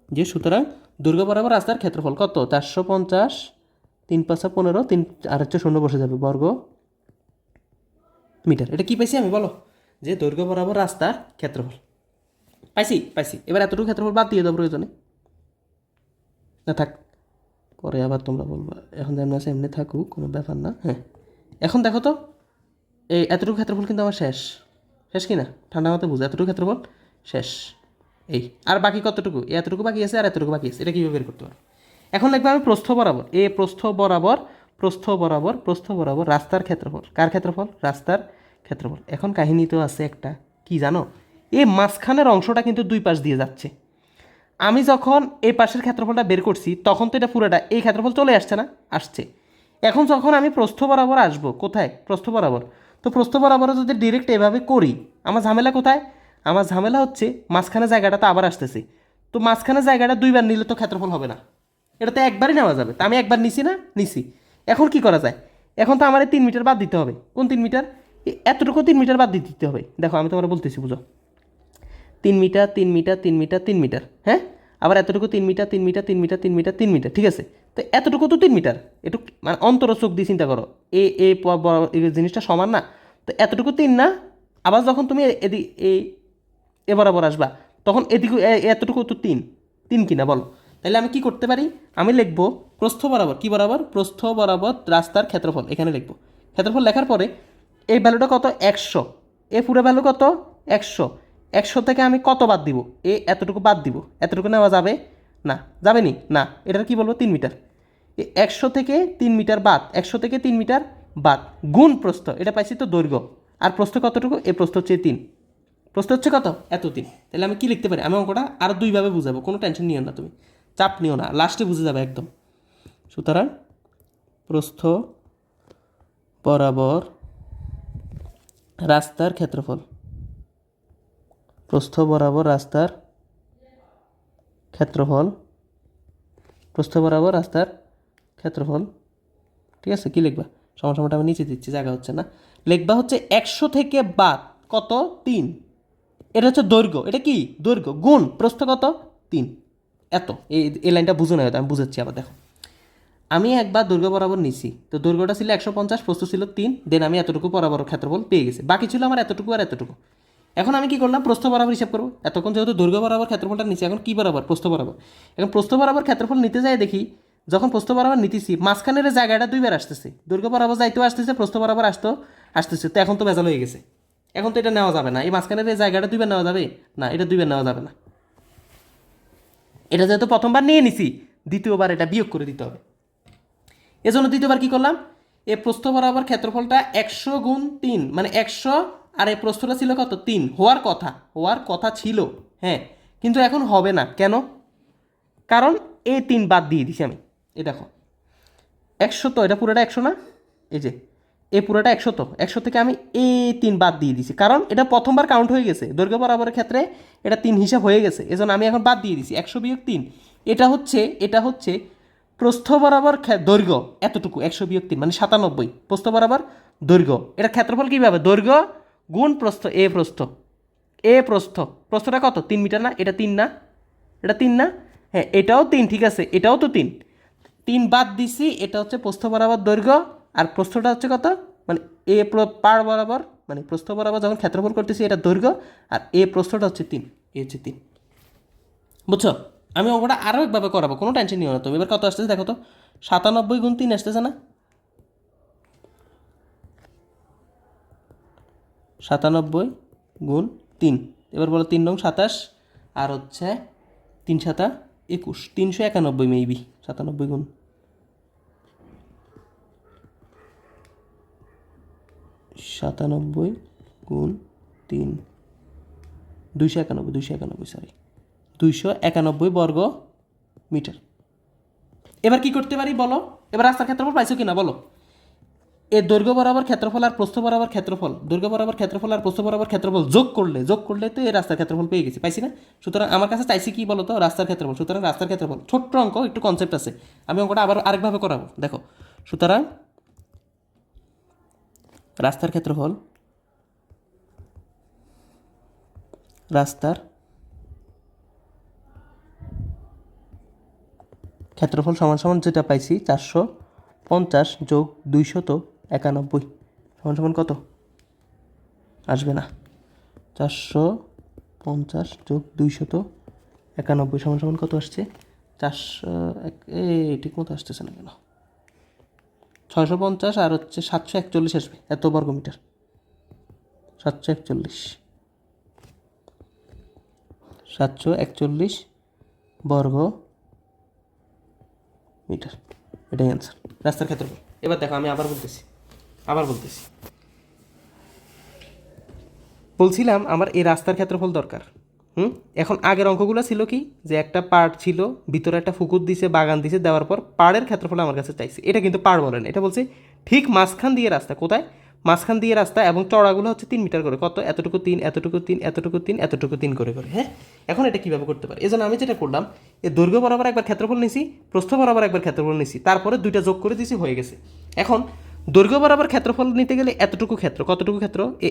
যে সুতরাং দৈর্ঘ্য বরাবর রাস্তার ক্ষেত্রফল কত? 450, 3 × 5 = 15, 3 আর হচ্ছে 0 বসে যাবে, বর্গ মিটার। এটা কি পাইছি আমি, বলো? যে দৈর্ঘ্য বরাবর রাস্তার ক্ষেত্রফল পাইছি। এবার এতটুকু ক্ষেত্রফল বাদ দিয়ে দাও প্রয়োজনে, না থাক, পরে আবার তোমরা বলবা। এখন যেমন আছে এমনি থাকুক, কোনো ব্যাপার না। হ্যাঁ, এখন দেখো তো, এই এতটুকু ক্ষেত্রফল কিন্তু আমার শেষ কি না? ঠান্ডা মাথায় বুঝো, এতটুকু ক্ষেত্রফল শেষ। এই আর বাকি কতটুকু? এতটুকু বাকি আছে আর এতটুকু বাকি আছে। এটা কীভাবে বের করতে পারো? এখন দেখবে আমি প্রস্থ বরাবর, প্রস্থ বরাবর রাস্তার ক্ষেত্রফল। কার ক্ষেত্রফল? রাস্তার ক্ষেত্রফল। এখন কাহিনী তো আছে একটা, কি জানো? এই মাঝখানের অংশটা কিন্তু দুই পাশ দিয়ে যাচ্ছে। আমি যখন এই পাশের ক্ষেত্রফলটা বের করছি তখন তো এটা পুরোটা এই ক্ষেত্রফল চলে আসছে না? আসছে। এখন যখন আমি প্রস্থ বরাবর আসবো, কোথায়? প্রস্থ বরাবর। তো প্রস্থ বরাবর যদি ডিরেক্ট এভাবে করি, আমার ঝামেলা কোথায়? আমার ঝামেলা হচ্ছে মাঝখানে জায়গাটা তো আবার আসতেছে। তো মাঝখানে জায়গাটা দুইবার নিলে তো ক্ষেত্রফল হবে না, এটা তো একবারই নেওয়া যাবে। তা আমি একবার নিছি না? নিছি। এখন কি করা যায়? এখন তো আমার 3 মিটার বাদ দিতে হবে। কোন 3 মিটার? এতটুকু 3 মিটার বাদ দিতে হবে। দেখো আমি তোমার বলতেছি, বুঝো। 3 মিটার, 3 মিটার, 3 মিটার, 3 মিটার। হ্যাঁ, আবার এতটুকু 3 metre, 3 metre, 3 metre, 3 metre, 3 metre. ঠিক আছে, তো এতটুকু তো 3 মিটার। একটু মানে অন্তর চোখ দিয়ে চিন্তা করো, এই জিনিসটা সমান না? তো এতটুকু 3 না, আবার যখন তুমি এ বরাবর আসবা তখন এদিকে এতটুকু তো 3 কিনা বলো। তাহলে আমি কি করতে পারি, আমি লিখবো প্রস্থ বরাবর, কি বরাবর, প্রস্থ বরাবর রাস্তার ক্ষেত্রফল এখানে লিখবো। ক্ষেত্রফল লেখার পরে এই ভ্যালুটা কত, 100, এ পুরো ভ্যালু কত, 100। 100 থেকে আমি কত বাদ দিব, এতটুকু বাদ দিব, এতটুকু নেওয়া যাবে না, যাবে নি না, এটার কি বলবো 3 মিটার। 100 থেকে 3 মিটার বাদ, 100 থেকে 3 মিটার বাদ, গুণ প্রস্থ, এটা পাইছি তো দৈর্ঘ্য, আর প্রস্থ কতটুকু, এই প্রস্থ হচ্ছে 3, প্রস্থ হচ্ছে কত, এত 3। তাহলে আমি কি লিখতে পারি, আমি অঙ্কটা আরও 2ভাবে বুঝাবো, কোনো টেনশন নিও না, তুমি চাপ নিও না, লাস্টে বুঝে যাবে একদম। সুতরাং প্রস্থ বরাবর রাস্তার ক্ষেত্রফল, প্রস্থ বরাবর রাস্তার ক্ষেত্রফল, প্রস্থ বরাবর রাস্তার ক্ষেত্রফল, ঠিক আছে, কি লিখবা, সমানটা আমি নিচে দিচ্ছি, জায়গা হচ্ছে না, লিখবা হচ্ছে 100 থেকে বাদ কত, 3, এটা হচ্ছে দৈর্ঘ্য, এটা কি দৈর্ঘ্য, গুণ প্রস্থ কত 3, এত। এই লাইনটা বুঝো না, আমি বুঝাচ্ছি আবার, দেখো আমি একবার দৈর্ঘ্য বরাবর নিছি, তো দৈর্ঘ্যটা ছিল 150, প্রস্থ ছিল 3, দেন আমি এতটুকু বরাবর ক্ষেত্রফল পেয়ে গেছি, বাকি ছিল আমার এতটুকু আর এতটুকু। এখন আমি কি করলাম, প্রস্থ বরাবর হিসাব করবো, এতক্ষণ যেহেতু দৈর্ঘ্য বরাবর ক্ষেত্রফলটা নিচ্ছি, এখন কি বরাবর, প্রস্থ বরাবর। এখন প্রস্থ বরাবর ক্ষেত্রফল নিতে যাই দেখি, যখন প্রস্থ বরাবর নিতেছি মাঝখানের জায়গাটা 2বার আসতেছে, দৈর্ঘ্য বরাবর যাইতেও আসতেছে, প্রস্থ বরাবর আসতেছে, তো এখন তো ভেজাল হয়ে গেছে, এখন তো এটা নেওয়া যাবে না, এই মাঝখানের জায়গাটা 2বার নেওয়া যাবে না, এটা 2বার নেওয়া যাবে না, এটা যেহেতু প্রথমবার নিয়ে নিছি, দ্বিতীয়বার এটা বিয়োগ করে দিতে হবে। এজন্য দ্বিতীয়বার কি করলাম, এ প্রস্থ বরাবর ক্ষেত্রফলটা 100 গুণ 3 মানে 100, আর এই প্রস্থটা ছিল কত, 3 হওয়ার কথা ছিল, হ্যাঁ, কিন্তু এখন হবে না কেন, কারণ এই 3 বাদ দিয়ে দিছি আমি, এই দেখো 100 তো, এটা পুরোটা 100 না, এই যে এই পুরোটা 100, তো 100 থেকে আমি এই 3 বাদ দিয়ে দিছি, কারণ এটা প্রথমবার কাউন্ট হয়ে গেছে, দৈর্ঘ্য বরাবরের ক্ষেত্রে এটা 3 হিসাব হয়ে গেছে, এজন্য আমি এখন বাদ দিয়ে দিছি 100 বিয়োগ 3, এটা হচ্ছে প্রস্থ বরাবর দৈর্ঘ্য এতটুকু, 100 বিয়োগ 3 মানে 97, প্রস্থ বরাবর দৈর্ঘ্য, এটা ক্ষেত্রফল কীভাবে, দৈর্ঘ্য গুণ প্রস্থ, প্রস্থটা কত, 3 মিটার না, এটা 3 না, এটা 3 না, হ্যাঁ এটাও 3, ঠিক আছে, এটাও তো 3 বাদ দিছি, এটা হচ্ছে প্রস্থ বরাবর দৈর্ঘ্য, আর প্রস্থটা হচ্ছে কত, মানে পার বরাবর, মানে প্রস্থ বরাবর যখন ক্ষেত্রফল করতেছি এটা দৈর্ঘ্য, আর প্রস্থটা হচ্ছে 3, হচ্ছে 3, বুঝছো। আমি অঙ্কটা আরও একভাবে করাবো, কোনো টেনশন নিও না তুমি। এবার কত আসতেছে দেখো তো, 97 গুণ 3 আসতেছে না, 97 গুণ 3, এবার বলো 3 নং 27, আর হচ্ছে 3 সাতা 21, 391 মেবি, 97 গুণ 97 গুণ 3, 291, সরি 291 বর্গ মিটার। এবার কি করতে পারি বলো, এবার রাস্তার ক্ষেত্রফল পাইছো কিনা বলো, এর দৈর্ঘ্য বরাবর ক্ষেত্রফল আর প্রস্থ বরাবর ক্ষেত্রফল, দৈর্ঘ্য বরাবর ক্ষেত্রফল আর প্রস্থ বরাবর ক্ষেত্রফল যোগ করলে তো এই রাস্তার ক্ষেত্রফল পেয়ে গেছি, পাইছি না। সুতরাং আমার কাছে চাইছি কি বলো তো, রাস্তার ক্ষেত্রফল। সুতরাং রাস্তার ক্ষেত্রফল, ছোট্ট অঙ্ক, একটু কনসেপ্ট আছে, আমি অঙ্কটা আবার আরেকভাবে করাবো, দেখো। সুতরাং রাস্তার ক্ষেত্রফল, রাস্তার ক্ষেত্রফল সমান সমান যেটা পাইছি 450 যোগ 291 সমান সমান কত, আসবে না, 450 যোগ 291 সমান সমান কত আসছে, 400, ঠিক মতো আসতেছে না কেন, 650 আর হচ্ছে 741 আসবে, এত বর্গ মিটার, 741 বর্গ মিটার, এটাই অ্যান্সার, রাস্তার ক্ষেত্রফল। এবার দেখো আমি আবার বলতেছি, বলছিলাম আমার এই রাস্তার ক্ষেত্রফল দরকার। এখন আগের অঙ্কগুলো ছিল কি, যে একটা পাড় ছিল, ভিতরে একটা পুকুর দিছে, বাগান দিছে, দেওয়ার পর পাড়ের ক্ষেত্রফল আমার কাছে চাইছে, এটা কিন্তু পাড় বলেন, এটা বলছে ঠিক মাঝখান দিয়ে রাস্তা, কোথায়, মাঝখান দিয়ে রাস্তা, এবং চড়াগুলো হচ্ছে 3 মিটার করে, কত, এতটুকু 3, এতটুকু 3, এতটুকু 3, এতটুকু 3 করে, হ্যাঁ। এখন এটা কীভাবে করতে পারে, এই জন্য আমি যেটা করলাম, এই দৈর্ঘ্য বরাবর একবার ক্ষেত্রফল নিছি, প্রস্থ বরাবর একবার ক্ষেত্রফল নিছি, তারপরে 2টা যোগ করে দিছি, হয়ে গেছে। এখন দৈর্ঘ্য বরাবর ক্ষেত্রফল নিতে গেলে এতটুকু ক্ষেত্র, কতটুকু ক্ষেত্র, এই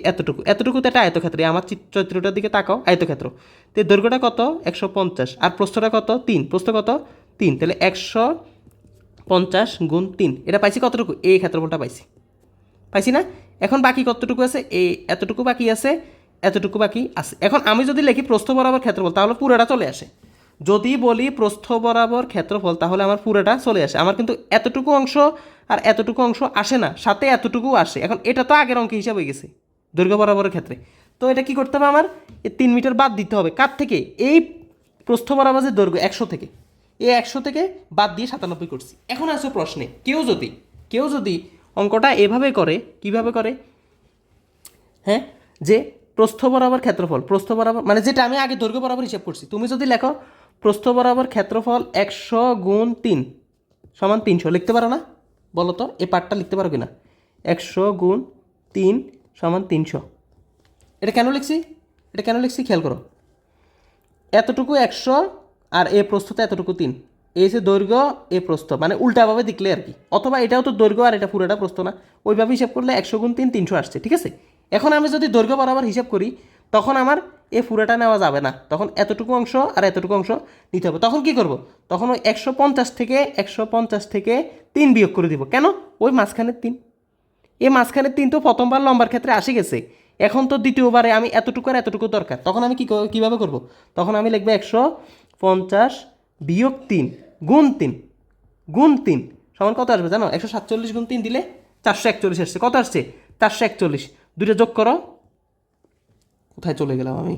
এতটুকু তো একটা আয়তক্ষেত্র, আমার চিত্রটার দিকে তাকাও, আয়তক্ষেত্র, তো দৈর্ঘ্যটা কত 150, আর প্রস্থটা কত 3, প্রস্থ কত 3, তাহলে 150 গুণ 3, এটা পাইছি কতটুকু, এই ক্ষেত্রফলটা পাইছি না। এখন বাকি কতটুকু আছে, এই এতটুকু বাকি আছে, এতটুকু বাকি আছে। এখন আমি যদি লিখি প্রস্থ বরাবর ক্ষেত্রফল, তাহলে পুরোটা চলে আসে। যদি বলি প্রস্থ বরাবর ক্ষেত্রফল, তাহলে আমার পুরোটা চলে আসে। আমার কিন্তু এতটুকু অংশ আর এতটুকু অংশ আসে না, সাথে এতটুকু আসে। এখন এটা তো আগের অঙ্ক হিসাব হয়ে গেছে দৈর্ঘ্য বরাবরের ক্ষেত্রে। তো এটা কি করতে হবে, আমার এই 3 মিটার বাদ দিতে হবে। কার থেকে? এই প্রস্থ বরাবর যে দৈর্ঘ্য 100 থেকে, এই 100 থেকে বাদ দিয়ে 97 করছি। এখন আসো প্রশ্নে, কেউ যদি অঙ্কটা এভাবে করে, কিভাবে করে, হ্যাঁ, যে প্রস্থ বরাবর ক্ষেত্রফল, প্রস্থ বরাবর মানে যেটা আমি আগে দৈর্ঘ্য বরাবর হিসাব করছি, তুমি যদি লেখো প্রস্থ বরাবর ক্ষেত্রফল 100 গুণ 3 সমান 300, লিখতে পারো না? বলো তো এই পার্টটা লিখতে পারো কিনা? 100 গুণ 3 সমান 300। এটা কেন লিখছি? খেয়াল করো, এতটুকু 100 আর এ প্রস্থতে এতটুকু 3, এই যে দৈর্ঘ্য এ প্রস্থ, মানে উল্টাভাবে দেখলে আর কি। অথবা এটাও তো দৈর্ঘ্য আর এটা পুরোটা প্রস্থ না, ওইভাবে হিসাব করলে 100 গুণ 3 300 আসছে, ঠিক আছে। এখন আমি যদি দৈর্ঘ্য বরাবর হিসাব করি, তখন আমার এ পুরোটা নেওয়া যাবে না, তখন এতটুকু অংশ আর এতটুকু অংশ নিতে হবে। তখন কি করব? তখন ওই 150 থেকে 3 বিয়োগ করে দিব। কেন? ওই মাঝখানের 3, এই মাঝখানের 3 তো প্রথমবার লম্বার ক্ষেত্রে আসে গেছে, এখন তো দ্বিতীয়বারে আমি এতটুকু আর এতটুকু দরকার। তখন আমি কীভাবে করব? তখন আমি লিখবো 150 বিয়োগ 3 গুণ 3 সমান কত আসবে জানো? 147 গুণ 3 দিলে 441 আসছে। কত আসছে? 441। দুটো যোগ করো। কোথায় চলে গেলাম আমি?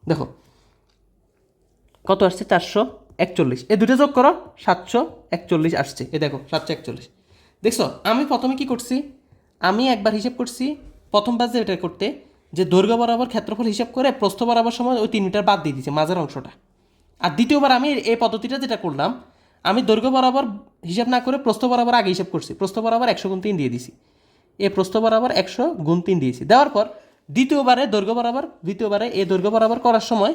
দেখো কত আসছে, 441। এই দুটো যোগ করো, 741 আসছে। এ দেখো 741। দেখছো, আমি প্রথমে কি করছি, আমি একবার হিসাব করছি প্রথমবার যে এটা করতে, যে দৈর্ঘ্য বরাবর ক্ষেত্রফল হিসাব করে প্রস্থ বরাবর সময় ওই 3 মিটার বাদ দিয়ে দিয়েছে মাঝের অংশটা। আর দ্বিতীয়বার আমি এই পদ্ধতিটা যেটা করলাম, আমি দৈর্ঘ্য বরাবর হিসাব না করে প্রস্থ বরাবর আগে হিসাব করছি। প্রস্থ বরাবর 100 গুণ 3 দিয়ে দিছি, এ প্রস্থ বরাবর 100 গুণ 3 দিয়েছি। দেওয়ার পর দ্বিতীয়বারে এই দৈর্ঘ্য বরাবর করার সময়,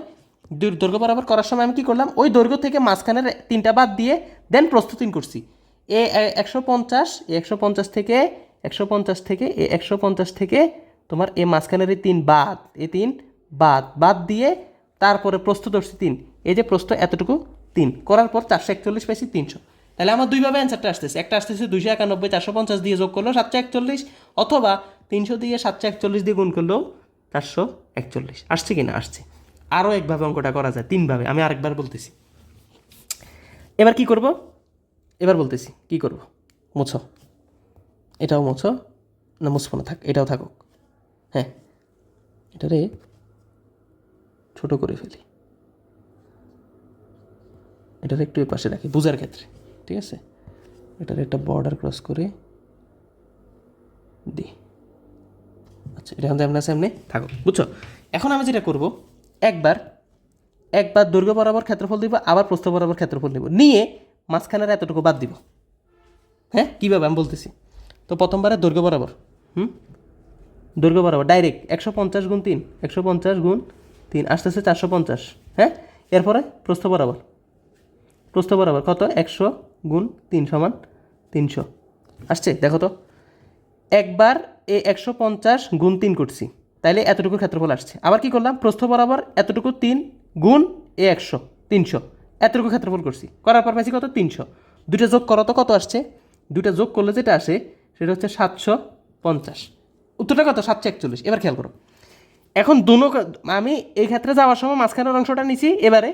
আমি কি করলাম, ওই দৈর্ঘ্য থেকে মাঝখানের 3টা বাদ দিয়ে দেন প্রস্থ 3 করছি। এ 150 থেকে 150 থেকে তোমার এই মাঝখানের এই 3 বাদ দিয়ে তারপরে প্রস্থ ধরছি 3। এই যে প্রস্থ এতটুকু 3 করার পর 441 পাইছি 300। তাহলে আমার দুইভাবে অ্যান্সারটা আসতেছে। একটা আসতেছে 291, 450 দিয়ে যোগ করলেও 741, অথবা 300 দিয়ে 741 দিয়ে গুণ করলেও 441 আসছে কি না? আসছে। আরও একভাবে অঙ্কটা করা যায়, 3ভাবে। আমি আরেকবার বলতেছি। এবার কি করব? বলতেছি কি করব। মুছো, এটাও মুছো, না মুছবো না, থাক, এটাও থাকুক। হ্যাঁ, এটারে ছোট করে ফেলি, এটার একটু পাশে রাখি বুঝার ক্ষেত্রে, ঠিক আছে। এটার একটা বর্ডার ক্রস করে দিই। আচ্ছা, এটা আমরা সামনে থাকো, বুঝছো। এখন আমি যেটা করব, একবার দৈর্ঘ্য বরাবর ক্ষেত্রফল দিব, আবার প্রস্থ বরাবর ক্ষেত্রফল দিব, নিয়ে মাঝখানের এতটুকু বাদ দিব। হ্যাঁ, কীভাবে আমি বলতেছি। তো প্রথমবারে দৈর্ঘ্য বরাবর ডাইরেক্ট 150 গুণ 3, 150 গুণ 3 আসতেছে 450। হ্যাঁ, এরপরে প্রস্থ বরাবর কত? 100 গুণ 3 সমান 300 আসছে। দেখো তো, একবার এই 150 গুণ 3 করছি, তাইলে এতটুকু ক্ষেত্রফল আসছে। আবার কি করলাম, প্রস্থ বরাবর এতটুকু 3 গুণ এ 100, 300 এতটুকু ক্ষেত্রফল করছি। করার পর পাইছি কত? 300। দুটো যোগ করো তো কত আসছে? দুটো যোগ করলে যেটা আসে সেটা হচ্ছে 750। উত্তরটা কত? 741। এবার খেয়াল করো, এখন আমি এই ক্ষেত্রে যাওয়ার সময় মাঝখানের অংশটা নিছি, এবারে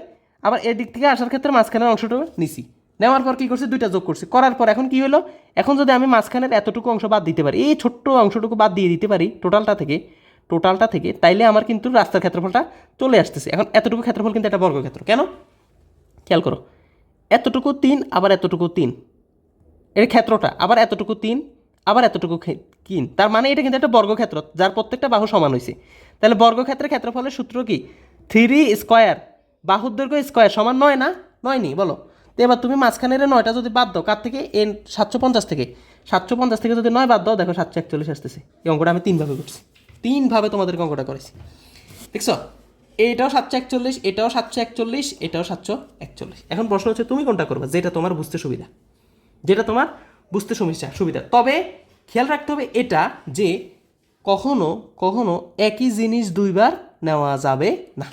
আবার এদিক থেকে আসার ক্ষেত্রে মাঝখানের অংশটা নিছি। নেওয়ার পর কী করছি? দুইটা যোগ করছি। করার পর এখন কি হলো, এখন যদি আমি মাঝখানের এতটুকু অংশ বাদ দিতে পারি, এই ছোট্ট অংশটুকু বাদ দিয়ে দিতে পারি টোটালটা থেকে, তাইলে আমার কিন্তু রাস্তার ক্ষেত্রফলটা চলে আসতেছে। এখন এতটুকু ক্ষেত্রফল কিন্তু একটা বর্গক্ষেত্র। কেন? খেয়াল করো, এতটুকু 3 আবার এতটুকু 3, এর ক্ষেত্রটা আবার এতটুকু 3 আবার এতটুকু 3, তার মানে এটা কিন্তু একটা বর্গক্ষেত্র যার প্রত্যেকটা বাহু সমান হয়েছে। তাহলে বর্গক্ষেত্রের ক্ষেত্রফলের সূত্র কি? 3 স্কোয়ার, বাহুর দৈর্ঘ্য স্কোয়ার সমান 9 না? 9 নি বলো তো। এবার তুমি মাঝখানের 9টা যদি বাদ দাও, কার থেকে? 750 থেকে। 750 থেকে যদি 9 বাদ দাও, দেখো 741 আসতেছে। এই অঙ্কটা আমি 3ভাবে করছি, 3ভাবে তোমাদেরকে অঙ্কটা করেছি, দেখছো। এটাও 741, এটাও 741, এটাও 741। এখন প্রশ্ন হচ্ছে তুমি কোনটা করবে, যেটা তোমার বুঝতে সুবিধা। তবে খেয়াল রাখতে হবে এটা, যে কখনো একই জিনিস দুইবার নেওয়া যাবে না।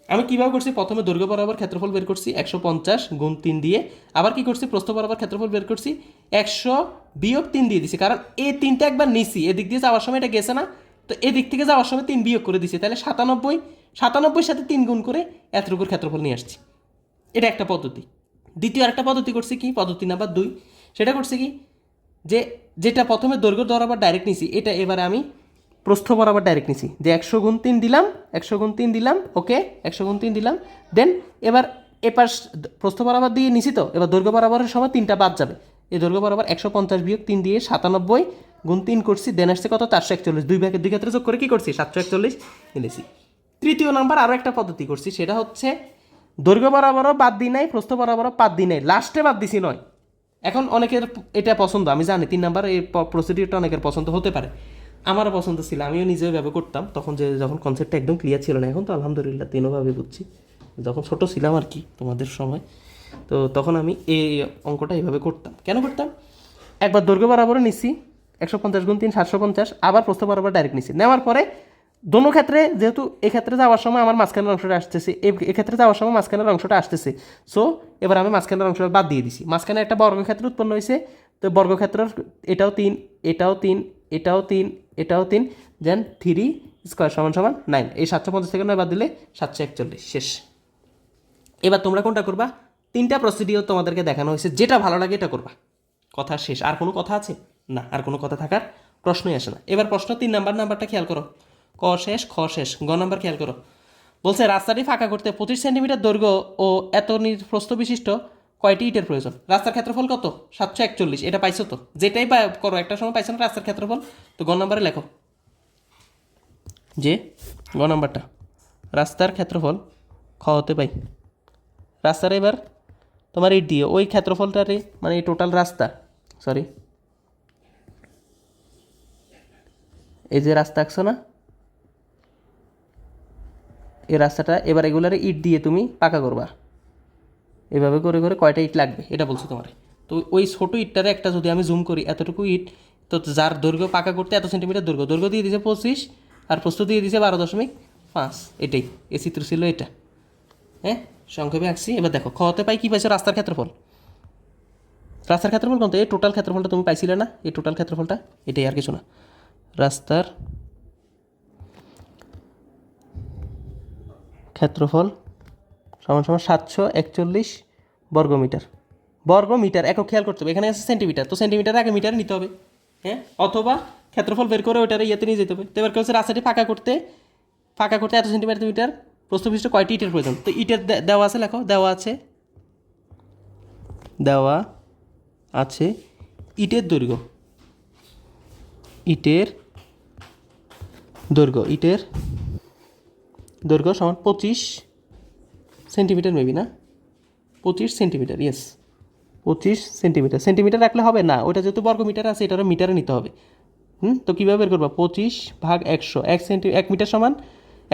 আমি কীভাবে করছি, প্রথমে দৈর্ঘ্য বরাবর ক্ষেত্রফল বের করছি 150 গুণ 3 দিয়ে, আবার কি করছি প্রস্থ বরাবর ক্ষেত্রফল বের করছি 100 বিয়োগ 3 দিয়ে দিছি, কারণ এই 3টা একবার নিছি, এদিক দিয়ে যাওয়ার সময় এটা গেছে না, তো এদিক থেকে যাওয়ার সময় 3 বিয়োগ করে দিছি, তাহলে 97 সাথে 3 গুণ করে এতটুকুর ক্ষেত্রফল নিয়ে আসছি। এটা একটা পদ্ধতি। দ্বিতীয় আরেকটা পদ্ধতি করছি কি, পদ্ধতি নাম্বার 2, সেটা করছি কি যে যেটা প্রথমে দৈর্ঘ্য বরাবর ডাইরেক্ট নিছি, এটা এবারে আমি প্রস্থ বরাবর ডাইরেক্ট নিছি, যে 100 গুণ 3 দিলাম, 100 গুণ 3 দিলাম, ওকে 100 গুণ 3 দিলাম, দেন এবার এপাশ প্রস্থ বরাবর দিয়ে নিছি, তো এবার দৈর্ঘ্য বরাবরের সময় 3টা বাদ যাবে, এই দৈর্ঘ্য বরাবর 150 বিয়োগ 3 দিয়ে 97 গুণ 3 করছি, দেন আসছে কত 441, দুই ভাগের দুই ক্ষেত্রে যোগ করে কি করছি 741 এনেছি। তৃতীয় নাম্বার আরও একটা পদ্ধতি করছি, সেটা হচ্ছে দৈর্ঘ্য বরাবরও বাদ দিই নাই, প্রস্থ বরাবরও বাদ দিই নাই, লাস্টে বাদ দিছি নয়। এখন অনেকের এটা পছন্দ, আমি জানি 3 নাম্বার এই প্রসিডিউরটা অনেকের পছন্দ হতে পারে, আমারও পছন্দ ছিল, আমিও নিজেও এভাবে করতাম তখন, যখন কনসেপ্টটা একদম ক্লিয়ার ছিল না, এখন তো আলহামদুলিল্লাহ তিনোভাবে বুঝছি, যখন ছোট ছিলাম আর কি তোমাদের সময়, তো তখন আমি এই অঙ্কটা এইভাবে করতাম। কেন করতাম, একবার দৈর্ঘ্য বরাবর নিচ্ছি 150 গুণ 3 750, আবার প্রস্থ বরাবর ডাইরেক্ট নিচ্ছি, নেওয়ার পরে দোনো ক্ষেত্রে যেহেতু এক্ষেত্রে যাওয়ার সময় আমার মাঝখানের অংশটা আসতেছে, এক্ষেত্রে যাওয়ার সময় মাঝখানের অংশটা আসতেছে, সো এবার আমি মাঝখানের অংশটা বাদ দিয়ে দিছি, মাঝখানে একটা বর্গক্ষেত্র উৎপন্ন হয়েছে, তো বর্গক্ষেত্রের এটাও 3, এটাও 3, এটাও 3, এটাও 3, দেন 3 স্কোয়ার সমান সমান 9, এই 750 থেকে 9 বাদ দিলে 741, শেষ। এবার তোমরা কোনটা করবা, 3টা প্রসিডিওর তোমাদেরকে দেখানো হয়েছে, যেটা ভালো লাগে এটা করবা, কথা শেষ। আর কোনো কথা আছে না, আর কোনো কথা থাকার প্রশ্নই আসে না। এবার প্রশ্ন 3 নাম্বারটা খেয়াল করো, ক শেষ খ শেষ, গ নাম্বার খেয়াল করো। বলছে রাস্তাটি ফাঁকা করতে 25 সেন্টিমিটার দৈর্ঘ্য ও এত প্রস্থ বিশিষ্ট কয়টি ইটের প্রয়োজন। রাস্তার ক্ষেত্রফল কত 741, এটা পাইছো তো, যেটাই করো একটা সময় পাইছো না রাস্তার ক্ষেত্রফল, তো গ নাম্বারে লেখো যে গ নাম্বারটা রাস্তার ক্ষেত্রফল খ হতে পাই, রাস্তার এবার তোমার ইট দিয়ে ওই ক্ষেত্রফলটারে, মানে এই টোটাল রাস্তা, সরি এই যে রাস্তা আঁকছো না, এই রাস্তাটা এবার এগুলারে ইট দিয়ে তুমি পাকা করবা, এভাবে করে করে কয়টা ইট লাগবে এটা বলছো তোমার। তো ওই ছোটো ইটটারে একটা যদি আমি জুম করি, এতটুকু ইট, তো যার দৈর্ঘ্য পাকা করতে এত সেন্টিমিটার দৈর্ঘ্য দিয়ে দিয়েছে 25, আর প্রস্থ দিয়ে দিয়েছে 12.5, এটাই এ চিত্র ছিল এটা, হ্যাঁ সংক্ষেপে আঁকছি। এবার দেখো খতে পাই কী পাইছো, রাস্তার ক্ষেত্রফল, রাস্তার ক্ষেত্রফল কত, এই টোটাল ক্ষেত্রফলটা তুমি পাইছিলে না, এই টোটাল ক্ষেত্রফলটা এটাই, আর কিছু না, রাস্তার ক্ষেত্রফল সমান সমান 741 বর্গমিটার, বর্গমিটার একক খেয়াল করতে হবে, এখানে আছে সেন্টিমিটার, তো সেন্টিমিটার আগে মিটার নিতে হবে, হ্যাঁ, অথবা ক্ষেত্রফল বের করে ওইটারে ইয়েতে নিয়ে যেতে হবে। তো এবার কেউ রাস্তাটি ফাঁকা করতে এত সেন্টিমিটার প্রস্থবিশিষ্ট কয়টি ইটের প্রয়োজন, তো ইটের দেওয়া আছে, লেখো দেওয়া আছে ইটের দৈর্ঘ্য, ইটের দৈর্ঘ্য সমান 25 সেন্টিমিটার, মেবি না 25 সেন্টিমিটার, ইয়েস 25 সেন্টিমিটার, সেন্টিমিটার রাখলে হবে না, ওটা যেহেতু বর্গমিটার আছে এটারও মিটারে নিতে হবে। তো কীভাবে বের করবো, 25 ভাগ 100, 1 মিটার সমান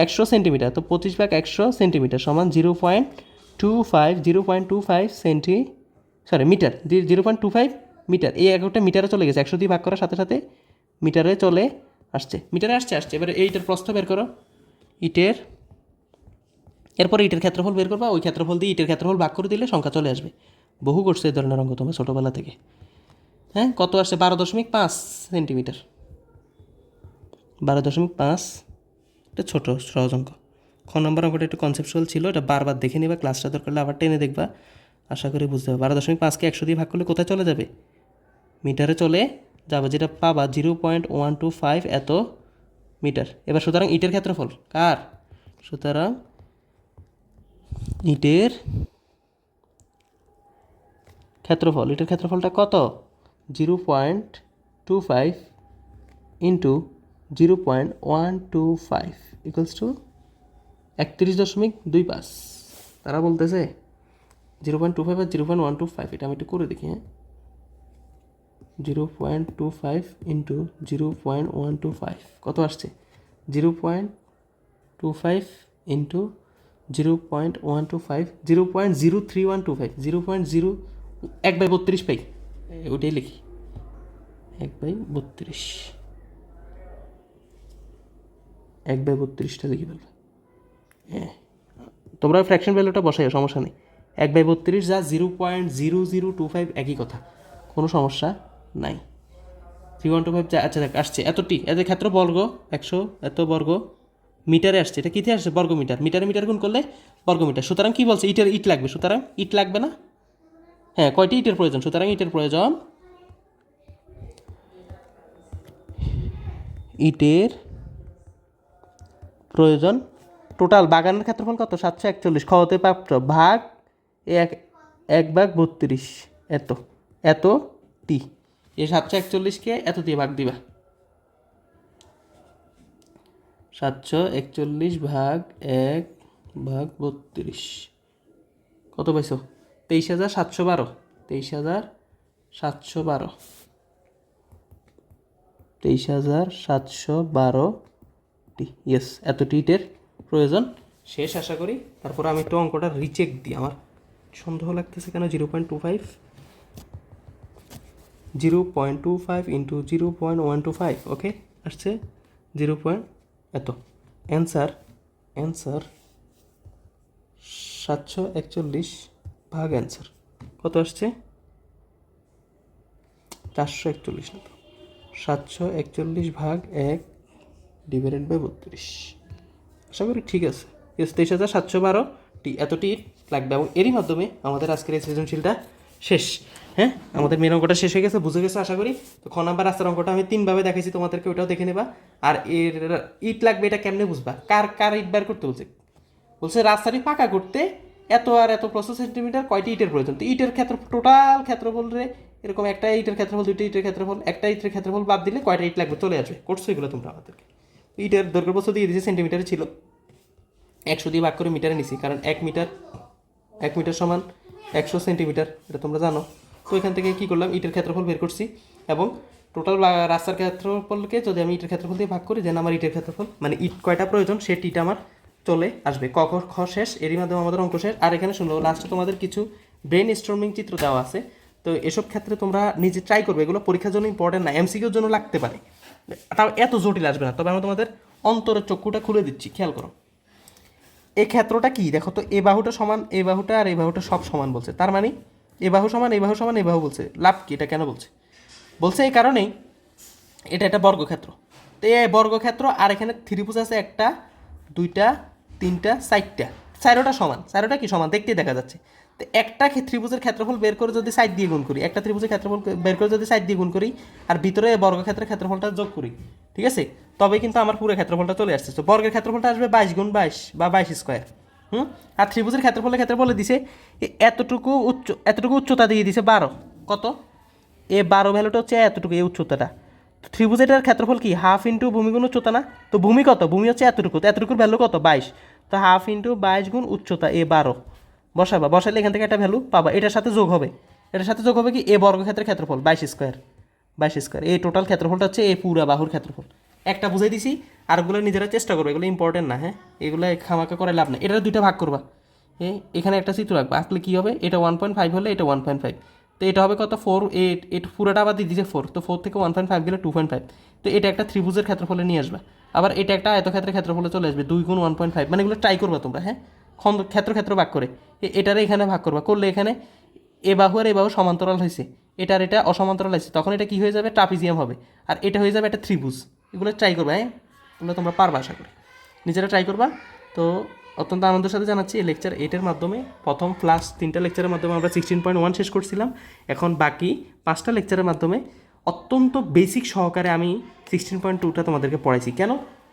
100 সেন্টিমিটার, তো 25 ভাগ 100 সেন্টিমিটার সমান 0.25 মিটার, 0.25 মিটার, এই এককটা মিটারে চলে গেছে, 100 দিয়ে ভাগ করার সাথে সাথে মিটারে চলে আসছে, এবারে এইটার প্রস্থ বের করো, এরপরে ইটের ক্ষেত্রফল বের করবা, ওই ক্ষেত্রফল দিয়ে ইটের ক্ষেত্রফল ভাগ করে দিলে সংখ্যা চলে আসবে। বহু করছে এই ধরনের অঙ্ক তোমরা ছোটোবেলা থেকে, হ্যাঁ কত আসছে 12.5 সেন্টিমিটার, 12.5, এটা ছোটো সহজ অঙ্ক। খ নম্বর অঙ্কটা একটু কনসেপচুয়াল ছিল, এটা বারবার দেখে নিবা, ক্লাসটা দরকার হলে আবার টেনে দেখবা, আশা করি বুঝতে হবে। 12.5কে 100 দিয়ে ভাগ করলে কোথায় চলে যাবে, মিটারে চলে যাবে, যেটা পাবা 0.125 এত মিটার। এবার সুতরাং ইটের ক্ষেত্রফল কার, সুতরাং ইটের ক্ষেত্রফলটা কত, 0.25 ইন্টু 0.125 ইকুয়ালস টু 31.25। তারা বলতেছে 0.25 আর 0.125, এটা আমি একটু করে দেখি, হ্যাঁ 0.25 ইন্টু 0.125 কত আসছে, 0.25 ইন্টু 0.125 0.03125, 1/32 পাই, ওটাই লিখি 1/32, 1/32টা লিখে ফেলবে, হ্যাঁ তোমরা ফ্র্যাকশন ভ্যালুটা বসাইও, সমস্যা নেই। 1/32 যা 0.0025 একই কথা, কোনো সমস্যা নাই। 3125 যা, আচ্ছা দেখ আসছে এতটি, এত ক্ষেত্র বর্গ 100, এত বর্গ মিটারে আসছে। এটা কিতে আসছে? বর্গ মিটার। মিটারে মিটার গুণ করলে বর্গ মিটার। সুতরাং কি বলছে? ইট লাগবে। সুতরাং ইট লাগবে না? হ্যাঁ, কয়টি ইটের প্রয়োজন? সুতরাং ইটের প্রয়োজন টোটাল বাগানের ক্ষেত্রফল কত? 741। খতে প্রাপ্ত ভাগ 1/32 এত টি। এই 741কে এত দিয়ে ভাগ দিবা। 741 ভাগ 1/32 কত পাইছো? 23,712। 23,712। 23,712টি। ইয়েস, এতটি ইটের প্রয়োজন। শেষ আশা করি। তারপর আমি একটু অঙ্কটা রিচেক দিই। আমার সন্দেহ লাগতেছে কেন? 0.25 ইন্টু 0.125, ওকে আসছে 0. এত। অ্যান্সার 741 ভাগ অ্যান্সার কত আসছে? 441 না তো, 741 ভাগ 1/32। আশা করি ঠিক আছে। 23,712টি এতটি লাগবে, এবং এরই মাধ্যমে আমাদের আজকের এই সৃজনশীলটা শেষ। হ্যাঁ, আমাদের মেন অঙ্কটা শেষ হয়ে গেছে, বুঝে গেছে আশা করি। তো খ নাম্বার রাস্তার অঙ্কটা আমি 3ভাবে দেখাইছি, তোমাদেরকে ওটাও দেখে নেবা। আর এর ইট লাগবে এটা কেমনে বুঝবা? কার ইট বার করতে বলছে রাস্তাটি পাকা করতে এত আর এত প্রসেস সেন্টিমিটার কয়টি ইটের প্রয়োজন। তো ইটের ক্ষেত্র, টোটাল ক্ষেত্রফল রে এরকম একটা ইটের ক্ষেত্রফল, দুইটা ইটের ক্ষেত্রফল, একটা ইটের ক্ষেত্রফল বাদ দিলে কয়টা ইট লাগবে চলে আসবে। করছো এগুলো তোমরা আমাদেরকে। ইটের দৈর্ঘ্য প্রস্থ দিয়ে দিয়েছে, সেন্টিমিটারে ছিল। 100 দিয়ে ভাগ করে মিটারে নিছি, কারণ 1 মিটার সমান 100 সেন্টিমিটার, এটা তোমরা জানো। তো এখান থেকে কী করলাম? ইটের ক্ষেত্রফল বের করছি, এবং টোটাল রাস্তার ক্ষেত্রফলকে যদি আমি ইটের ক্ষেত্রফল দিয়ে ভাগ করি, যেন আমার ইটের ক্ষেত্রফল মানে ইট কয়টা প্রয়োজন সে টিট আমার চলে আসবে। খ শেষ, এরই মাধ্যমে আমাদের অঙ্ক শেষ। আর এখানে শুনলো লাস্টে তোমাদের কিছু ব্রেন স্টর্মিং চিত্র দেওয়া আছে। তো এসব ক্ষেত্রে তোমরা নিজে ট্রাই করবে, এগুলো পরীক্ষার জন্য ইম্পর্টেন্ট না, এমসিকিউর জন্য লাগতে পারে, তাও এত জটিল আসবে না। তবে আমি তোমাদের অন্তরের চক্ষুটা খুলে দিচ্ছি, খেয়াল করো। এই ক্ষেত্রটা কি দেখো তো, এ বাহুটা সমান এ বাহুটা, আর এই বাহুটা সব সমান বলছে। তার মানে এ বাহু সমান এ বাহু সমান এ বাহু বলছে। লাভ কি? এটা কেন বলছে এই কারণেই, এটা একটা বর্গক্ষেত্র। তো এই বর্গক্ষেত্র, আর এখানে ত্রিভুজ আছে 1টা 2টা 3টা 4টা, চারোটা সমান। চারোটা কি সমান? দেখতেই দেখা যাচ্ছে। তো একটা ত্রিভুজের ক্ষেত্রফল বের করে যদি সাইড দিয়ে গুণ করি, একটা ত্রিভুজের ক্ষেত্রফল বের করে যদি সাইড দিয়ে গুণ করি, আর ভিতরে বর্গক্ষেত্রের ক্ষেত্রফলটা যোগ করি, ঠিক আছে, তবে কিন্তু আমার পুরো ক্ষেত্রফলটা চলে আসছে। তো বর্গের ক্ষেত্রফলটা আসবে 22 গুণ 22 বা 22 স্কোয়ার। আর ত্রিভুজের ক্ষেত্রফলে দিছে এতটুকু উচ্চতা দিয়ে দিছে 12। কত? এ 12 ভ্যালুটা হচ্ছে এতটুকু, এই উচ্চতাটা। ত্রিভুজের ক্ষেত্রফল কি? হাফ ইন্টু ভূমি গুণ উচ্চতা না? তো ভূমি কত? ভূমি হচ্ছে এতটুকু, তো এতটুকুর ভ্যালু কত? 22। তো হাফ ইন্টু 22 গুণ উচ্চতা এ 12 বসাইলে এখান থেকে একটা ভ্যালু পাবা। এটার সাথে যোগ হবে কি? এ বর্গক্ষেত্রের ক্ষেত্রফল 22 স্কোয়ার। এই টোটাল ক্ষেত্রফলটা হচ্ছে এই পুরা বাহুর ক্ষেত্রফল। একটা বুঝাই দিছি, আরগুলো নিজেরা চেষ্টা করবে, এগুলো ইম্পর্টেন্ট না। হ্যাঁ, এগুলো খামাকা করে লাভ নেই। এটা 2টা ভাগ করবা। এখানে একটা চিত্র রাখবা, আঁকলে কী হবে? এটা 1.5 হলে এটা 1.5, তো এটা হবে কত? 4। এটা পুরোটা আবার দিয়ে দিয়েছে 4, তো 4 থেকে 1.5 গেলে 2.5। তো এটা একটা ত্রিভুজের ক্ষেত্রফলে নিয়ে আসবা। আবার এটা একটা আয়তক্ষেত্রের ক্ষেত্রফলে চলে আসবে 2 গুণ 1.5। মানে এগুলো ট্রাই করবা তোমরা। হ্যাঁ, ক্ষেত্র ভাগ করে এটারে এখানে ভাগ করবা, করলে এখানে এ বাহু আর এ বাহু সমান্তরাল হয়েছে, এটা অসমান্তরাল হয়েছে, তখন এটা কি হয়ে যাবে? ট্রাপিজিয়াম হবে। আর এটা হয়ে যাবে একটা ত্রিভুজ। এগুলো ট্রাই করবা। হ্যাঁ, এগুলো তোমরা পারবা আশা করি, নিজেরা ট্রাই করবা। তো অত্যন্ত আনন্দের সাথে জানাচ্ছি, এই লেকচার 8-এর মাধ্যমে প্রথম ক্লাস 3টা লেকচারের মাধ্যমে আমরা 16.1 শেষ করছিলাম। এখন বাকি 5টা লেকচারের মাধ্যমে অত্যন্ত বেসিক সহকারে আমি 16.2টা তোমাদেরকে পড়াইছি। কেন?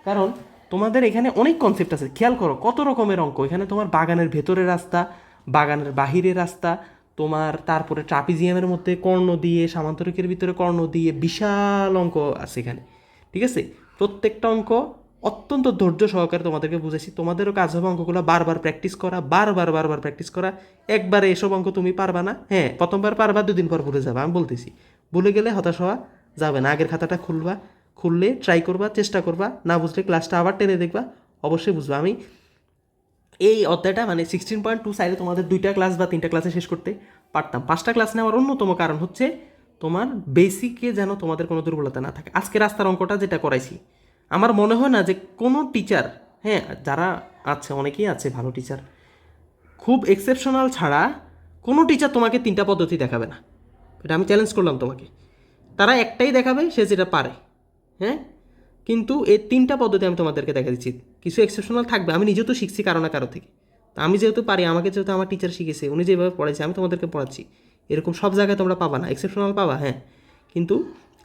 কারণ তোমাদের এখানে অনেক কনসেপ্ট আছে। খেয়াল করো কত রকমের অঙ্ক এখানে। তোমার বাগানের ভেতরের রাস্তা, বাগানের বাহিরের রাস্তা, তোমার তারপরে ট্রাপিজিয়ামের মধ্যে কর্ণ দিয়ে, সামান্তরিকের ভিতরে কর্ণ দিয়ে, বিশাল অঙ্ক আছে এখানে, ঠিক আছে। প্রত্যেকটা অঙ্ক অত্যন্ত ধৈর্য সহকারে তোমাদেরকে বুঝেছি। তোমাদেরও কাজ হবে অঙ্কগুলো বারবার প্র্যাকটিস করা, বারবার প্র্যাকটিস করা। একবারে এসব অঙ্ক তুমি পারবা না। হ্যাঁ, প্রথমবার পারবা, 2 দিন পর ভুলে যাবা, আমি বলতেছি। ভুলে গেলে হতাশ হওয়া যাবে না। আগের খাতাটা খুললে ট্রাই করবা, চেষ্টা করবা, না বুঝলে ক্লাসটা আবার টেনে দেখবা, অবশ্যই বুঝবা। আমি এই অধ্যায়টা মানে 16.2 চাইলে তোমাদের 2টা ক্লাস বা 3টা ক্লাসে শেষ করতে পারতাম। 5টা ক্লাস নেওয়ার অন্যতম কারণ হচ্ছে তোমার বেসিকে যেন তোমাদের কোনো দুর্বলতা না থাকে। আজকে রাস্তার অঙ্কটা যেটা করাইছি, আমার মনে হয় না যে কোনো টিচার, হ্যাঁ যারা আছে অনেকেই আছে ভালো টিচার, খুব এক্সেপশনাল ছাড়া কোনো টিচার তোমাকে 3টা পদ্ধতি দেখাবে না। এটা আমি চ্যালেঞ্জ করলাম তোমাকে। তারা একটাই দেখাবে, সে যেটা পারে। হ্যাঁ, কিন্তু এই 3টা পদ্ধতি আমি তোমাদেরকে দেখা দিচ্ছি। কিছু এক্সেপশনাল থাকবে, আমি নিজেও তো শিখছি কারো না কারো থেকে। তা আমি যেহেতু পারি, আমাকে যেহেতু আমার টিচার শিখেছে, উনি যেভাবে পড়াইছে আমি তোমাদেরকে পড়াচ্ছি, এরকম সব জায়গায় তোমরা পাবা না। এক্সেপশনাল পাবা, হ্যাঁ, কিন্তু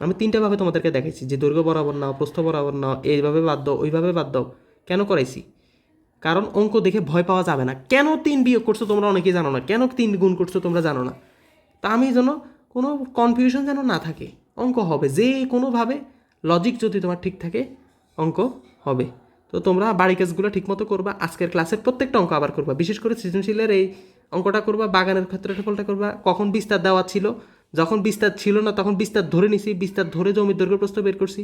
আমি 3টাভাবে তোমাদেরকে দেখাইছি যে দৈর্ঘ্য বরাবর নাও, প্রস্থ বরাবর নাও, এইভাবে বাদ দাও, ওইভাবে বাদ দাও। কেন করাইছি? কারণ অঙ্ক দেখে ভয় পাওয়া যাবে না। কেন 3 বিয়োগ করছো তোমরা অনেকেই জানো না, কেন 3 গুণ করছো তোমরা জানো না। তা আমি যেন কোনো কনফিউশন যেন না থাকে, অঙ্ক হবে যে কোনোভাবে। লজিক যদি তোমার ঠিক থাকে, অঙ্ক হবে। তো তোমরা বাড়ি কাজগুলো ঠিকমতো করবা। আজকের ক্লাসের প্রত্যেকটা অঙ্ক আবার করবা, বিশেষ করে সৃজনশীলের এই অঙ্কটা করবা, বাগানের ক্ষেত্রফলটা করবা। কখন বিস্তার দেওয়া ছিল, যখন বিস্তার ছিল না তখন বিস্তার ধরে নিছি, বিস্তার ধরে জমির দৈর্ঘ্য প্রস্থ বের করছি।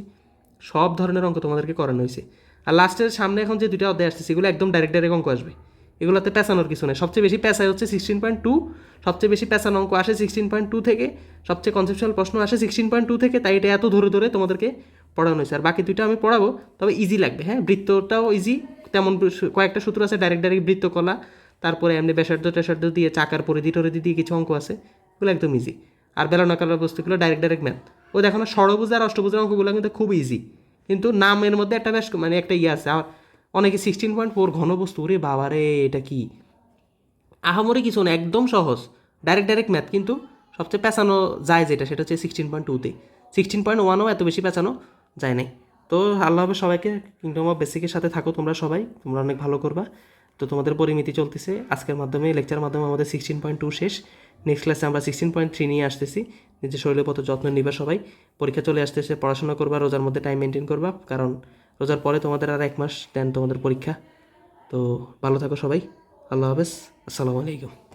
সব ধরনের অঙ্ক তোমাদেরকে করানো হয়েছে। আর লাস্টের সামনে এখন যে 2টা অধ্যায় আসছে, সেগুলো একদম ডাইরেক্ট অঙ্ক আসবে। এগুলোতে পেঁচানোর কিছু নেই। সবচেয়ে বেশি পেঁচায় হচ্ছে 16.2, সবচেয়ে বেশি পেঁচানো অঙ্ক আসে 16.2 থেকে, সবচেয়ে কনসেপচুয়াল প্রশ্ন আসে 16.2 থেকে। তাই এটা এত ধরে ধরে তোমাদেরকে পড়ানো হয়েছে। আর বাকি 2টা আমি পড়াবো, তবে ইজি লাগবে। হ্যাঁ, বৃত্তটাও ইজি, তেমন কয়েকটা সূত্র আছে, ডাইরেক্ট বৃত্ত কলা, তারপরে এমনি ব্যাসার্ধ টেসার্ধ দিয়ে, চাকার পরিধি টরিধি দিয়ে কিছু অঙ্ক আছে, এগুলো একদম ইজি। আর বেলনাকার বস্তুগুলো ডাইরেক্ট ম্যাথ। ওই দেখো না, ষড়ভুজ আর অষ্টভুজের অঙ্কগুলো কিন্তু খুব ইজি, কিন্তু নামের মধ্যে একটা বেশ মানে একটা ইয়ে আছে। আর অনেকে 16.4 ঘনবস্তু, রে বাবা রে, এটা কি আহামরি কিছু না, একদম সহজ, ডাইরেক্ট ম্যাথ। কিন্তু সবচেয়ে পেঁচানো যায় যেটা, সেটা হচ্ছে 16.2তে। 16.1ও এত বেশি পেঁচানো যায় নাই। তো আল্লাহ হাফেজ সবাইকে। কিংডম অফ বেসিকের সাথে থাকো তোমরা সবাই, তোমরা অনেক ভালো করবা। তো তোমাদের পরিমিতি চলতেছে, আজকের মাধ্যমে লেকচার মাধ্যমে আমাদের 16.2 শেষ। নেক্সট ক্লাসে আমরা 16.3 নিয়ে আসতেছি। নিজের শরীরের প্রতি যত্ন নিবা সবাই। পরীক্ষা চলে আসতেছে, পড়াশোনা করবা, রোজার মধ্যে টাইম মেনটেন করবা, কারণ রোজার পরে তোমাদের আর 1 মাস দেন তোমাদের পরীক্ষা। তো ভালো থাকো সবাই, আল্লাহ হাফেজ, আসসালামু আলাইকুম।